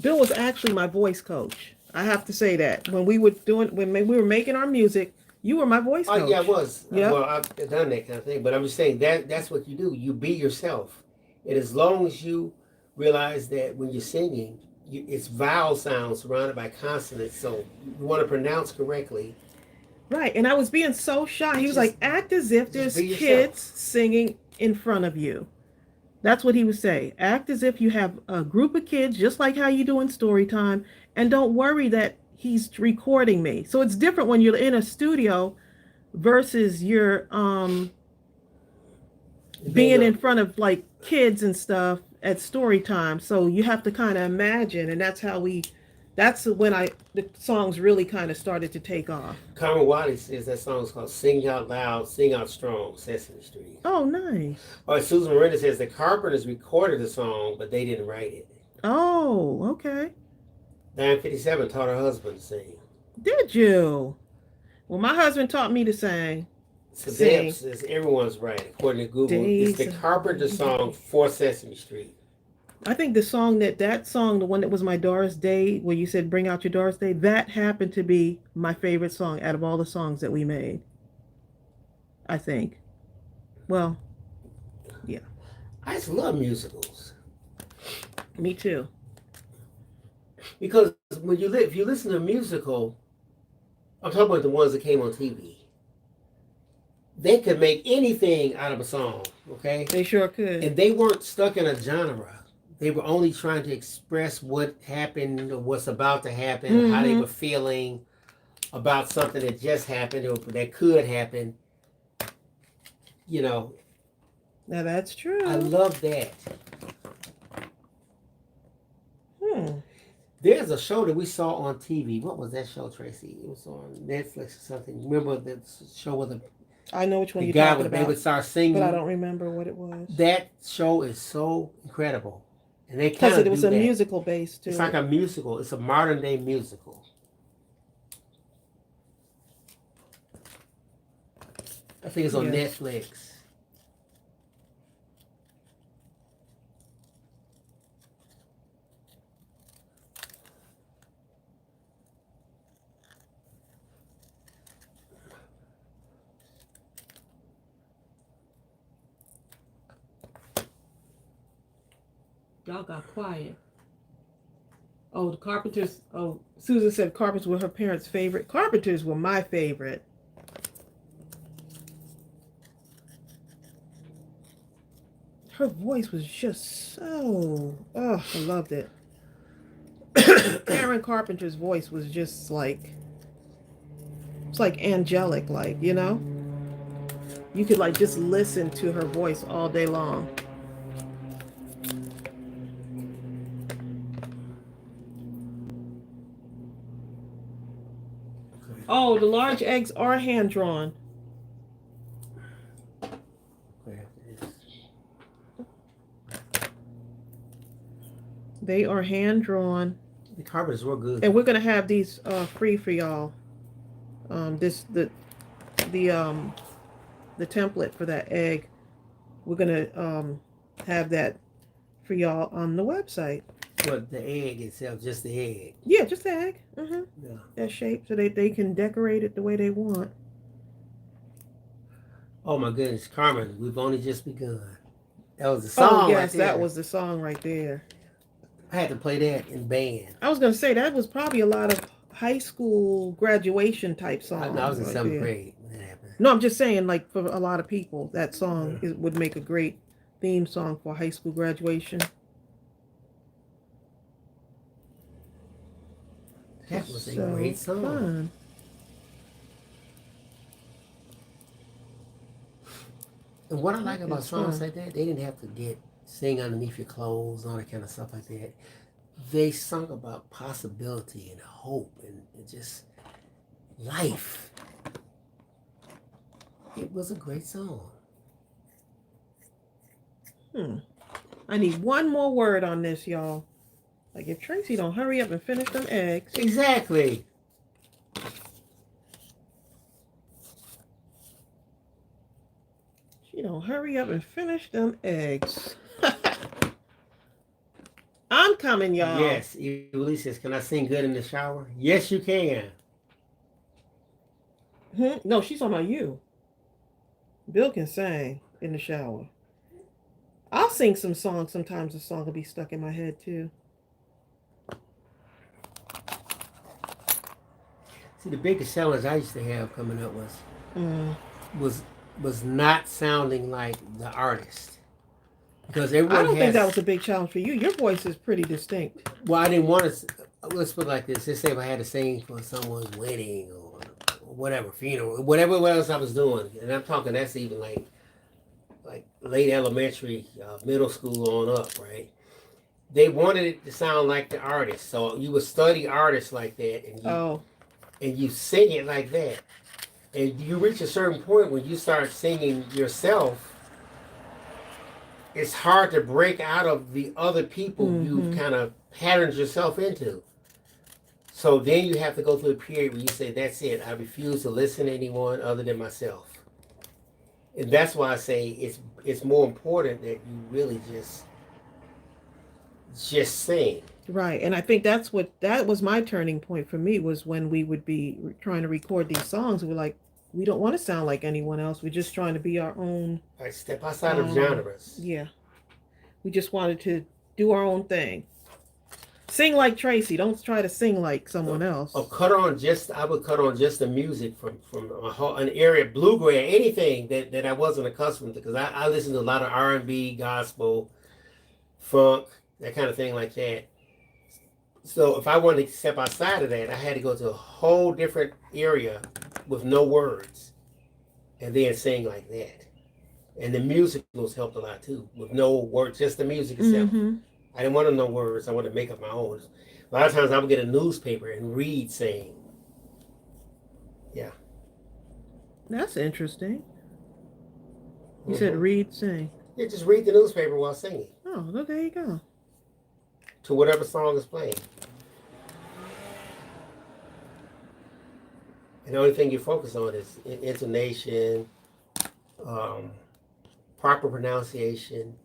Bill was actually my voice coach. I have to say that when we were making our music, you were my voice coach. Oh yeah, I was. Yep. Well, I've done that kind of thing, but I'm just saying that's what you do. You be yourself, and as long as you realize that when you're singing, it's vowel sounds surrounded by consonants, so you want to pronounce correctly. Right. And I was being so shy. He was Just- like, act as if there's be yourself. kids singing in front of you. That's what he would say. Act as if you have a group of kids, just like how you do in story time, and don't worry that he's recording me. So it's different when you're in a studio versus you're being in front of like kids and stuff at story time. So you have to kind of imagine, and that's when the songs really kind of started to take off. Carmen Wiley says that song is called Sing Out Loud, Sing Out Strong, Sesame Street. Oh, nice. Or Susan Miranda says the Carpenters recorded the song, but they didn't write it. Oh, okay. Diane 57 taught her husband to sing. Did you? Well, my husband taught me to sing. So Deb says everyone's right, according to Google. It's the Carpenter song for Sesame Street. I think that song, the one that was my Doris Day, where you said bring out your Doris Day, that happened to be my favorite song out of all the songs that we made. I think. Well, yeah. I just love musicals. Me too. Because if you listen to a musical, I'm talking about the ones that came on TV. They could make anything out of a song, okay? They sure could. And they weren't stuck in a genre. They were only trying to express what happened or what's about to happen, how they were feeling about something that just happened or that could happen. You know. Now that's true. I love that. Hmm. There's a show that we saw on TV. What was that show, Tracy? It was on Netflix or something. Remember the show with the I know which one you're guy talking with about. they would start singing. But I don't remember what it was. That show is so incredible. And they kind Because of it was a musical base too. It's like a musical. It's a modern day musical. I think it's on Netflix. Y'all got quiet. Oh, the Carpenters. Oh, Susan said Carpenters were her parents' favorite. Carpenters were my favorite. Her voice was just so... Oh, I loved it. Karen Carpenter's voice was just like... It's like angelic, like, you know? You could like just listen to her voice all day long. Oh, the large eggs are hand drawn. They are hand drawn. The Carpenters were good. And we're gonna have these free for y'all. The template for that egg. We're gonna have that for y'all on the website. What, the egg itself, just the egg? Yeah, just the egg. Yeah. That shape, so they can decorate it the way they want. Oh my goodness, Carmen, we've only just begun. That was the song. Oh yes, right there. that was the song right there. I had to play that in band. I was gonna say that was probably a lot of high school graduation type songs. I was in right 7th there. grade when that happened. No, I'm just saying, like, for a lot of people, that song would make a great theme song for high school graduation. That was a great song. Fun. And what I like about songs fun. like that, they didn't have to sing underneath your clothes, all that kind of stuff like that. They sung about possibility and hope and just life. It was a great song. I need one more word on this, y'all. Like, if Tracy don't hurry up and finish them eggs. Exactly. She don't hurry up and finish them eggs. I'm coming, y'all. Yes. Elise says, can I sing good in the shower? Yes, you can. No, she's talking about you. Bill can sing in the shower. I'll sing some songs. Sometimes the song will be stuck in my head, too. See, the biggest challenge I used to have coming up Mm. was was not sounding like the artist, because I everyone don't think that was has. a big challenge for you. Your voice is pretty distinct. Well, I didn't want to. Let's put it like this. Let's say if I had to sing for someone's wedding or whatever funeral, whatever else I was doing, and I'm talking that's even like late elementary, middle school on up, right? They wanted it to sound like the artist, so you would study artists like that, Oh. and you sing it like that, and you reach a certain point when you start singing yourself. It's hard to break out of the other people you've kind of patterned yourself into. So then you have to go through a period where you say, "That's it. I refuse to listen to anyone other than myself." And that's why I say it's more important that you really just sing. Right. And I think that was my turning point for me, was when we would be trying to record these songs. We're like, we don't want to sound like anyone else. We're just trying to be our own. Like step outside of genres. Yeah. We just wanted to do our own thing. Sing like Tracey. Don't try to sing like someone else. Or I would cut on just the music from an area, bluegrass, anything that I wasn't accustomed to, because I listened to a lot of R&B, gospel, funk, that kind of thing like that. So if I wanted to step outside of that, I had to go to a whole different area with no words and then sing like that. And the musicals helped a lot too, with no words, just the music itself. I didn't want to know words. I wanted to make up my own. A lot of times I would get a newspaper and read saying. Yeah. That's interesting. You said read, sing. Yeah, just read the newspaper while singing. Oh, well, there you go. To whatever song is playing. And the only thing you focus on is intonation, proper pronunciation,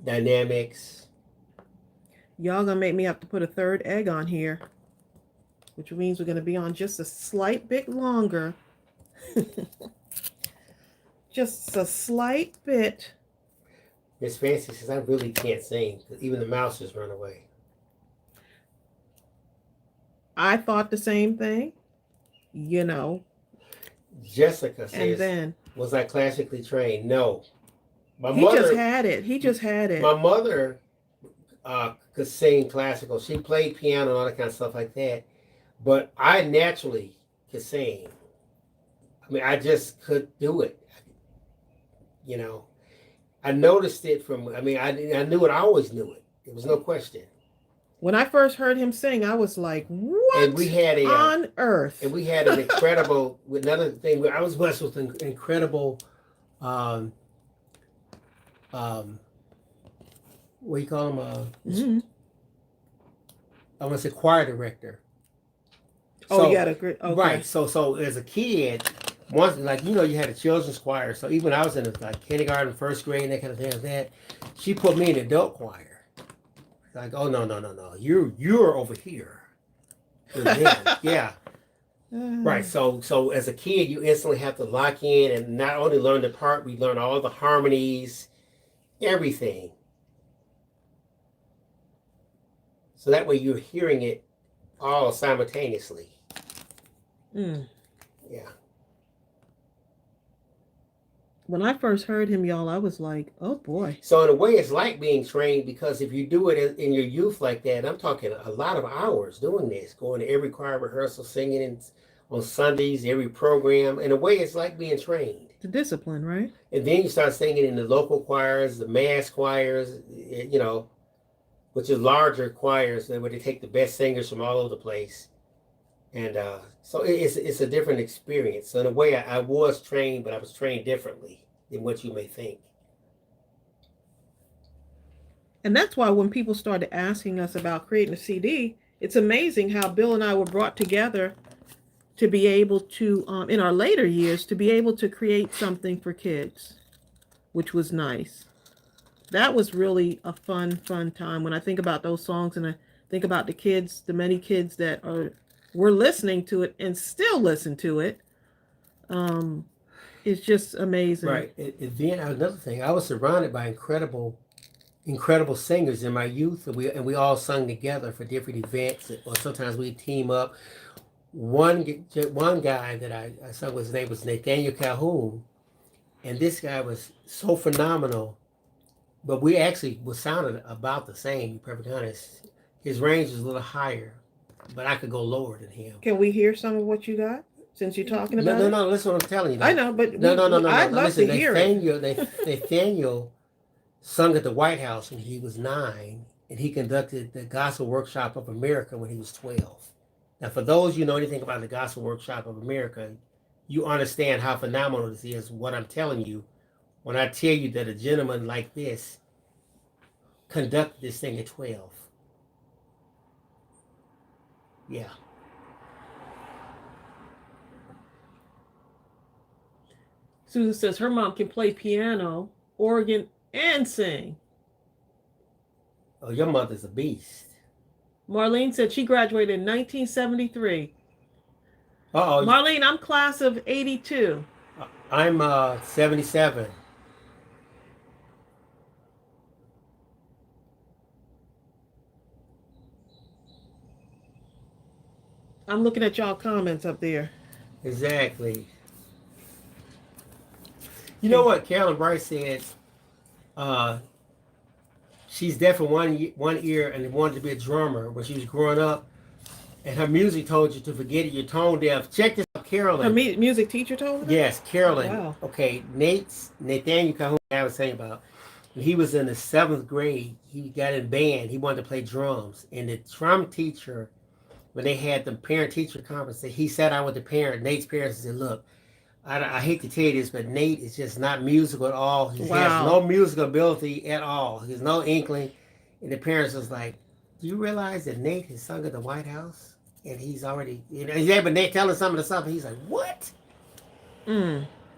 dynamics. Y'all gonna make me have to put a third egg on here, which means we're gonna be on just a slight bit longer. Just a slight bit. Miss Fancy says, I really can't sing, because even the mouse just run away. I thought the same thing, you know. Jessica says, and then, was I classically trained? No. He just had it. My mother could sing classical. She played piano and all that kind of stuff like that. But I naturally could sing. I mean, I just could do it. You know, I noticed it I knew it. I always knew it. There was no question. When I first heard him sing, I was like, what and we had on earth? And we had an incredible, another thing, I was blessed with an incredible, what do you call him? I want to say choir director. So, you had a great, okay. Right. So as a kid, once, like, you had a children's choir. So even when I was in kindergarten, first grade, and that kind of thing like that, she put me in adult choir. Like, oh, no. You're over here. Yeah. Right. So as a kid, you instantly have to lock in and not only learn the part, we learn all the harmonies, everything. So that way you're hearing it all simultaneously. Yeah. When I first heard him, y'all, I was like, oh boy. So in a way, it's like being trained, because if you do it in your youth like that, I'm talking a lot of hours doing this, going to every choir rehearsal, singing on Sundays, every program. In a way, it's like being trained. It's a discipline, right? And then you start singing in the local choirs, the mass choirs, which is larger choirs where they take the best singers from all over the place. And so it's a different experience. So in a way, I was trained, but I was trained differently than what you may think. And that's why when people started asking us about creating a CD, it's amazing how Bill and I were brought together to be able to, in our later years, to be able to create something for kids, which was nice. That was really a fun time. When I think about those songs and I think about the kids, the many kids that were listening to it and still listen to it, it's just amazing. Right. And then another thing, I was surrounded by incredible singers in my youth, and we all sung together for different events, or sometimes we'd team up. one guy that I saw, his name was Nathaniel Calhoun, and this guy was so phenomenal. But we actually was sounded about the same. To be perfectly honest, his range is a little higher, but I could go lower than him. Can we hear some of what you got since you're talking about it? No. Listen, what I'm telling you. I know, but no. I'd love Listen, to hear it. Nathaniel sung at the White House when he was 9, and he conducted the Gospel Workshop of America when he was 12. Now, for those you know anything about the Gospel Workshop of America, you understand how phenomenal this is. What I'm telling you, when I tell you that a gentleman like this conducted this thing at 12. Yeah. Susan says her mom can play piano, organ, and sing. Oh, your mother's a beast. Marlene said she graduated in 1973. Uh-oh. Marlene, I'm class of 82. I'm 77. I'm looking at y'all comments up there. Exactly. You know what Carolyn Bryce said? She's deaf in one ear and wanted to be a drummer when she was growing up, and her music told you to forget it. You're tone deaf. Check this out, Carolyn. Her music teacher told her? Yes, Carolyn. Wow. Okay, Nathaniel Calhoun, I was saying about, when he was in the 7th grade, he got in band. He wanted to play drums, and the drum teacher, when they had the parent-teacher conference, he sat down with the parent, Nate's parents, and said, "Look, I hate to tell you this, but Nate is just not musical at all. He has no musical ability at all. He has no inkling." And the parents was like, "Do you realize that Nate has sung at the White House? And he's already, but Nate telling some of the stuff." He's like, "What?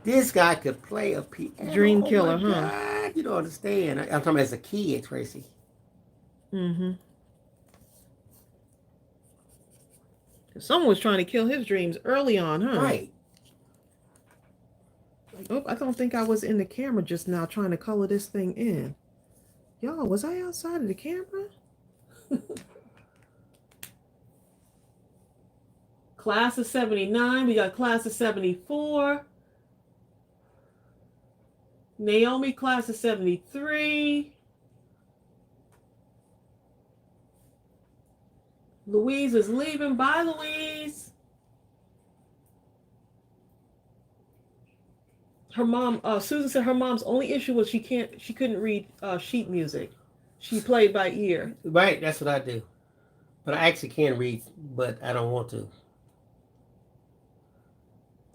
This guy could play a piano. Dream killer, huh? God, you don't understand." I'm talking as a kid, Tracy. Someone was trying to kill his dreams early on, huh? Right. Oh, I don't think I was in the camera just now trying to color this thing in. Y'all, was I outside of the camera? Class of 79. We got class of 74. Naomi, class of 73. Louise is leaving. Bye, Louise. Her mom, Susan said her mom's only issue was she couldn't read sheet music. She played by ear. Right, that's what I do. But I actually can read, but I don't want to.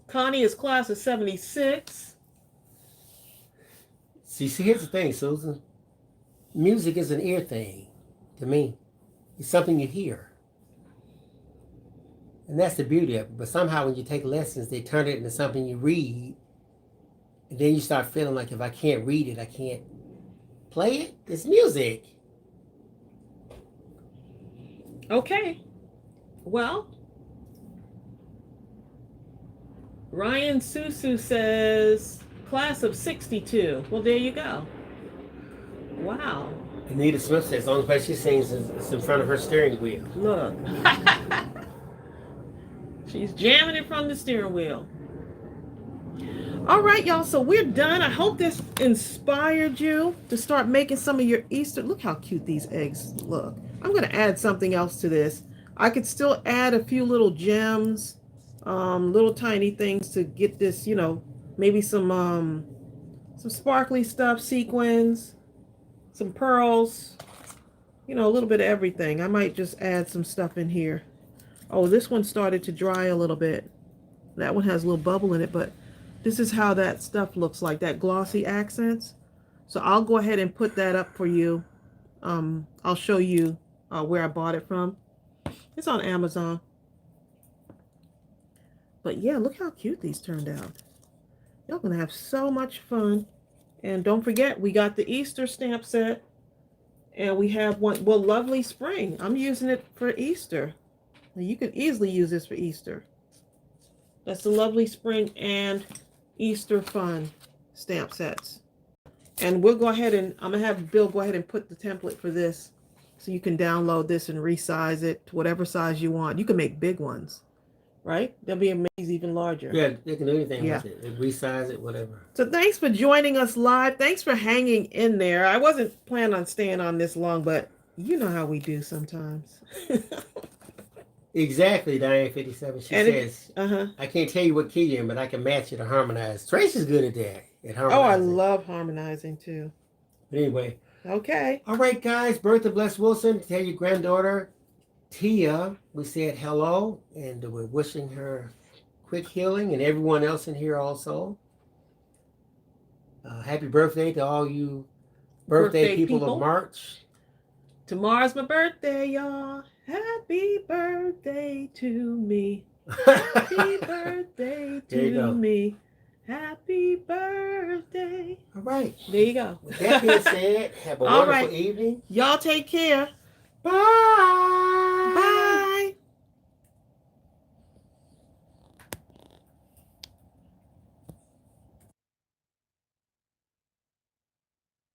Connie is class of 76. See, here's the thing, Susan. Music is an ear thing to me. It's something you hear. And that's the beauty of it. But somehow when you take lessons, they turn it into something you read. And then you start feeling like if I can't read it, I can't play it. It's music. Okay. Well, Ryan Susu says class of 62. Well, there you go. Wow. Anita Smith says the only place she sings is in front of her steering wheel. Look. She's jamming it from the steering wheel. All right, y'all, so we're done. I hope this inspired you to start making some of your Easter. Look how cute these eggs look. I'm going to add something else to this. I could still add a few little gems, little tiny things to get this, maybe some sparkly stuff, sequins, some pearls, a little bit of everything. I might just add some stuff in here. Oh, this one started to dry a little bit. That one has a little bubble in it, but this is how that stuff looks like, that glossy accents. So I'll go ahead and put that up for you. I'll show you where I bought it from. It's on Amazon. But yeah, look how cute these turned out. Y'all gonna have so much fun. And don't forget, we got the Easter stamp set. And we have one, well, Lovely Spring. I'm using it for Easter. You could easily use this for Easter. That's the Lovely Spring and Easter Fun stamp sets. And we'll go ahead and, I'm gonna have Bill go ahead and put the template for this so you can download this and resize it to whatever size you want. You can make big ones. right? They'll be amazed even larger. Yeah, they can do anything Yeah. with it. They resize it, whatever. So thanks for joining us live. Thanks for hanging in there. I wasn't planning on staying on this long, but you know how we do sometimes. Exactly, Diane 57. She says, uh-huh. I can't tell you what key you're in, but I can match it or harmonize. Tracy's good at that. At Oh, I harmonizing. love harmonizing too. But anyway. Okay. All right, guys. Bertha Bless Wilson, tell your granddaughter, Tia, we said hello, and we're wishing her quick healing, and everyone else in here also. Happy birthday to all you birthday people of March. Tomorrow's my birthday, y'all. Happy birthday to me. Happy birthday to me. Happy birthday. All right. There you go. With that being said, have a wonderful evening. Y'all take care. Bye. Bye.